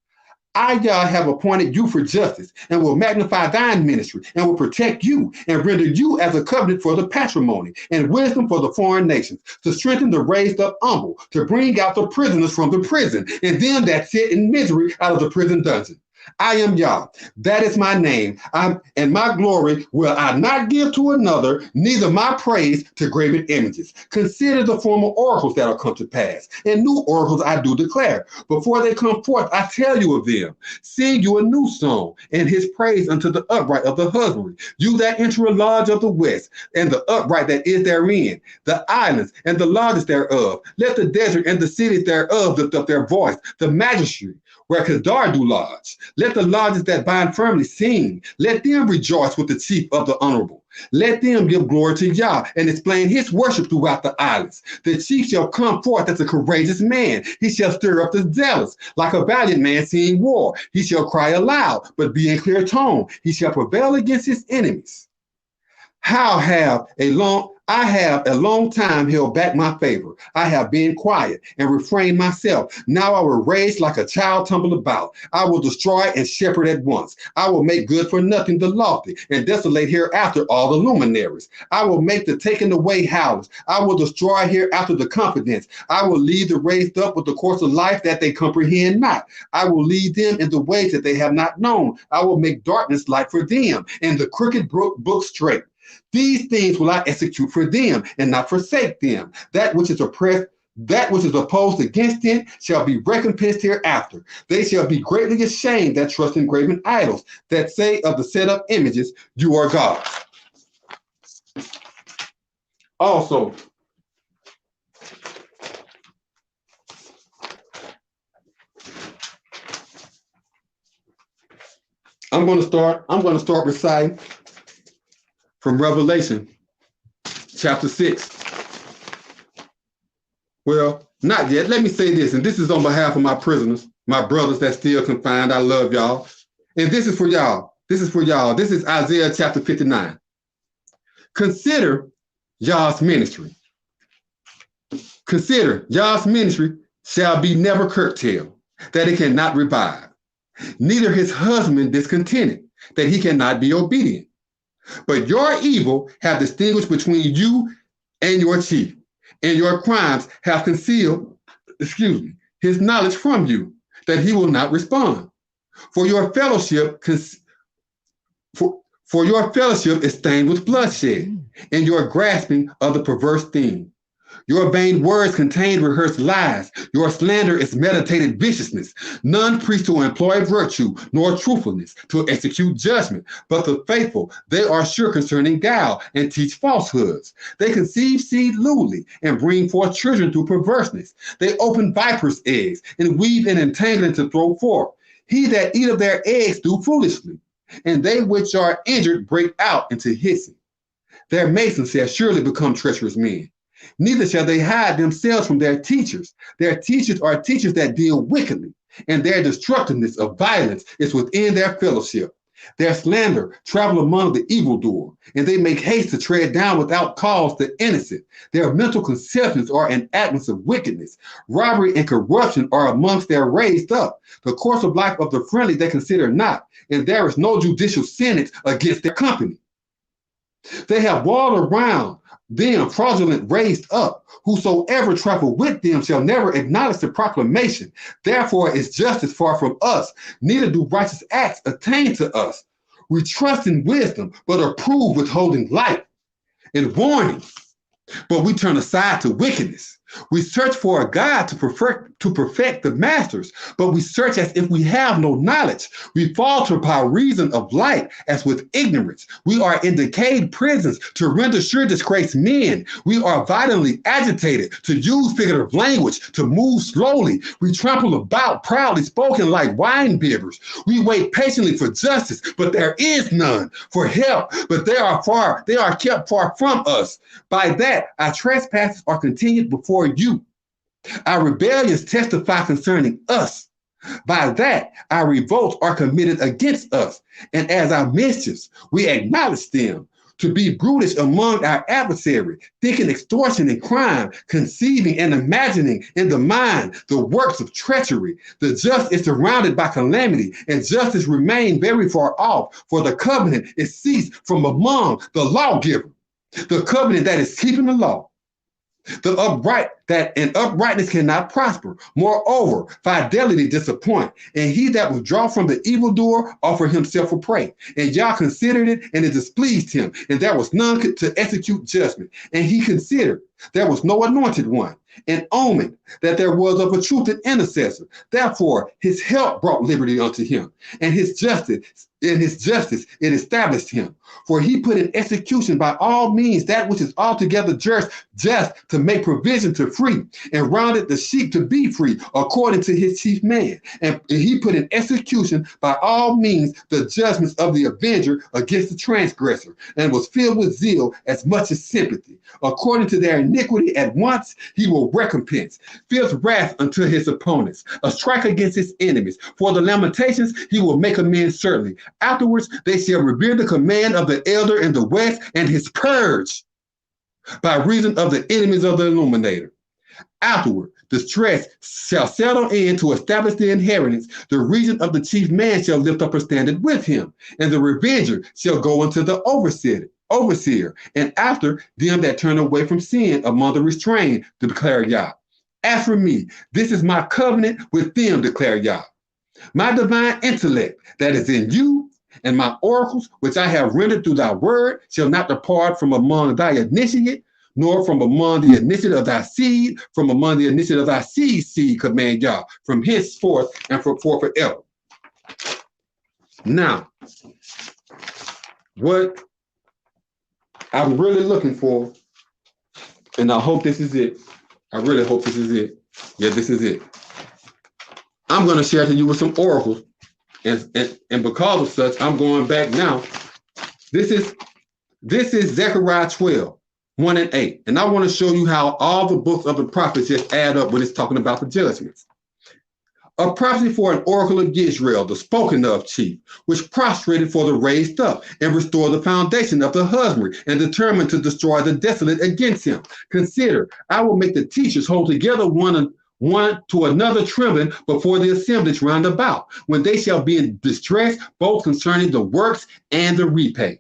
[SPEAKER 2] I, Yah, have appointed you for justice, and will magnify thine ministry, and will protect you, and render you as a covenant for the patrimony, and wisdom for the foreign nations, to strengthen the raised up humble, to bring out the prisoners from the prison, and them that sit in misery out of the prison dungeon. I am Yah, that is my name, and my glory will I not give to another, neither my praise to graven images. Consider the former oracles that are come to pass, and new oracles I do declare. Before they come forth, I tell you of them. Sing you a new song, and his praise unto the upright of the husbandry. You that enter a lodge of the west, and the upright that is therein, the islands and the lodges thereof. Let the desert and the cities thereof lift up their voice, the magistracy where Kedar do lodge. Let the lodges that bind firmly sing. Let them rejoice with the chief of the honorable. Let them give glory to Yah and explain his worship throughout the islands. The chief shall come forth as a courageous man. He shall stir up the zealous like a valiant man seeing war. He shall cry aloud, but be in clear tone. He shall prevail against his enemies. I have a long time held back my favor. I have been quiet and refrained myself. Now I will rage like a child tumble about. I will destroy and shepherd at once. I will make good for nothing the lofty, and desolate hereafter all the luminaries. I will make the taken away howlers. I will destroy hereafter the confidence. I will lead the raised up with the course of life that they comprehend not. I will lead them in the ways that they have not known. I will make darkness light for them, and the crooked book straight. These things will I execute for them, and not forsake them. That which is oppressed, that which is opposed against them, shall be recompensed hereafter. They shall be greatly ashamed that trust in graven idols, that say of the set up images, you are God. Also, I'm going to start reciting from Revelation chapter 6. Well, not yet. Let me say this, and this is on behalf of my prisoners, my brothers that still confined. I love y'all. And this is for y'all. This is for y'all. This is Isaiah chapter 59. Consider Yah's ministry. Consider Yah's ministry shall be never curtailed, that it cannot revive. Neither his husband discontented, that he cannot be obedient. But your evil have distinguished between you and your chief, and your crimes have concealed, his knowledge from you, that he will not respond. For your fellowship is stained with bloodshed, and your grasping of the perverse thing. Your vain words contain rehearsed lies. Your slander is meditated viciousness. None preach to employ virtue, nor truthfulness to execute judgment. But the faithful, they are sure concerning guile, and teach falsehoods. They conceive seed lewdly, and bring forth children through perverseness. They open vipers' eggs, and weave an entanglement to throw forth. He that eat of their eggs do foolishly, and they which are injured break out into hissing. Their masons shall surely become treacherous men. Neither shall they hide themselves from their teachers. Their teachers are teachers that deal wickedly, and their destructiveness of violence is within their fellowship. Their slander travel among the evildoer, and they make haste to tread down without cause the innocent. Their mental conceptions are enactments of wickedness. Robbery and corruption are amongst their raised up. The course of life of the friendly they consider not, and there is no judicial sentence against their company. They have walled around them fraudulent raised up. Whosoever trifle with them shall never acknowledge the proclamation. Therefore is justice far from us, neither do righteous acts attain to us. We trust in wisdom, but approve withholding light and warning, but we turn aside to wickedness. We search for a God to perfect the masters, but we search as if we have no knowledge. We falter by reason of light as with ignorance. We are in decayed prisons to render sure disgraced men. We are violently agitated to use figurative language, to move slowly. We trample about proudly spoken like wine bibbers. We wait patiently for justice, but there is none, for help, but they are kept far from us. By that, our trespasses are continued before you. Our rebellions testify concerning us. By that, our revolts are committed against us. And as our mischiefs, we acknowledge them. to be brutish among our adversary, thinking extortion and crime, conceiving and imagining in the mind the works of treachery. The just is surrounded by calamity, and justice remain very far off, for the covenant is ceased from among the lawgiver, the covenant that is keeping the law. The upright that in uprightness cannot prosper. Moreover, fidelity disappoint, and he that withdraw from the evildoer offer himself a prey. And Yah considered it, and it displeased him, and there was none to execute judgment. And he considered there was no anointed one, an omen that there was of a truth an intercessor. Therefore, his help brought liberty unto him, and his justice it established him. For he put in execution by all means that which is altogether just to make provision to free, and rounded the sheep to be free, according to his chief man. And he put in execution by all means the judgments of the avenger against the transgressor, and was filled with zeal as much as sympathy. According to their iniquity at once, he will recompense, feels wrath unto his opponents, a strike against his enemies. For the lamentations, he will make amends certainly. Afterwards, they shall revere the command of the elder in the west, and his purge by reason of the enemies of the illuminator. Afterward, distress shall settle in to establish the inheritance. The region of the chief man shall lift up a standard with him, and the revenger shall go unto the overseer, and after them that turn away from sin among the restrained, to declare Yah. As for me, this is my covenant with them, declare Yah. My divine intellect that is in you, and my oracles, which I have rendered through thy word, shall not depart from among thy initiate, nor from among the initiate of thy seed, from among the initiate of thy seed, command Yah, from henceforth and for forever. Now, what I'm really looking for, and I hope this is it. I really hope this is it. Yeah, this is it. I'm going to share to you with some oracles. And because of such, I'm going back now. This is Zechariah 12, 1 and 8. And I want to show you how all the books of the prophets just add up when it's talking about the judgments. A prophecy for an oracle of Yisrael, the spoken of chief, which prostrated for the raised up, and restored the foundation of the husbandry, and determined to destroy the desolate against him. Consider, I will make the teachers hold together one to another, trembling before the assemblage round about, when they shall be in distress, both concerning the works and the repay.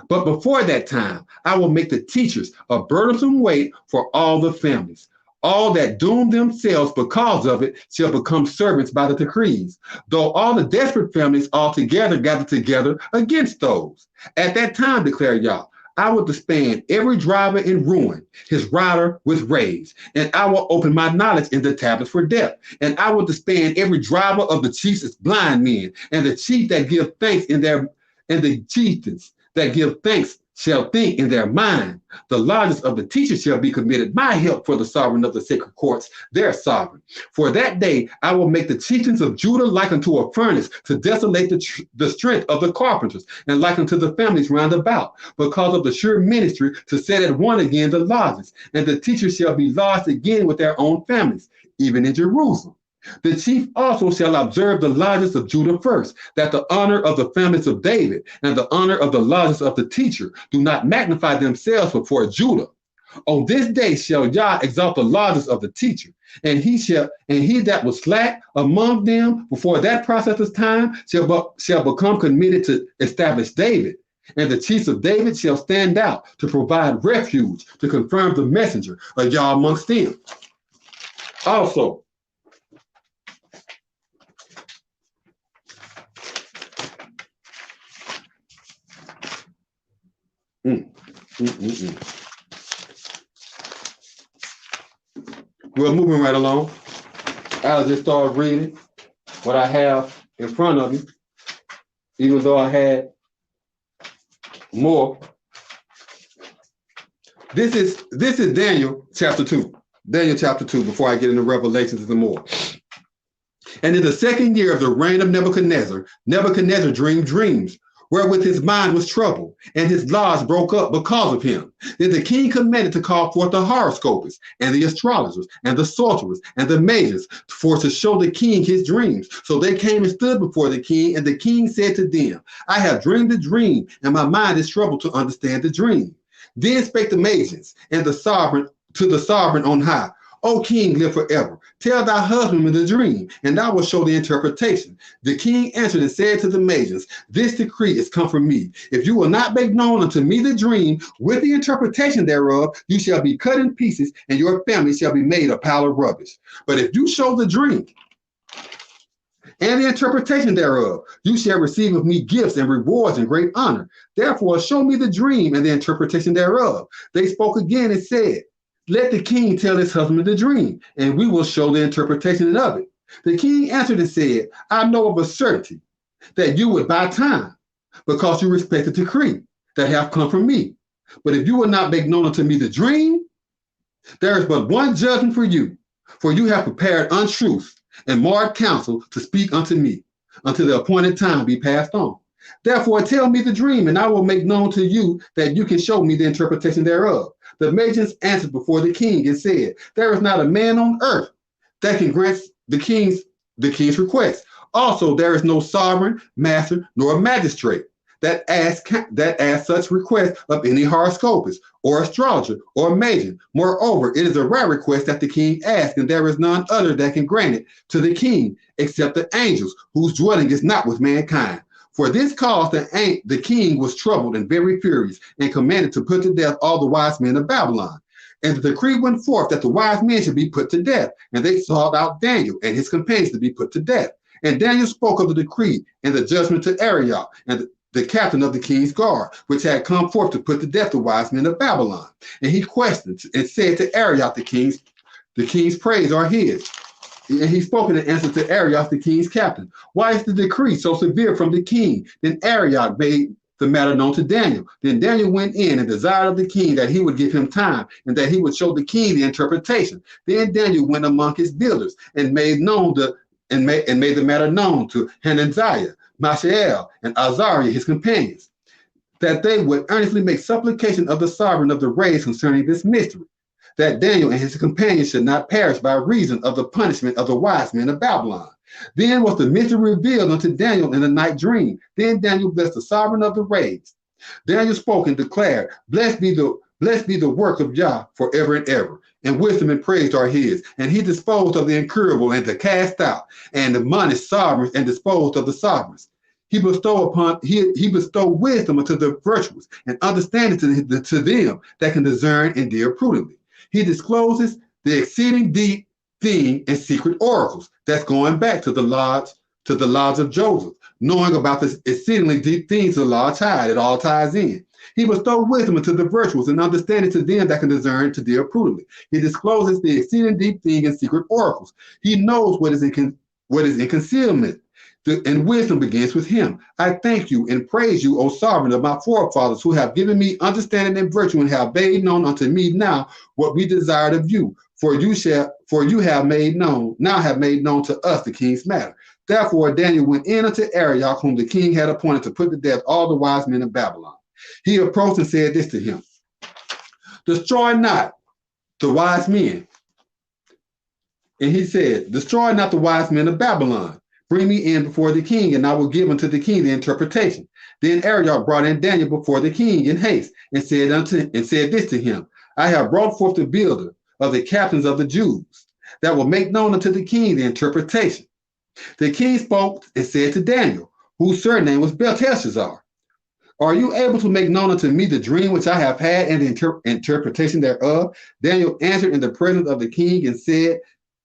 [SPEAKER 2] But before that time, I will make the teachers a burdensome weight for all the families. All that doom themselves because of it shall become servants by the decrees, though all the desperate families altogether gather together against those. At that time, declare Yah, I will disband every driver in ruin, his rider with rage, and I will open my knowledge in the tablets for death, and I will disband every driver of the chiefs as blind men, and the chief that give thanks and the chieftains that give thanks shall think in their mind. The largest of the teachers shall be committed my help for the sovereign of the sacred courts, their sovereign. For that day I will make the chieftains of Judah like unto a furnace, to desolate the strength of the carpenters, and like unto the families round about, because of the sure ministry, to set at one again the largest. And the teachers shall be lodged again with their own families, even in Jerusalem. The chief also shall observe the largest of Judah first, that the honor of the families of David and the honor of the largest of the teacher do not magnify themselves before Judah. On this day shall Yah exalt the largest of the teacher, and he that was slack among them before that process of time shall become committed to establish David. And the chiefs of David shall stand out to provide refuge, to confirm the messenger of Yah amongst them. Also, we're moving right along. I'll just start reading what I have in front of me, even though I had more. This is Daniel chapter 2. Daniel chapter 2, before I get into Revelations and more. And in the second year of the reign of Nebuchadnezzar, Nebuchadnezzar dreamed dreams, wherewith his mind was troubled, and his laws broke up because of him. Then the king commanded to call forth the horoscopers, and the astrologers, and the sorcerers, and the mages, for to show the king his dreams. So they came and stood before the king, and the king said to them, I have dreamed a dream, and my mind is troubled to understand the dream. Then spake the mages, and the sovereign to the sovereign on high, O king, live forever. Tell thy husband the dream, and I will show the interpretation. The king answered and said to the maidens, this decree is come from me. If you will not make known unto me the dream with the interpretation thereof, you shall be cut in pieces, and your family shall be made a pile of rubbish. But if you show the dream and the interpretation thereof, you shall receive of me gifts and rewards and great honor. Therefore, show me the dream and the interpretation thereof. They spoke again and said, let the king tell his husband the dream, and we will show the interpretation of it. The king answered and said, I know of a certainty that you would buy time, because you respect the decree that hath come from me. But if you will not make known unto me the dream, there is but one judgment for you have prepared untruth and marred counsel to speak unto me, until the appointed time be passed on. Therefore tell me the dream, and I will make known to you that you can show me the interpretation thereof. The maidens answered before the king and said, there is not a man on earth that can grant the king's request. Also, there is no sovereign, master, nor magistrate that asks such request of any horoscopist or astrologer or maiden. Moreover, it is a rare request that the king asks, and there is none other that can grant it to the king except the angels, whose dwelling is not with mankind. For this cause the king was troubled and very furious, and commanded to put to death all the wise men of Babylon. And the decree went forth that the wise men should be put to death, and they sought out Daniel and his companions to be put to death. And Daniel spoke of the decree and the judgment to Arioch, and the captain of the king's guard, which had come forth to put to death the wise men of Babylon. And he questioned and said to Arioch, the king's praise are his. And he spoke in answer to Arioch, the king's captain. Why is the decree so severe from the king? Then Arioch made the matter known to Daniel. Then Daniel went in and desired of the king that he would give him time, and that he would show the king the interpretation. Then Daniel went among his builders and made the matter known to Hananiah, Mishael, and Azariah, his companions, that they would earnestly make supplication of the sovereign of the race concerning this mystery, that Daniel and his companions should not perish by reason of the punishment of the wise men of Babylon. Then was the mystery revealed unto Daniel in the night dream. Then Daniel blessed the sovereign of the race. Daniel spoke and declared, blessed be the work of Yah forever and ever, and wisdom and praise are his. And he disposed of the incurable and to cast out, and admonished sovereigns and disposed of the sovereigns. He bestowed wisdom unto the virtuous, and understanding to them that can discern and deal prudently. He discloses the exceeding deep thing and secret oracles. That's going back to the lodge of Joseph, knowing about the exceedingly deep things of the law tied. It all ties in. He bestowed wisdom unto the virtuous, and understanding to them that can discern to deal prudently. He discloses the exceeding deep thing and secret oracles. He knows what is in concealment. And wisdom begins with him. I thank you and praise you, O sovereign of my forefathers, who have given me understanding and virtue, and have made known unto me now what we desired of you. For you have made known to us the king's matter. Therefore Daniel went in unto Arioch, whom the king had appointed to put to death all the wise men of Babylon. He approached and said this to him, destroy not the wise men. And he said, destroy not the wise men of Babylon. Bring me in before the king, and I will give unto the king the interpretation. Then Arioch brought in Daniel before the king in haste, and said this to him, I have brought forth the builder of the captains of the Jews, that will make known unto the king the interpretation. The king spoke and said to Daniel, whose surname was Belteshazzar, are you able to make known unto me the dream which I have had and the interpretation thereof? Daniel answered in the presence of the king and said,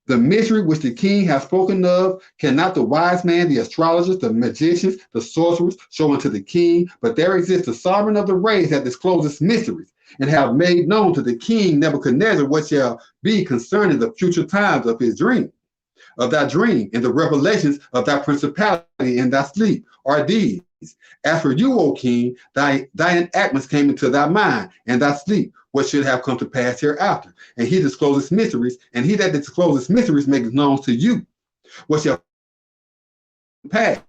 [SPEAKER 2] the mystery which the king hath spoken of cannot the wise man, the astrologers, the magicians, the sorcerers show unto the king, but there exists a sovereign of the race that discloses mysteries, and have made known to the king Nebuchadnezzar what shall be concerning the future times of his dream, of thy dream, and the revelations of thy principality in thy sleep are these. As for you, O king, thy enactments came into thy mind, and thy sleep, what should have come to pass hereafter. And he discloses mysteries, and he that discloses mysteries makes known to you what shall pass.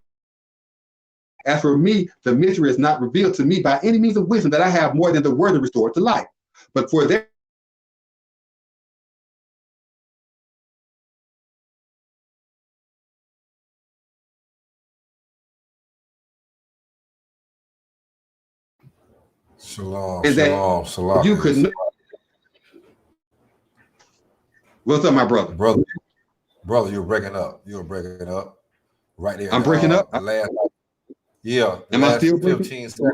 [SPEAKER 2] As for me, the mystery is not revealed to me by any means of wisdom that I have more than the word of restored to life. But for their
[SPEAKER 1] Shalom,
[SPEAKER 2] is that
[SPEAKER 1] shalom,
[SPEAKER 2] you
[SPEAKER 1] shalom.
[SPEAKER 2] could know. What's up, my brother?
[SPEAKER 1] Brother, you're breaking up. You're breaking up right there.
[SPEAKER 2] I'm breaking up.
[SPEAKER 1] The last, yeah, the
[SPEAKER 2] Am I
[SPEAKER 1] last
[SPEAKER 2] still
[SPEAKER 1] 15
[SPEAKER 2] breaking?
[SPEAKER 1] seconds.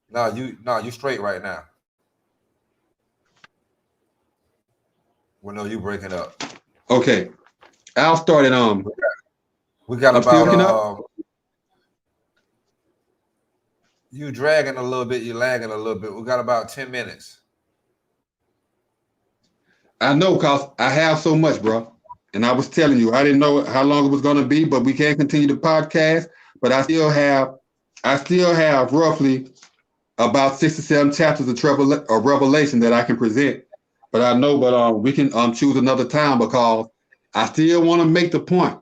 [SPEAKER 1] No, you straight right now. Well, no, you breaking up.
[SPEAKER 2] Okay, I'll start at
[SPEAKER 1] We got
[SPEAKER 2] I'm still breaking up.
[SPEAKER 1] about you dragging a little bit, you lagging a little bit. We got about 10 minutes.
[SPEAKER 2] I know, cause I have so much, bro. And I was telling you, I didn't know how long it was going to be, but we can't continue the podcast. But I still have roughly about 6 to 7 chapters of Revelation that I can present. But I know, we can choose another time because I still want to make the point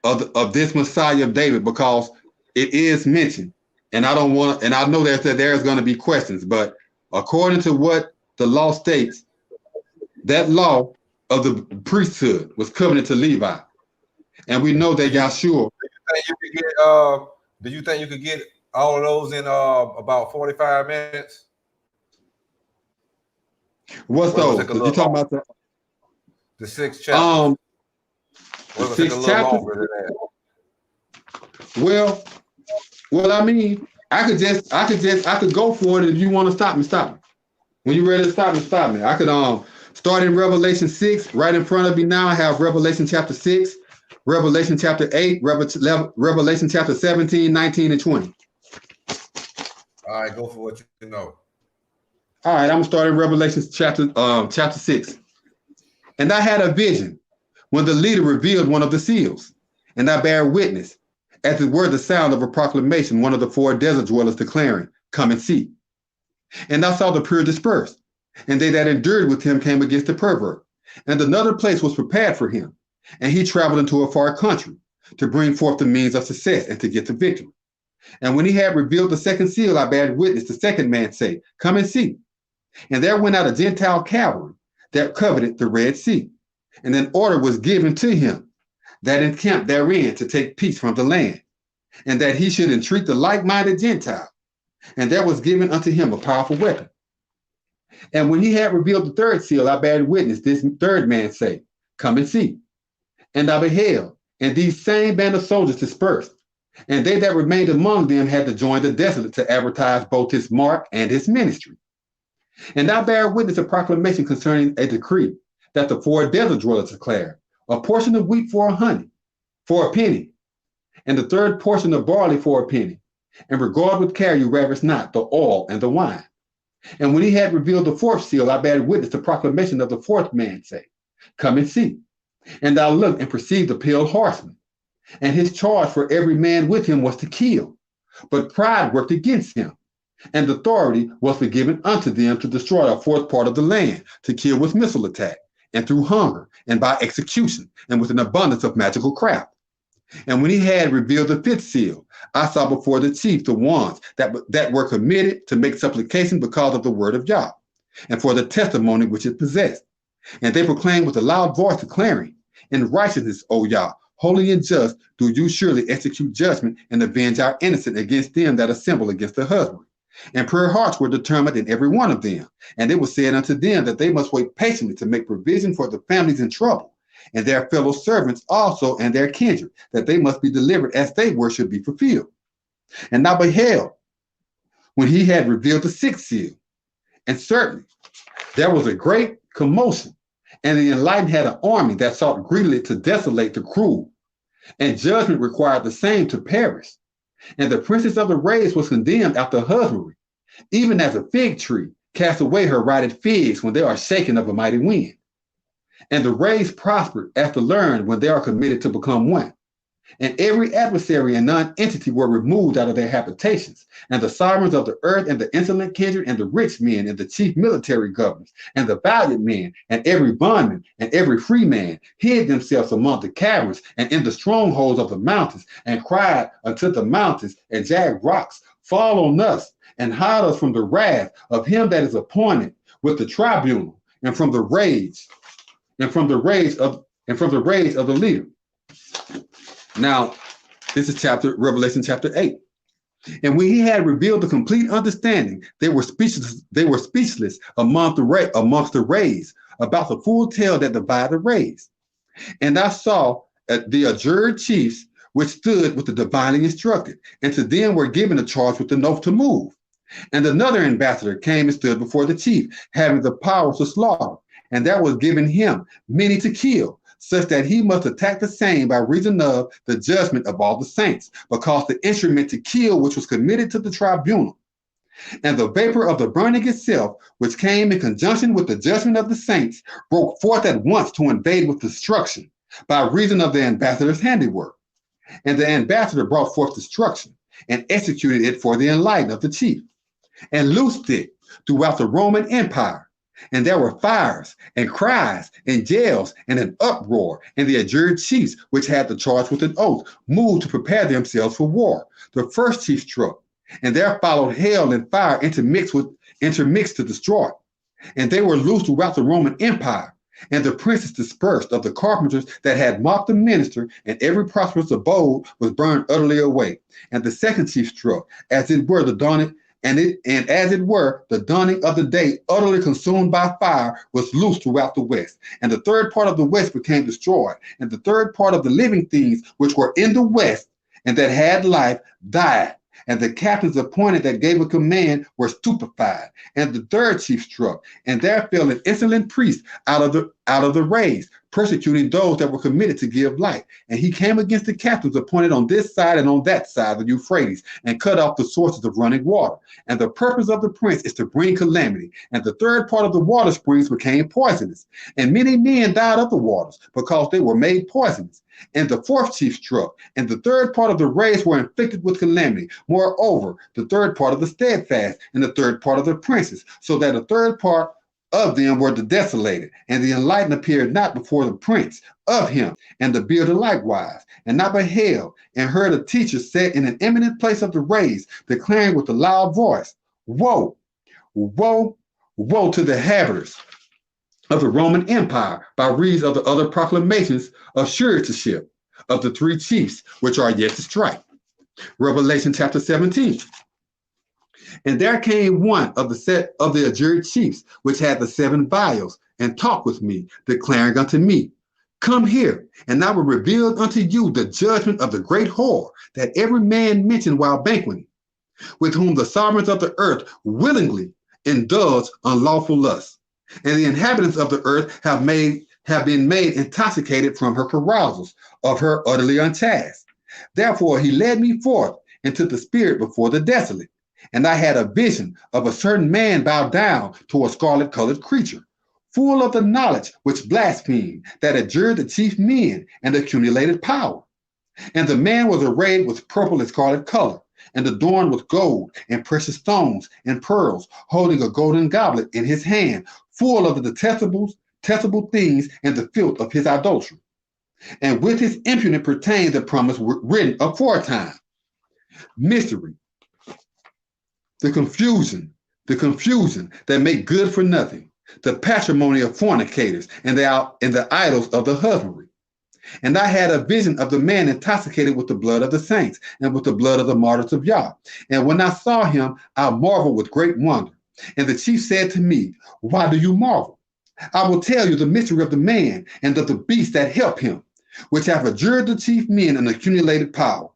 [SPEAKER 2] of this Messiah of David because it is mentioned, and I don't want, and I know that there's going to be questions, but according to what the law states, that law of the priesthood was covenant to Levi, and we know that Yahshua.
[SPEAKER 1] Do you think you could get all of those in about 45 minutes?
[SPEAKER 2] What's those? Because you're talking about
[SPEAKER 1] the 6 chapters.
[SPEAKER 2] The 6 chapters. Well, I mean, I could go for it. If you want to stop me, stop me. When you're ready to stop me, stop me. I could start in Revelation 6 right in front of me now. I have Revelation chapter 6, Revelation chapter 8, Revelation chapter 17, 19, and 20.
[SPEAKER 1] All right, go for what you know.
[SPEAKER 2] All right, I'm gonna start in Revelation chapter 6. And I had a vision when the leader revealed one of the seals, and I bear witness, as it were the sound of a proclamation, one of the 4 desert dwellers declaring, "Come and see." And I saw the pure dispersed, and they that endured with him came against the pervert. And another place was prepared for him, and he traveled into a far country to bring forth the means of success and to get the victory. And when he had revealed the second seal, I bare witness the second man say, "Come and see." And there went out a Gentile cavalry that coveted the Red Sea. And an order was given to him that encamped therein to take peace from the land, and that he should entreat the like-minded Gentile. And there was given unto him a powerful weapon. And when he had revealed the third seal, I bare witness this third man say, "Come and see." And I beheld, and these same band of soldiers dispersed. And they that remained among them had to join the desolate to advertise both his mark and his ministry. And I bear witness a proclamation concerning a decree that the 4 desert dwellers declare, a portion of wheat for a penny, and the third portion of barley for a penny. And regard with care you ravish not the oil and the wine. And when he had revealed the 4th seal, I bear witness the proclamation of the 4th man say, "Come and see." And I looked and perceived the pale horseman, and his charge for every man with him was to kill. But pride worked against him, and authority was given unto them to destroy a 4th part of the land, to kill with missile attack, and through hunger, and by execution, and with an abundance of magical craft. And when he had revealed the 5th seal, I saw before the chief the ones that were committed to make supplication because of the word of Yah, and for the testimony which it possessed. And they proclaimed with a loud voice, declaring, "In righteousness, O Yah, holy and just, do you surely execute judgment and avenge our innocent against them that assemble against the husband." And prayer hearts were determined in every one of them. And it was said unto them that they must wait patiently to make provision for the families in trouble, and their fellow servants also and their kindred, that they must be delivered as they were should be fulfilled. And I beheld when he had revealed the 6th seal, and certainly there was a great commotion, and the enlightened had an army that sought greedily to desolate the cruel, and judgment required the same to perish. And the princess of the race was condemned after husbandry, even as a fig tree casts away her rotted figs when they are shaken of a mighty wind. And the race prospered after learned when they are committed to become one. And every adversary and non-entity were removed out of their habitations. And the sovereigns of the earth, and the insolent kindred, and the rich men, and the chief military governors, and the valiant men, and every bondman, and every free man, hid themselves among the caverns, and in the strongholds of the mountains, and cried unto the mountains and jagged rocks, fall on us, and hide us from the wrath of him that is appointed with the tribunal, and from the rage, of the leader. Now, this is Revelation chapter 8. And when he had revealed the complete understanding, they were speechless amongst the rays, about the full tale that divided the rays. And I saw the adjured chiefs which stood with the divinely instructed, and to them were given a charge with an oath to move. And another ambassador came and stood before the chief, having the power to slaughter, and there was given him many to kill, such that he must attack the same by reason of the judgment of all the saints, because the instrument to kill which was committed to the tribunal. And the vapor of the burning itself, which came in conjunction with the judgment of the saints, broke forth at once to invade with destruction, by reason of the ambassador's handiwork. And the ambassador brought forth destruction, and executed it for the enlightenment of the chief, and loosed it throughout the Roman Empire. And there were fires, and cries, and yells, and an uproar. And the adjured chiefs, which had the charge with an oath, moved to prepare themselves for war. The first chief struck, and there followed hail and fire intermixed to destroy. And they were loosed throughout the Roman Empire. And the princes dispersed of the carpenters that had mocked the minister, and every prosperous abode was burned utterly away. And the second chief struck, as it were the dawning, and as it were the dawning of the day, utterly consumed by fire, was loosed throughout the west. And the third part of the west became destroyed, and the third part of the living things which were in the west and that had life died. And the captains appointed that gave a command were stupefied. And the third chief struck, and there fell an insolent priest out of the rays, persecuting those that were committed to give light. And he came against the captains appointed on this side and on that side of the Euphrates, and cut off the sources of running water. And the purpose of the prince is to bring calamity. And the third part of the water springs became poisonous. And many men died of the waters, because they were made poisonous. And the fourth chief struck, and the third part of the rays were inflicted with calamity. Moreover, the third part of the steadfast, and the third part of the princes, so that a third part of them were the desolated. And the enlightened appeared not before the prince of him, and the builder likewise, and not beheld, and heard a teacher set in an eminent place of the rays, declaring with a loud voice, Woe, woe, woe to the inhabitants of the Roman Empire, by reason of the other proclamations of suretyship of the three chiefs which are yet to strike. Revelation chapter 17. And there came one of the set of the adjured chiefs, which had the 7 vials, and talked with me, declaring unto me, Come here, and I will reveal unto you the judgment of the great whore that every man mentioned while banqueting, with whom the sovereigns of the earth willingly indulge unlawful lust. And the inhabitants of the earth have been made intoxicated from her carousals of her utterly unchaste. Therefore he led me forth into the spirit before the desolate. And I had a vision of a certain man bowed down to a scarlet colored creature, full of the knowledge which blasphemed, that adjured the chief men and accumulated power. And the man was arrayed with purple and scarlet color, and adorned with gold and precious stones and pearls, holding a golden goblet in his hand, full of the detestable things and the filth of his idolatry. And with his impudent pertained the promise written aforetime. Mystery, the confusion that make good for nothing, the patrimony of fornicators, and the idols of the husbandry. And I had a vision of the man intoxicated with the blood of the saints and with the blood of the martyrs of Yah. And when I saw him, I marveled with great wonder. And the chief said to me, Why do you marvel? I will tell you the mystery of the man and of the beast that help him, which have adjured the chief men and accumulated power.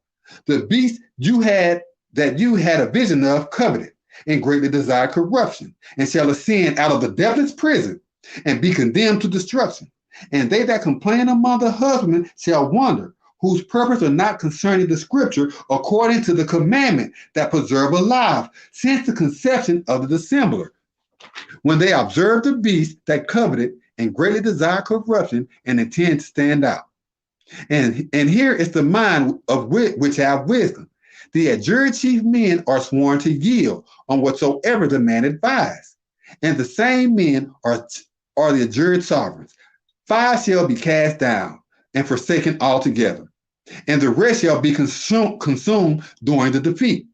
[SPEAKER 2] The beast you had a vision of coveted, and greatly desired corruption, and shall ascend out of the deathless prison, and be condemned to destruction. And they that complain among the husbandmen shall wonder, whose purpose are not concerning the scripture, according to the commandment that preserve alive, since the conception of the dissembler, when they observe the beast that coveted and greatly desire corruption, and intend to stand out. And here is the mind of which have wisdom. The adjured chief men are sworn to yield on whatsoever the man advised. And the same men are the adjured sovereigns. 5 shall be cast down and forsaken altogether, and the rest shall be consumed during the defeat.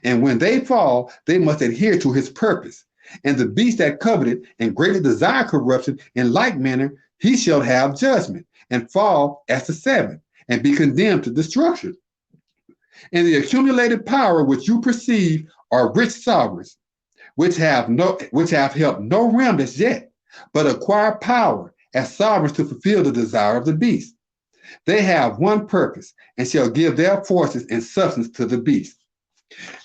[SPEAKER 2] And when they fall, they must adhere to his purpose. And the beast that coveted and greatly desired corruption, in like manner he shall have judgment, and fall as the 7th, and be condemned to destruction. And the accumulated power which you perceive are rich sovereigns, which have helped no realm as yet, but acquire power as sovereigns to fulfill the desire of the beast. They have one purpose, and shall give their forces and substance to the beast.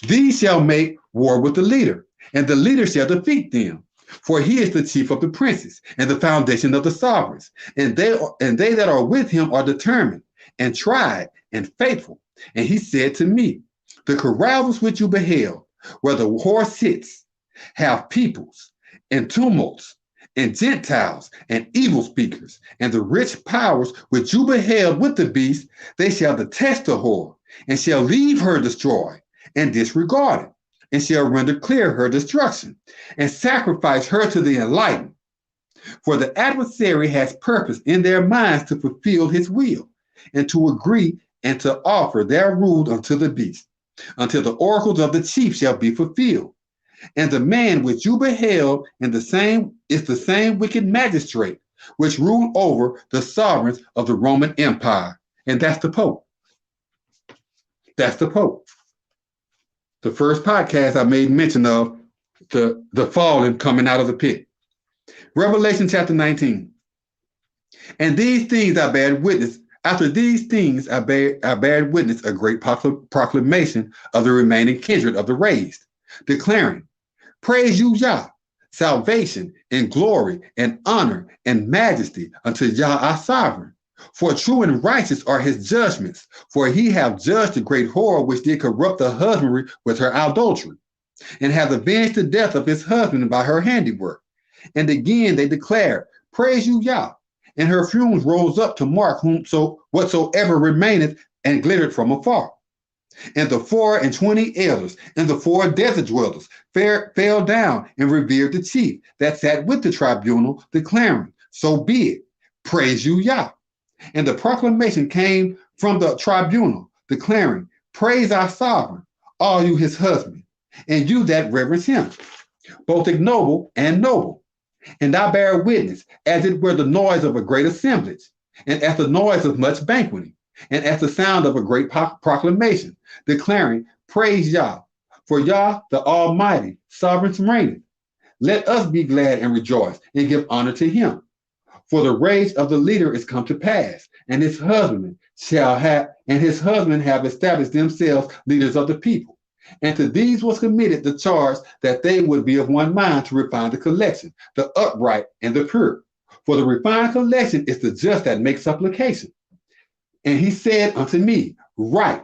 [SPEAKER 2] These shall make war with the leader, and the leader shall defeat them. For he is the chief of the princes, and the foundation of the sovereigns. And they that are with him are determined, and tried, and faithful. And he said to me, the carousals which you beheld, where the whore sits, have peoples, and tumults, and Gentiles, and evil speakers, and the rich powers which you beheld with the beast, they shall detest the whore, and shall leave her destroyed, and disregarded, and shall render clear her destruction, and sacrifice her to the enlightened. For the adversary has purpose in their minds to fulfill his will, and to agree and to offer their rule unto the beast, until the oracles of the chief shall be fulfilled. And the man which you beheld is the same wicked magistrate which ruled over the sovereigns of the Roman Empire. And that's the Pope. That's the Pope. The first podcast I made mention of the fallen coming out of the pit. Revelation chapter 19. And these things I bear witness. After these things I bear witness a great proclamation of the remaining kindred of the raised, declaring, praise you, Yah, salvation and glory and honor and majesty unto Yah our sovereign. For true and righteous are his judgments, for he hath judged the great whore which did corrupt the husbandry with her adultery, and hath avenged the death of his husband by her handiwork. And again they declare, praise you, Yah. And her fumes rose up to mark whatsoever remaineth, and glittered from afar. And the 24 elders and the 4 desert dwellers fell down and revered the chief that sat with the tribunal, declaring, so be it, praise you, Yah. And the proclamation came from the tribunal, declaring, praise our sovereign, all you his husband, and you that reverence him, both ignoble and noble. And I bear witness, as it were the noise of a great assemblage, and as the noise of much banqueting, and as the sound of a great proclamation, declaring, praise Yah, for Yah the Almighty, sovereign reigneth. Let us be glad and rejoice, and give honor to him. For the rage of the leader is come to pass, and his husband have established themselves leaders of the people. And to these was committed the charge that they would be of one mind to refine the collection, the upright and the pure. For the refined collection is the just that makes supplication. And he said unto me, right,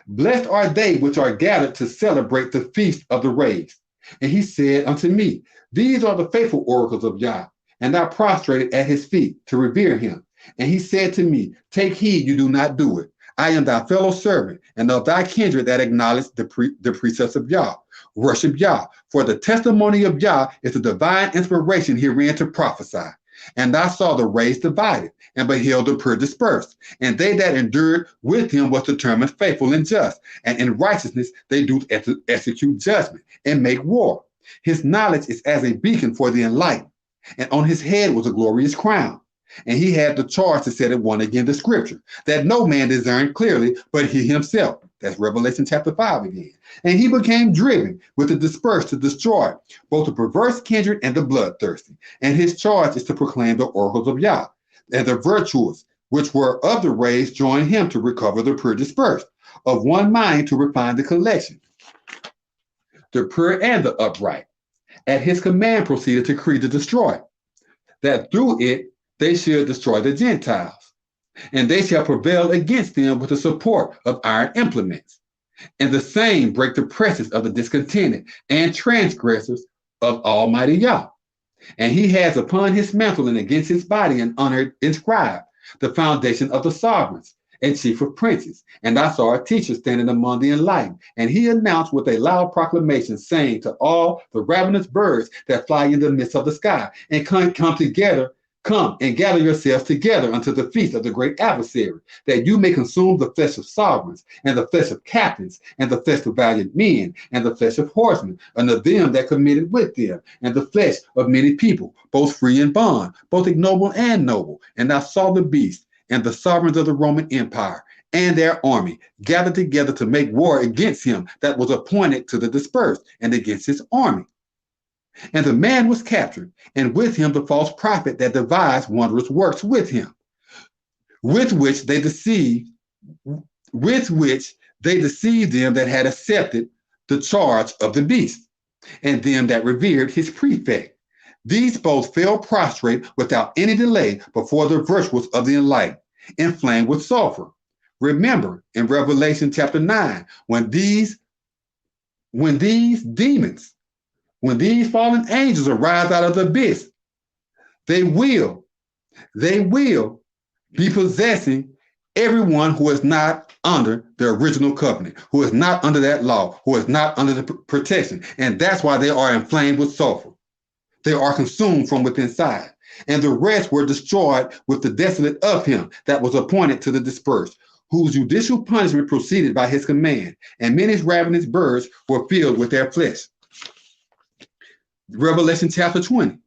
[SPEAKER 2] blessed are they which are gathered to celebrate the feast of the raised. And he said unto me, these are the faithful oracles of Yah. And I prostrated at his feet to revere him. And he said to me, take heed you do not do it. I am thy fellow servant, and of thy kindred that acknowledge the precepts of Yah. Worship Yah, for the testimony of Yah is the divine inspiration herein to prophesy. And I saw the raised divided, and beheld the pure dispersed. And they that endured with him was determined faithful and just. And in righteousness they do execute judgment and make war. His knowledge is as a beacon for the enlightened. And on his head was a glorious crown. And he had the charge to set it one against the scripture, that no man discerned clearly, but he himself. That's Revelation chapter 5 again. And he became driven with the dispersed to destroy both the perverse kindred and the bloodthirsty. And his charge is to proclaim the oracles of Yah. And the virtuous, which were of the race, joined him to recover the pure dispersed, of one mind to refine the collection, the pure and the upright. At his command proceeded to decree to destroy, that through it they should destroy the Gentiles, and they shall prevail against them with the support of iron implements, and the same break the presses of the discontented and transgressors of Almighty Yah. And he has upon his mantle and against his body an honor inscribed, the foundation of the sovereigns, and chief of princes. And I saw a teacher standing among the enlightened, and he announced with a loud proclamation, saying to all the ravenous birds that fly in the midst of the sky, and come together, come and gather yourselves together unto the feast of the great adversary, that you may consume the flesh of sovereigns, and the flesh of captains, and the flesh of valiant men, and the flesh of horsemen, and of them that committed with them, and the flesh of many people, both free and bond, both ignoble and noble. And I saw the beast and the sovereigns of the Roman Empire and their army gathered together to make war against him that was appointed to the dispersed, and against his army. And the man was captured, and with him the false prophet that devised wondrous works with him, with which they deceived them that had accepted the charge of the beast, and them that revered his prefect. These both fell prostrate without any delay before the virtues of the enlightened, inflamed with sulfur. Remember in Revelation chapter 9, when these fallen angels arise out of the abyss, they will be possessing everyone who is not under the original covenant, who is not under that law, who is not under the protection. And that's why they are inflamed with sulfur. They are consumed from within inside. And the rest were destroyed with the desolate of him that was appointed to the dispersed, whose judicial punishment proceeded by his command. And many ravenous birds were filled with their flesh. Revelation chapter 20.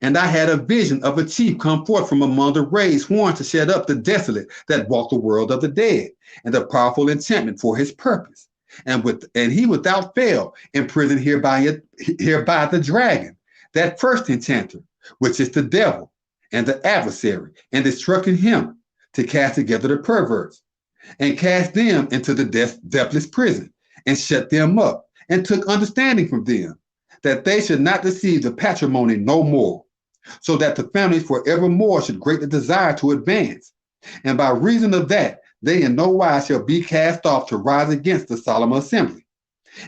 [SPEAKER 2] And I had a vision of a chief come forth from among the raised horns to shut up the desolate that walk the world of the dead, and the powerful enchantment for his purpose. And he without fail imprisoned hereby the dragon, that first enchanter, which is the devil and the adversary, and instructed him to cast together the perverts, and cast them into the deathless prison, and shut them up, and took understanding from them, that they should not deceive the patrimony no more, so that the families forevermore should greatly desire to advance. And by reason of that, they in no wise shall be cast off to rise against the solemn assembly.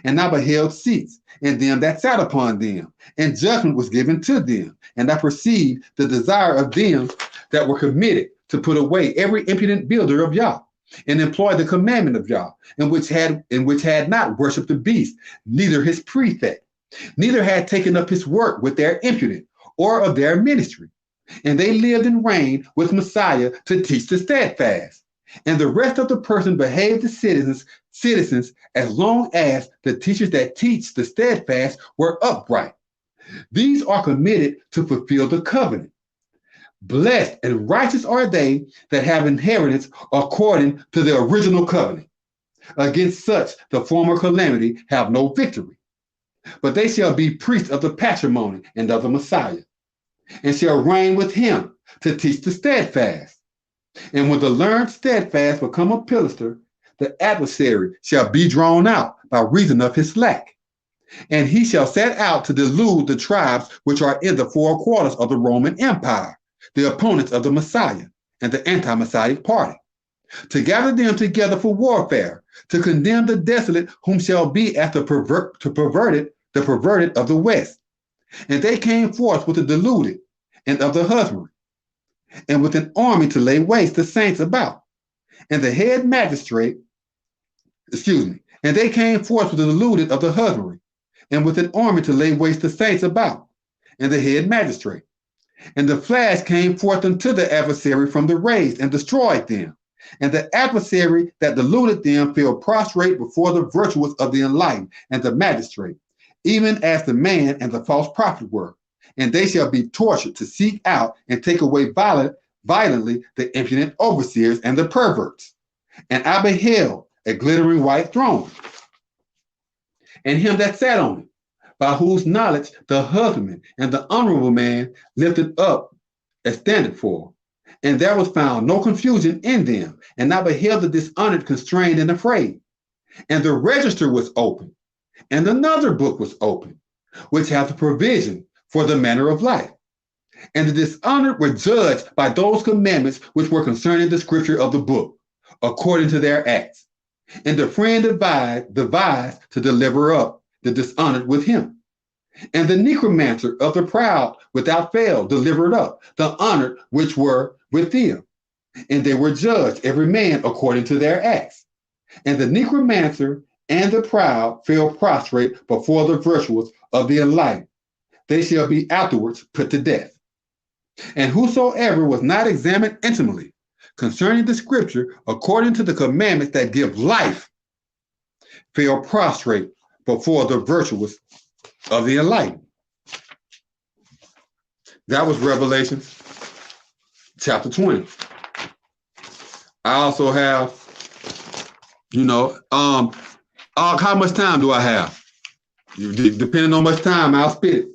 [SPEAKER 2] And I beheld seats, and them that sat upon them, and judgment was given to them. And I perceived the desire of them that were committed to put away every impudent builder of Yah, and employ the commandment of Yah, and which had not worshipped the beast, neither his prefect, neither had taken up his work with their impudent, or of their ministry. And they lived and reigned with Messiah to teach the steadfast. And the rest of the person behaved as citizens as long as the teachers that teach the steadfast were upright. These are committed to fulfill the covenant. Blessed and righteous are they that have inheritance according to the original covenant. Against such the former calamity have no victory. But they shall be priests of the patrimony and of the Messiah, and shall reign with him to teach the steadfast. And when the learned steadfast become a pilaster, the adversary shall be drawn out by reason of his lack. And he shall set out to delude the tribes which are in the four quarters of the Roman Empire, the opponents of the Messiah and the anti-Messianic party, to gather them together for warfare, to condemn the desolate, whom shall be as the perverted of the west. And they came forth with the deluded and of the husbandry, and with an army to lay waste the saints about. And the head magistrate, and they came forth with the deluded of the husbandry, and with an army to lay waste the saints about, and the head magistrate. And the flash came forth unto the adversary from the raised, and destroyed them. And the adversary that deluded them fell prostrate before the virtuous of the enlightened and the magistrate, even as the man and the false prophet were. And they shall be tortured to seek out and take away violently the impudent overseers and the perverts. And I beheld a glittering white throne, and him that sat on it, by whose knowledge the husbandman and the honorable man lifted up a standard for. And there was found no confusion in them. And I beheld the dishonored constrained and afraid. And the register was open, and another book was open, which hath a provision for the manner of life. And the dishonored were judged by those commandments which were concerning the scripture of the book, according to their acts. And the friend devised to deliver up the dishonored with him. And the necromancer of the proud without fail delivered up the honored which were with them. and they were judged, every man according to their acts. And the necromancer and the proud fell prostrate before the virtuous of the enlightened. They shall be afterwards put to death. And whosoever was not examined intimately concerning the scripture according to the commandments that give life fell prostrate before the virtuous of the enlightened. That was Revelation chapter 20. I also have, how much time do I have? Depending on much time, I'll spit it.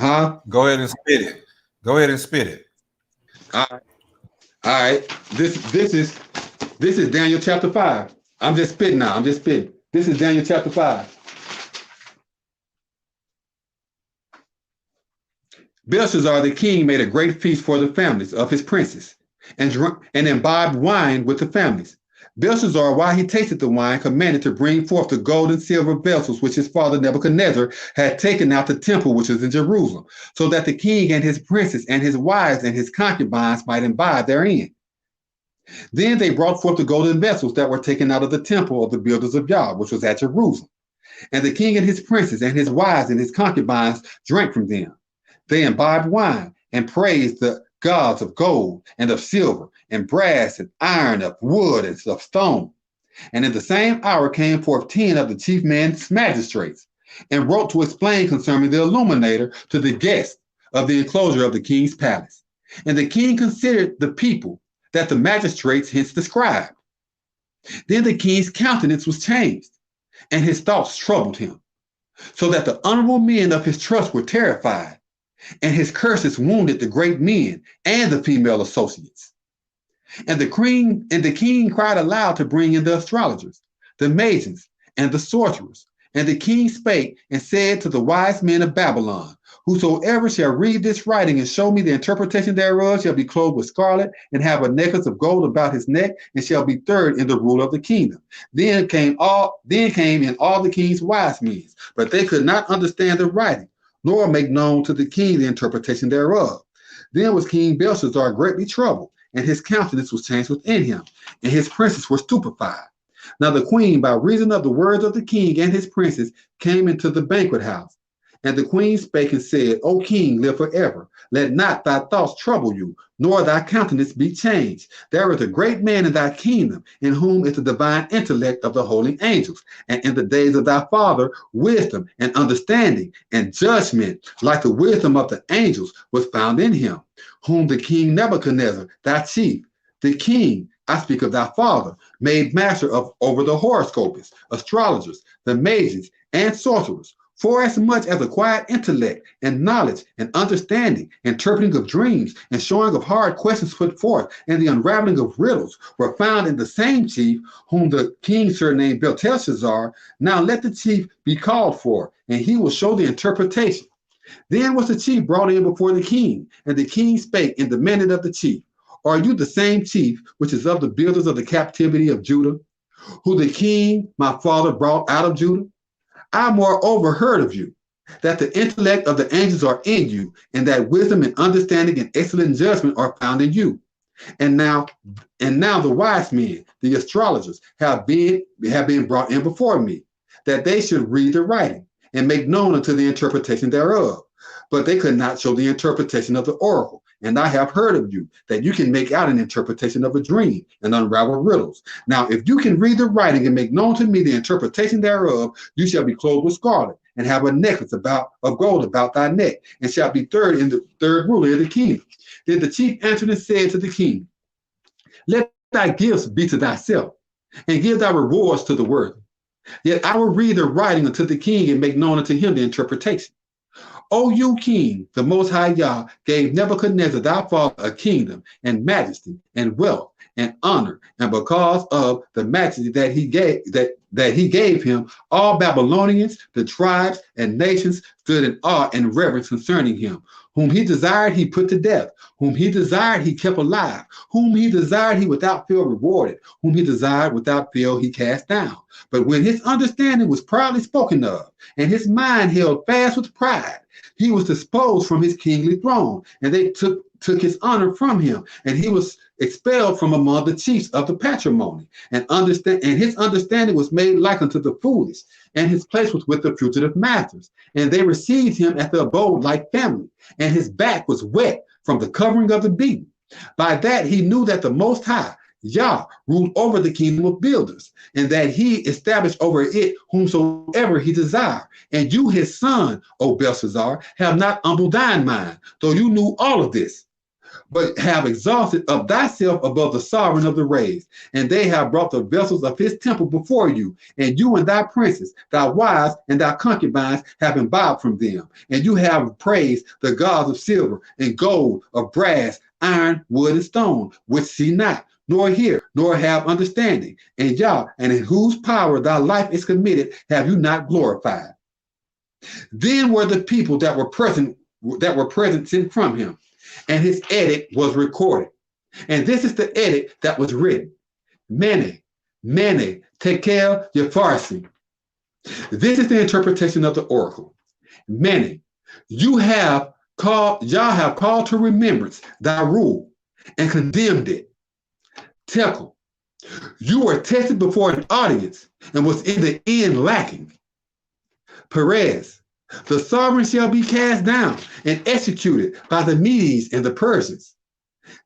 [SPEAKER 2] Huh?
[SPEAKER 1] Go ahead and spit it. Go ahead and spit it.
[SPEAKER 2] All right. This is Daniel chapter 5. I'm just spitting now. I'm just spitting. This is Daniel chapter 5. Belshazzar the king made a great feast for the families of his princes, and imbibed wine with the families. Belshazzar, while he tasted the wine, commanded to bring forth the gold and silver vessels which his father Nebuchadnezzar had taken out the temple which was in Jerusalem, so that the king and his princes and his wives and his concubines might imbibe therein. Then they brought forth the golden vessels that were taken out of the temple of the builders of Yah, which was at Jerusalem. And the king and his princes and his wives and his concubines drank from them. They imbibed wine and praised the gods of gold and of silver and brass and iron, of wood and of stone. And in the same hour came forth 10 of the chief men's magistrates and wrote to explain concerning the illuminator to the guests of the enclosure of the king's palace. And the king considered the people that the magistrates hence described. Then the king's countenance was changed, and his thoughts troubled him, so that the honorable men of his trust were terrified, and his curses wounded the great men and the female associates. And the king cried aloud to bring in the astrologers, the magians, and the sorcerers. And the king spake and said to the wise men of Babylon, whosoever shall read this writing and show me the interpretation thereof shall be clothed with scarlet and have a necklace of gold about his neck and shall be third in the rule of the kingdom. Then came in all the king's wise men, but they could not understand the writing, nor make known to the king the interpretation thereof. Then was King Belshazzar greatly troubled, and his countenance was changed within him, and his princes were stupefied. Now the queen, by reason of the words of the king and his princes, came into the banquet house. And the queen spake and said, O king, live forever. Let not thy thoughts trouble you, nor thy countenance be changed. There is a great man in thy kingdom, in whom is the divine intellect of the holy angels. And in the days of thy father, wisdom and understanding and judgment, like the wisdom of the angels, was found in him, whom the king Nebuchadnezzar, thy chief, the king, I speak of thy father, made master of over the horoscopists, astrologers, the magians, and sorcerers. For as much as a quiet intellect and knowledge and understanding, interpreting of dreams and showing of hard questions put forth, and the unraveling of riddles were found in the same chief, whom the king surnamed Belteshazzar. Now let the chief be called for, and he will show the interpretation. Then was the chief brought in before the king, and the king spake and demanded of the chief, Are you the same chief which is of the builders of the captivity of Judah, who the king my father brought out of Judah? I moreover heard of you, that the intellect of the angels are in you, and that wisdom and understanding and excellent judgment are found in you. And now the wise men, the astrologers, have been brought in before me, that they should read the writing and make known unto the interpretation thereof. But they could not show the interpretation of the oracle. And I have heard of you, that you can make out an interpretation of a dream and unravel riddles. Now, if you can read the writing and make known to me the interpretation thereof, you shall be clothed with scarlet and have a necklace of gold about thy neck, and shall be third in the third ruler of the kingdom. Then the chief answered and said to the king, Let thy gifts be to thyself, and give thy rewards to the worthy. Yet I will read the writing unto the king and make known unto him the interpretation. O you king, the most high Yah gave Nebuchadnezzar thy father a kingdom and majesty and wealth and honor, and because of the majesty that he gave him, all Babylonians, the tribes and nations stood in awe and reverence concerning him. Whom he desired, he put to death. Whom he desired, he kept alive. Whom he desired, he without fail rewarded. Whom he desired, without fail, he cast down. But when his understanding was proudly spoken of, and his mind held fast with pride, he was disposed from his kingly throne, and they took his honor from him, and he was expelled from among the chiefs of the patrimony, and his understanding was made like unto the foolish, and his place was with the fugitive masters, and they received him at the abode like family, and his back was wet from the covering of the beaten. By that he knew that the Most High, Yah, ruled over the kingdom of builders, and that he established over it whomsoever he desired. And you, his son, O Belshazzar, have not humbled thine mind, though you knew all of this, but have exalted up thyself above the sovereign of the race. And they have brought the vessels of his temple before you, and you and thy princes, thy wives, and thy concubines have imbibed from them. And you have praised the gods of silver and gold, of brass, iron, wood, and stone, which see not, nor hear, nor have understanding. And Yah, and in whose power thy life is committed, have you not glorified. Then were the people that were present sent from him, and his edict was recorded. And this is the edict that was written: Mene, Mene, Tekel, Upharsin. This is the interpretation of the oracle. Mene, Yah have called to remembrance thy rule and condemned it. Tekel, you were tested before an audience and was in the end lacking. Perez, the sovereign shall be cast down and executed by the Medes and the Persians.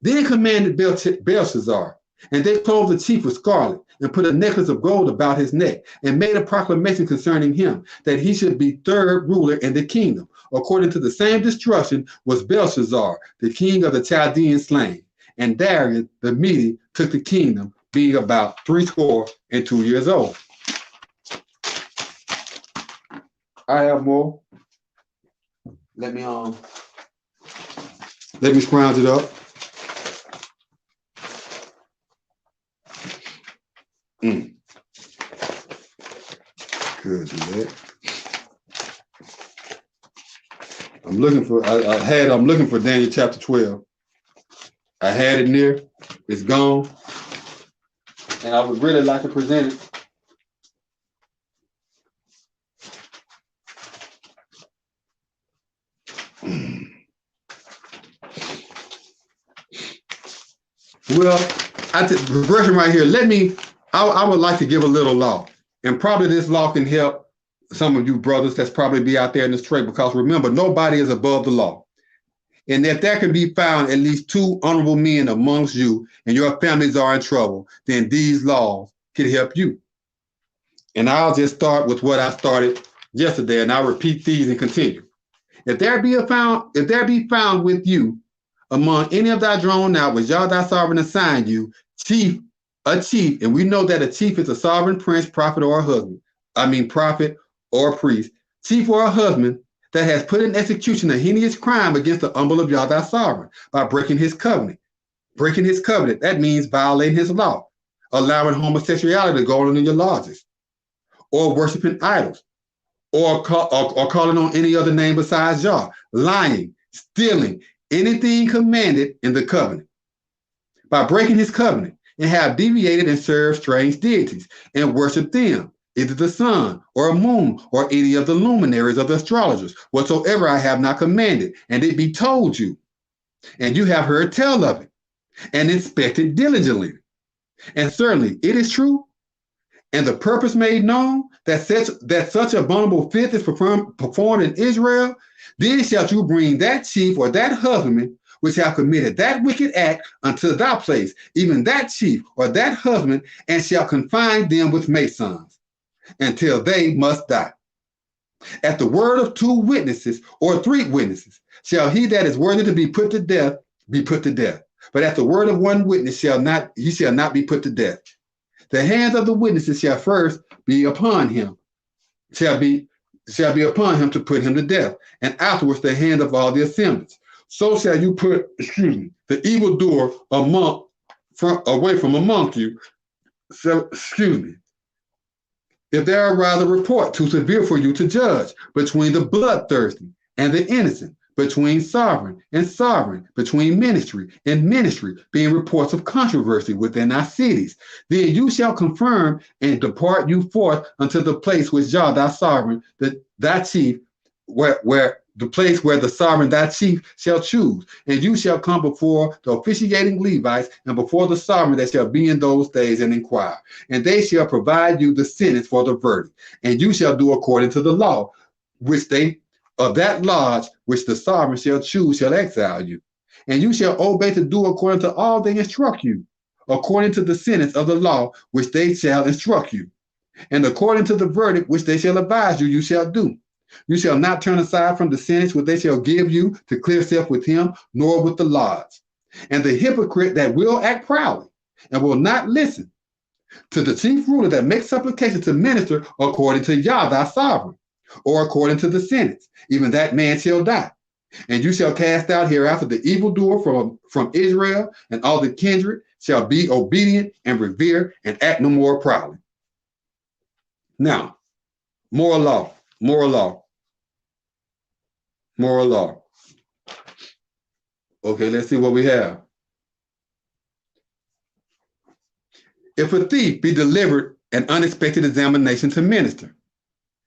[SPEAKER 2] Then commanded Belshazzar, and they clothed the chief with scarlet, and put a necklace of gold about his neck, and made a proclamation concerning him, that he should be third ruler in the kingdom. According to the same destruction was Belshazzar, the king of the Chaldeans, slain. And Darius the Mede took the kingdom, being about 62 years old. I have more. Let me scrounge it up. Could do that. I'm looking for Daniel chapter 12. I had it near, it's gone, and I would really like to present it. Well, the version right here, I would like to give a little law, and probably this law can help some of you brothers that's probably be out there in this trade, because remember, nobody is above the law. And if there can be found at least 2 honorable men amongst you and your families are in trouble, then these laws can help you. And I'll just start with what I started yesterday, and I'll repeat these and continue. If there be found with you among any of thy drawn out, which Yah thy sovereign assigned you, a chief, and we know that a chief is a sovereign prince, prophet, or a husband. Prophet or a priest, chief or a husband, that has put in execution a heinous crime against the humble of Yah thy sovereign by breaking his covenant. Breaking his covenant, that means violating his law, allowing homosexuality to go on in your lodges, or worshiping idols, or calling on any other name besides Yah, lying, stealing, anything commanded in the covenant. By breaking his covenant, and have deviated and served strange deities, and worshiped them, either the sun or a moon or any of the luminaries of the astrologers, whatsoever I have not commanded, and it be told you, and you have heard tell of it, and inspected diligently. And certainly it is true, and the purpose made known that such abominable filth is performed in Israel, then shalt you bring that chief or that husbandman which have committed that wicked act unto thy place, even that chief or that husband, and shall confine them with masons, until they must die. At the word of 2 witnesses or 3 witnesses shall he that is worthy to be put to death be put to death. But at the word of 1 witness he shall not be put to death. The hands of the witnesses shall first be upon him, shall be upon him to put him to death, and afterwards the hand of all the assemblage. So shall you put, the evildoer away from among you. So, excuse me. If there are rather report too severe for you to judge between the bloodthirsty and the innocent, between sovereign and sovereign, between ministry and ministry, being reports of controversy within our cities, then you shall confirm and depart you forth unto the place which Jah thy sovereign, thy chief, where the place where the sovereign thy chief shall choose, and you shall come before the officiating Levites and before the sovereign that shall be in those days and inquire, and they shall provide you the sentence for the verdict, and you shall do according to the law which they of that lodge which the sovereign shall choose shall exile you, and you shall obey to do according to all they instruct you, according to the sentence of the law which they shall instruct you, and according to the verdict which they shall advise you, you shall do. You shall not turn aside from the sentence which they shall give you to clear self with him, nor with the lodge. And the hypocrite that will act proudly and will not listen to the chief ruler that makes supplication to minister according to Yah thy sovereign, or according to the sentence, even that man shall die. And you shall cast out hereafter the evildoer from Israel, and all the kindred shall be obedient and revere and act no more proudly. Now, moral law. Okay, let's see what we have. If a thief be delivered an unexpected examination to minister,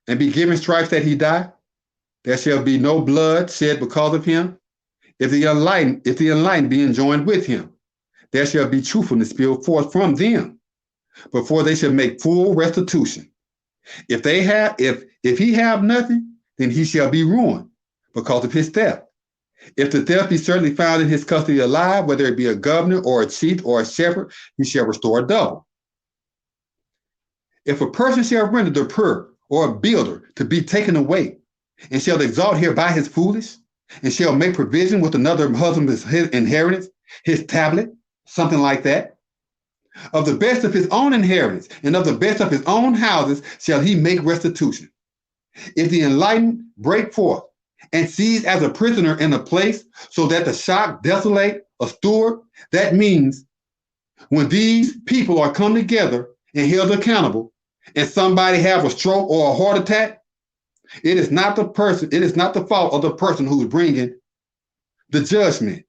[SPEAKER 2] and be given stripes that he die, there shall be no blood shed because of him. If the enlightened be enjoined with him, there shall be truthfulness spilled forth from them, before they shall make full restitution. If he have nothing, then he shall be ruined because of his theft. If the theft be certainly found in his custody alive, whether it be a governor or a chief or a shepherd, he shall restore double. If a person shall render the poor or a builder to be taken away, and shall exalt hereby his foolish, and shall make provision with another husband's inheritance, his tablet, something like that, of the best of his own inheritance and of the best of his own houses shall he make restitution. If the enlightened break forth and seize as a prisoner in a place, so that the shock desolate a steward, that means when these people are come together and held accountable, and somebody have a stroke or a heart attack, it is not the fault of the person who's bringing the judgment.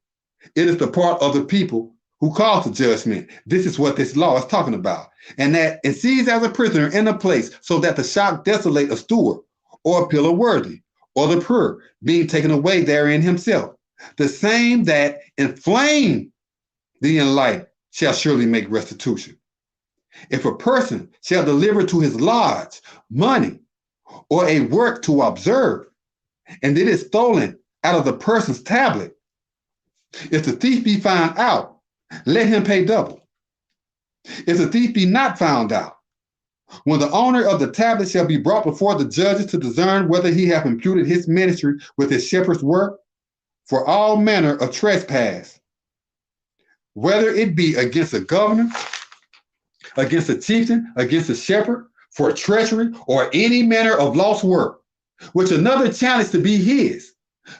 [SPEAKER 2] It is the part of the people who caused the judgment. This is what this law is talking about. And that it sees as a prisoner in a place, so that the shock desolate a steward or a pillar worthy, or the poor being taken away therein himself. The same that inflame the enlightened shall surely make restitution. If a person shall deliver to his lodge money or a work to observe, and it is stolen out of the person's tablet, if the thief be found out, let him pay double. If the thief be not found out, when the owner of the tablet shall be brought before the judges to discern whether he have imputed his ministry with his shepherd's work, for all manner of trespass, whether it be against a governor, against a chieftain, against a shepherd, for treachery, or any manner of lost work, which another challenge to be his,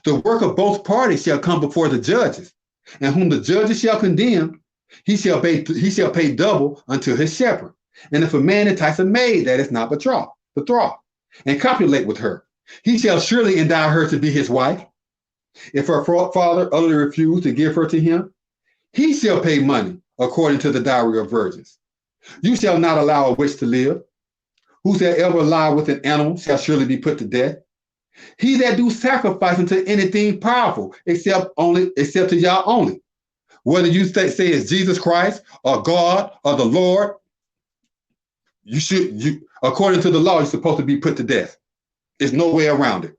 [SPEAKER 2] the work of both parties shall come before the judges, and whom the judges shall condemn, he shall pay double unto his shepherd. And if a man entice a maid that is not betrothed, and copulate with her, he shall surely endow her to be his wife. If her father utterly refuse to give her to him, he shall pay money according to the dowry of virgins. You shall not allow a witch to live. Whosoever lie with an animal shall surely be put to death. He that do sacrifice unto anything powerful, except to Yah only, whether you say it's Jesus Christ or God or the Lord, you according to the law, you're supposed to be put to death. There's no way around it.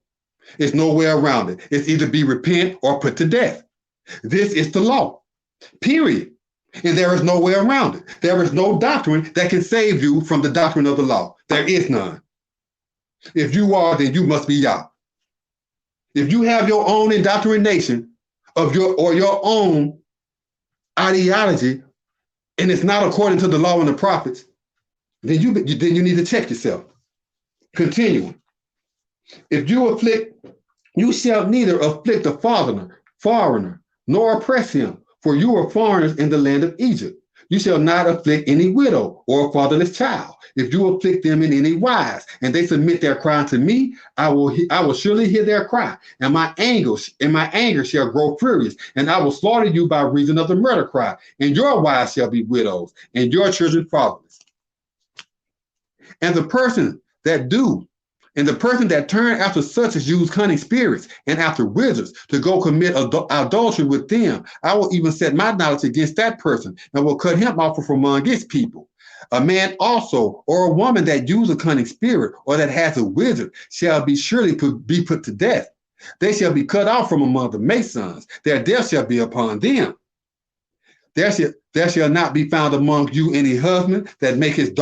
[SPEAKER 2] It's either be repent or put to death. This is the law, period. And there is no way around it. There is no doctrine that can save you from the doctrine of the law. There is none. If you are, then you must be Yah. If you have your own indoctrination of your own ideology, and it's not according to the law and the prophets, then you need to check yourself. Continuing. If you afflict, you shall neither afflict a foreigner, nor oppress him, for you are foreigners in the land of Egypt. You shall not afflict any widow or fatherless child. If you afflict them in any wise, and they submit their cry to me, I will surely hear their cry, and my anger shall grow furious, and I will slaughter you by reason of the murder cry, and your wives shall be widows, and your children fatherless. And the person that turn after such as use cunning spirits and after wizards to go commit adultery with them, I will even set my knowledge against that person and will cut him off from among his people. A man also or a woman that use a cunning spirit or that has a wizard shall be surely be put to death. They shall be cut off from among the masons. Their death shall be upon them. There shall not be found among you any husband that make his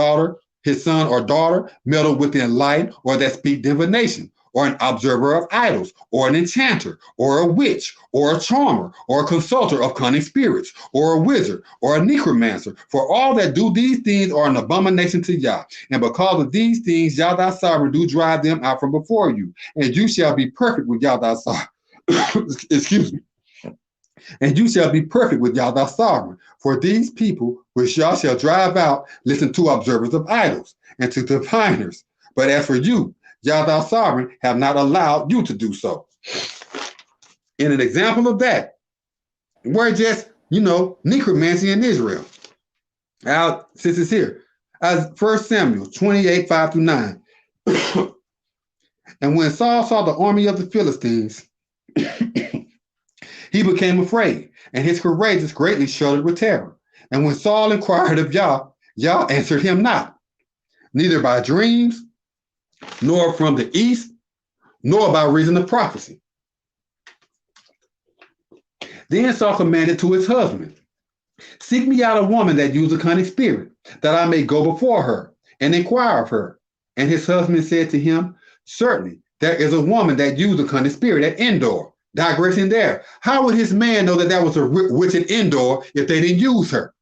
[SPEAKER 2] son or daughter meddle with the enlightened, or that speak divination, or an observer of idols, or an enchanter, or a witch, or a charmer, or a consulter of cunning spirits, or a wizard, or a necromancer. For all that do these things are an abomination to Yah. And because of these things, Yah thy sovereign do drive them out from before you. And you shall be perfect with Yah thy sovereign. Excuse me. And you shall be perfect with Yah thy sovereign. For these people which Yah shall drive out, listen to observers of idols and to diviners. But as for you, Yah thy sovereign have not allowed you to do so. In an example of that, we're just, necromancy in Israel. Since it's here, as 1 Samuel 28, 5-9. And when Saul saw the army of the Philistines, he became afraid, and his courageous greatly shuddered with terror. And when Saul inquired of Yah, Yah answered him not, neither by dreams, nor from the east, nor by reason of prophecy. Then Saul commanded to his husband, seek me out a woman that use a cunning spirit, that I may go before her and inquire of her. And his husband said to him, certainly there is a woman that use a cunning spirit at Endor. Digressing there, how would his man know that was a witch at Endor if they didn't use her?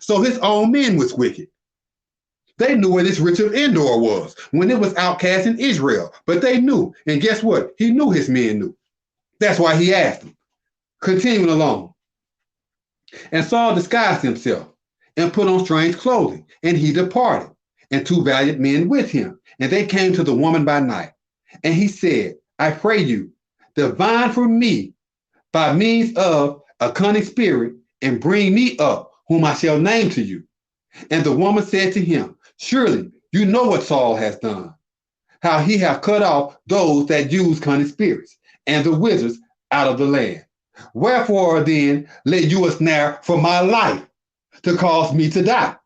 [SPEAKER 2] So his own men was wicked. They knew where this witch of Endor was when it was outcast in Israel, but they knew. And guess what? He knew his men knew. That's why he asked them. Continuing along. And Saul disguised himself and put on strange clothing, and he departed, and 2 valiant men with him. And they came to the woman by night. And he said, I pray you, divine for me by means of a cunning spirit, and bring me up whom I shall name to you. And the woman said to him, surely you know what Saul has done, how he hath cut off those that use cunning spirits and the wizards out of the land. Wherefore then lay you a snare for my life to cause me to die.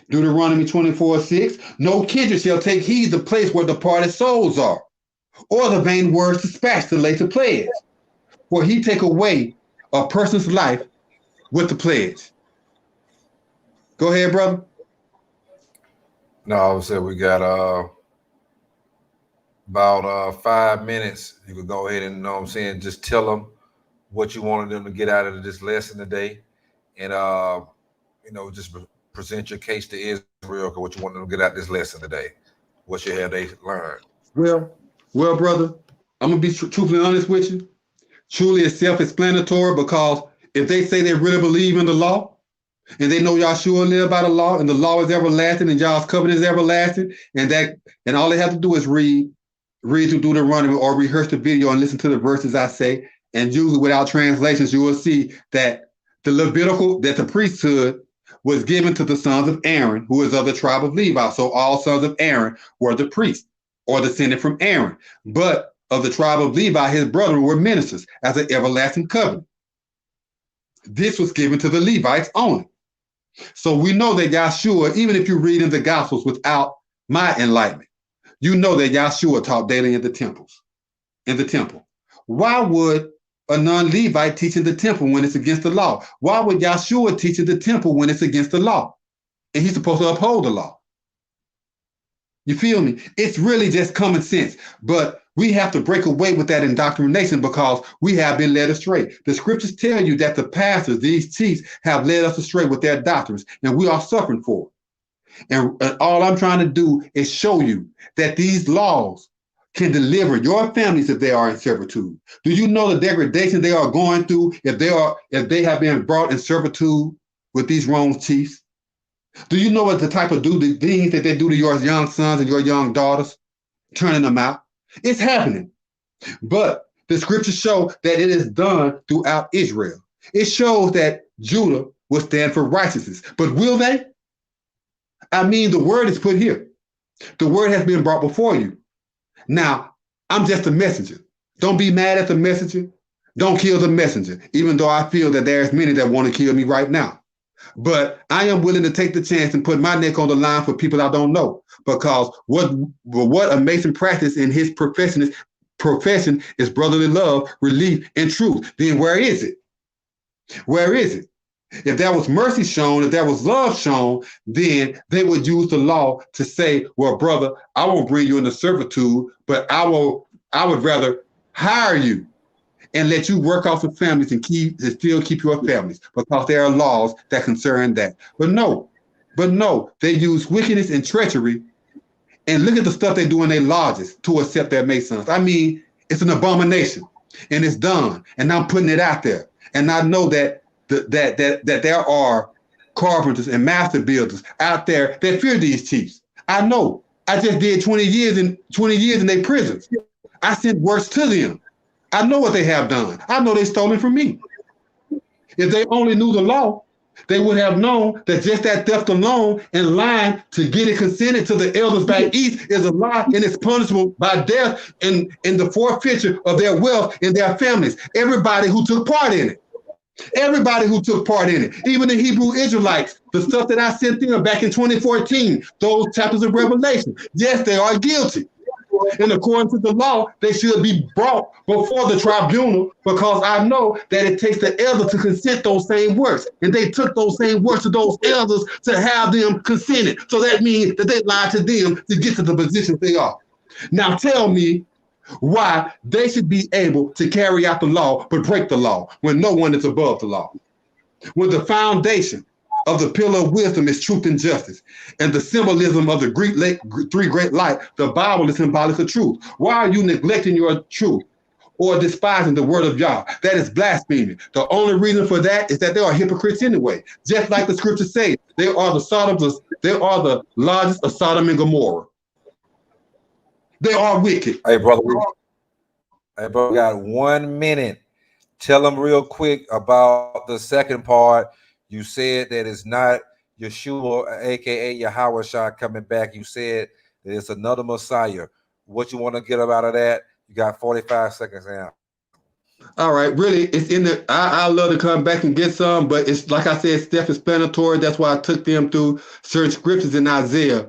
[SPEAKER 2] Deuteronomy 24:6, no kindred shall take heed the place where departed souls are, or the vain words dispatched to lay to pledge, for he take away a person's life with the pledge. Go ahead, brother.
[SPEAKER 1] No, I would say we got about 5 minutes. You could go ahead and just tell them what you wanted them to get out of this lesson today, and just present your case to Israel, what you want them to get out of this lesson today. What you have they learned?
[SPEAKER 2] Well, brother, I'm gonna be truthfully honest with you. Truly, it's self-explanatory, because if they say they really believe in the law, and they know Yahshua live by the law, and the law is everlasting, and Yah's covenant is everlasting, and all they have to do is read through Deuteronomy or rehearse the video and listen to the verses I say, and usually without translations, you will see that the priesthood was given to the sons of Aaron, who is of the tribe of Levi. So all sons of Aaron were the priests, or descended from Aaron. But of the tribe of Levi, his brethren were ministers as an everlasting covenant. This was given to the Levites only. So we know that Yahshua, even if you read in the Gospels without my enlightenment, you know that Yahshua taught daily in the temple. Why would a non-Levite teach in the temple when it's against the law? Why would Yahshua teach in the temple when it's against the law? And he's supposed to uphold the law. You feel me? It's really just common sense. But we have to break away with that indoctrination, because we have been led astray. The scriptures tell you that the pastors, these chiefs, have led us astray with their doctrines, and we are suffering for it. And all I'm trying to do is show you that these laws can deliver your families if they are in servitude. Do you know the degradation they are going through if they have been brought in servitude with these wrong chiefs? Do you know what the type of things that they do to your young sons and your young daughters, turning them out? It's happening. But the scriptures show that it is done throughout Israel. It shows that Judah will stand for righteousness. But will they? I mean, the word is put here. The word has been brought before you. Now, I'm just a messenger. Don't be mad at the messenger. Don't kill the messenger, even though I feel that there's many that want to kill me right now. But I am willing to take the chance and put my neck on the line for people I don't know, because what a Mason practice in his profession is brotherly love, relief, and truth. Then where is it? Where is it? If there was mercy shown, if there was love shown, then they would use the law to say, well, brother, I won't bring you into servitude, but I would rather hire you and let you work off the families and still keep your families, because there are laws that concern that. But no, they use wickedness and treachery. And look at the stuff they do in their lodges to accept their Masons. I mean, it's an abomination, and it's done. And I'm putting it out there. And I know that there are carpenters and master builders out there that fear these chiefs. I know. I just did 20 years in their prisons. I sent words to them. I know what they have done. I know they stolen from me. If they only knew the law, they would have known that just that theft alone and lying to get it consented to the elders back east is a lie, and it's punishable by death and the forfeiture of their wealth and their families. Everybody who took part in it. Everybody who took part in it, even the Hebrew Israelites, the stuff that I sent them back in 2014, those chapters of Revelation, yes, they are guilty. And according to the law, they should be brought before the tribunal, because I know that it takes the elder to consent those same works. And they took those same works to those elders to have them consented. So that means that they lied to them to get to the position they are. Now tell me why they should be able to carry out the law but break the law when no one is above the law. When the foundation of the pillar of wisdom is truth and justice, and the symbolism of the three great light, the Bible is symbolic of truth. Why are you neglecting your truth or despising the word of Yah? That is blasphemy. The only reason for that is that they are hypocrites anyway. Just like the scriptures say, they are the largest of Sodom and Gomorrah. They are wicked.
[SPEAKER 1] Hey, brother, we got 1 minute. Tell them real quick about the second part. You said that it's not Yeshua, aka Yahawashi, coming back. You said that it's another Messiah. What you want to get out of that? You got 45 seconds now.
[SPEAKER 2] All right, really, it's in the. I love to come back and get some, but it's like I said, self-explanatory. That's why I took them through certain scriptures in Isaiah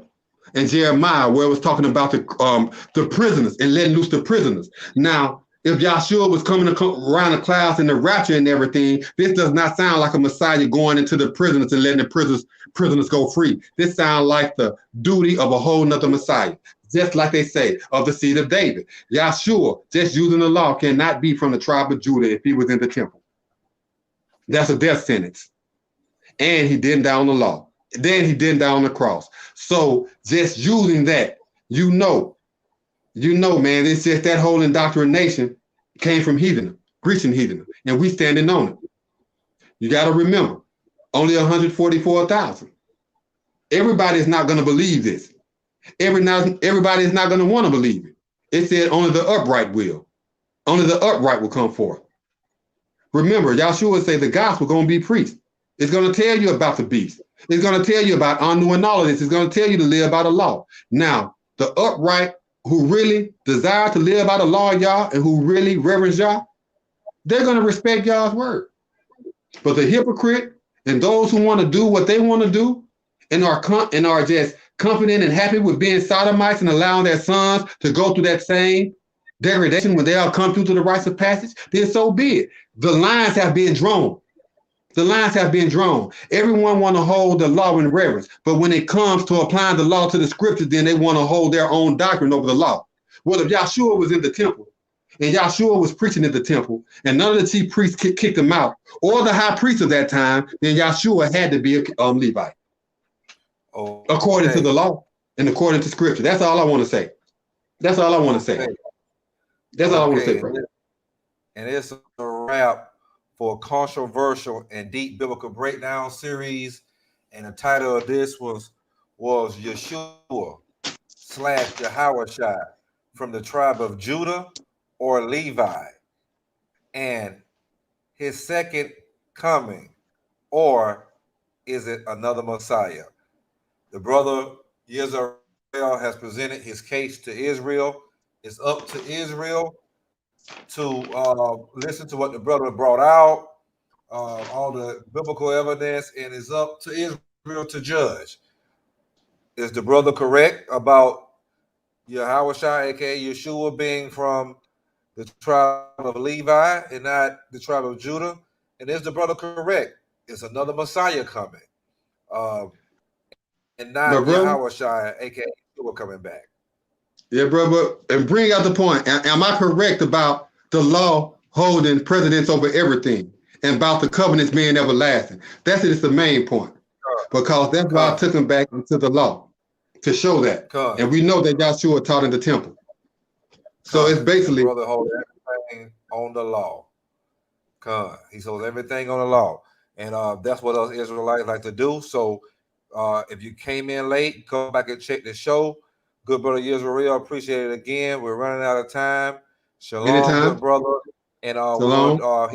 [SPEAKER 2] and Jeremiah, where it was talking about the prisoners and letting loose the prisoners. Now, if Yahshua was coming around the clouds and the rapture and everything, this does not sound like a Messiah going into the prisoners and letting the prisoners go free. This sounds like the duty of a whole nother Messiah, just like they say, of the seed of David. Yahshua, just using the law, cannot be from the tribe of Judah if he was in the temple. That's a death sentence. And he didn't die on the law. Then he didn't die on the cross. So just using that, you know, man, it's just that whole indoctrination came from heathen, Grecian heathen, and we standing on it. You got to remember, only 144,000. Everybody is not going to believe this. Everybody is not going to want to believe it. It said only the upright will. Only the upright will come forth. Remember, Yahshua said the gospel going to be preached. It's going to tell you about the beast. It's going to tell you about Anu and all of this. It's going to tell you to live by the law. Now, the upright who really desire to live by the law of Yah and who really reverence Yah, they're going to respect Yah's word. But the hypocrite and those who want to do what they want to do and are just confident and happy with being sodomites and allowing their sons to go through that same degradation when they all come through to the rites of passage, then so be it. The lines have been drawn. The lines have been drawn. Everyone want to hold the law in reverence, but when it comes to applying the law to the scriptures, then they want to hold their own doctrine over the law. Well, if Yahshua was in the temple and Yahshua was preaching at the temple and none of the chief priests kicked him out, or the high priest of that time, then Yahshua had to be a Levite. According to the law and according to scripture. That's all I want to say. That's all I want to say. That's all I want to say, brother.
[SPEAKER 1] And it's a wrap for a controversial and deep biblical breakdown series. And the title of this was Yeshua / Yahawashi from the tribe of Judah or Levi, and his second coming, or is it another Messiah? The brother YISRAYL has presented his case to Israel. It's up to Israel to listen to what the brother brought out, all the biblical evidence, and it's up to Israel to judge. Is the brother correct about Yahawashi, aka Yeshua, being from the tribe of Levi and not the tribe of Judah? And is the brother correct? It's another Messiah coming, and not Yahawashi, aka Yeshua, coming back.
[SPEAKER 2] Yeah, brother, and bring out the point. Am I correct about the law holding precedence over everything, and about the covenants being everlasting? That's the main point, because that's why I took him back into the law to show that. And we know that Yahshua taught in the temple. So it's basically
[SPEAKER 1] the brother holds everything on the law. He holds everything on the law, and that's what us Israelites like to do. So if you came in late, come back and check the show. Good brother YISRAYL, appreciate it again. We're running out of time. Shalom,
[SPEAKER 2] anytime.
[SPEAKER 1] Good brother. And
[SPEAKER 2] Shalom.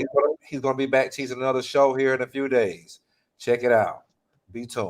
[SPEAKER 1] He's going to be back teaching another show here in a few days. Check it out. Be tuned.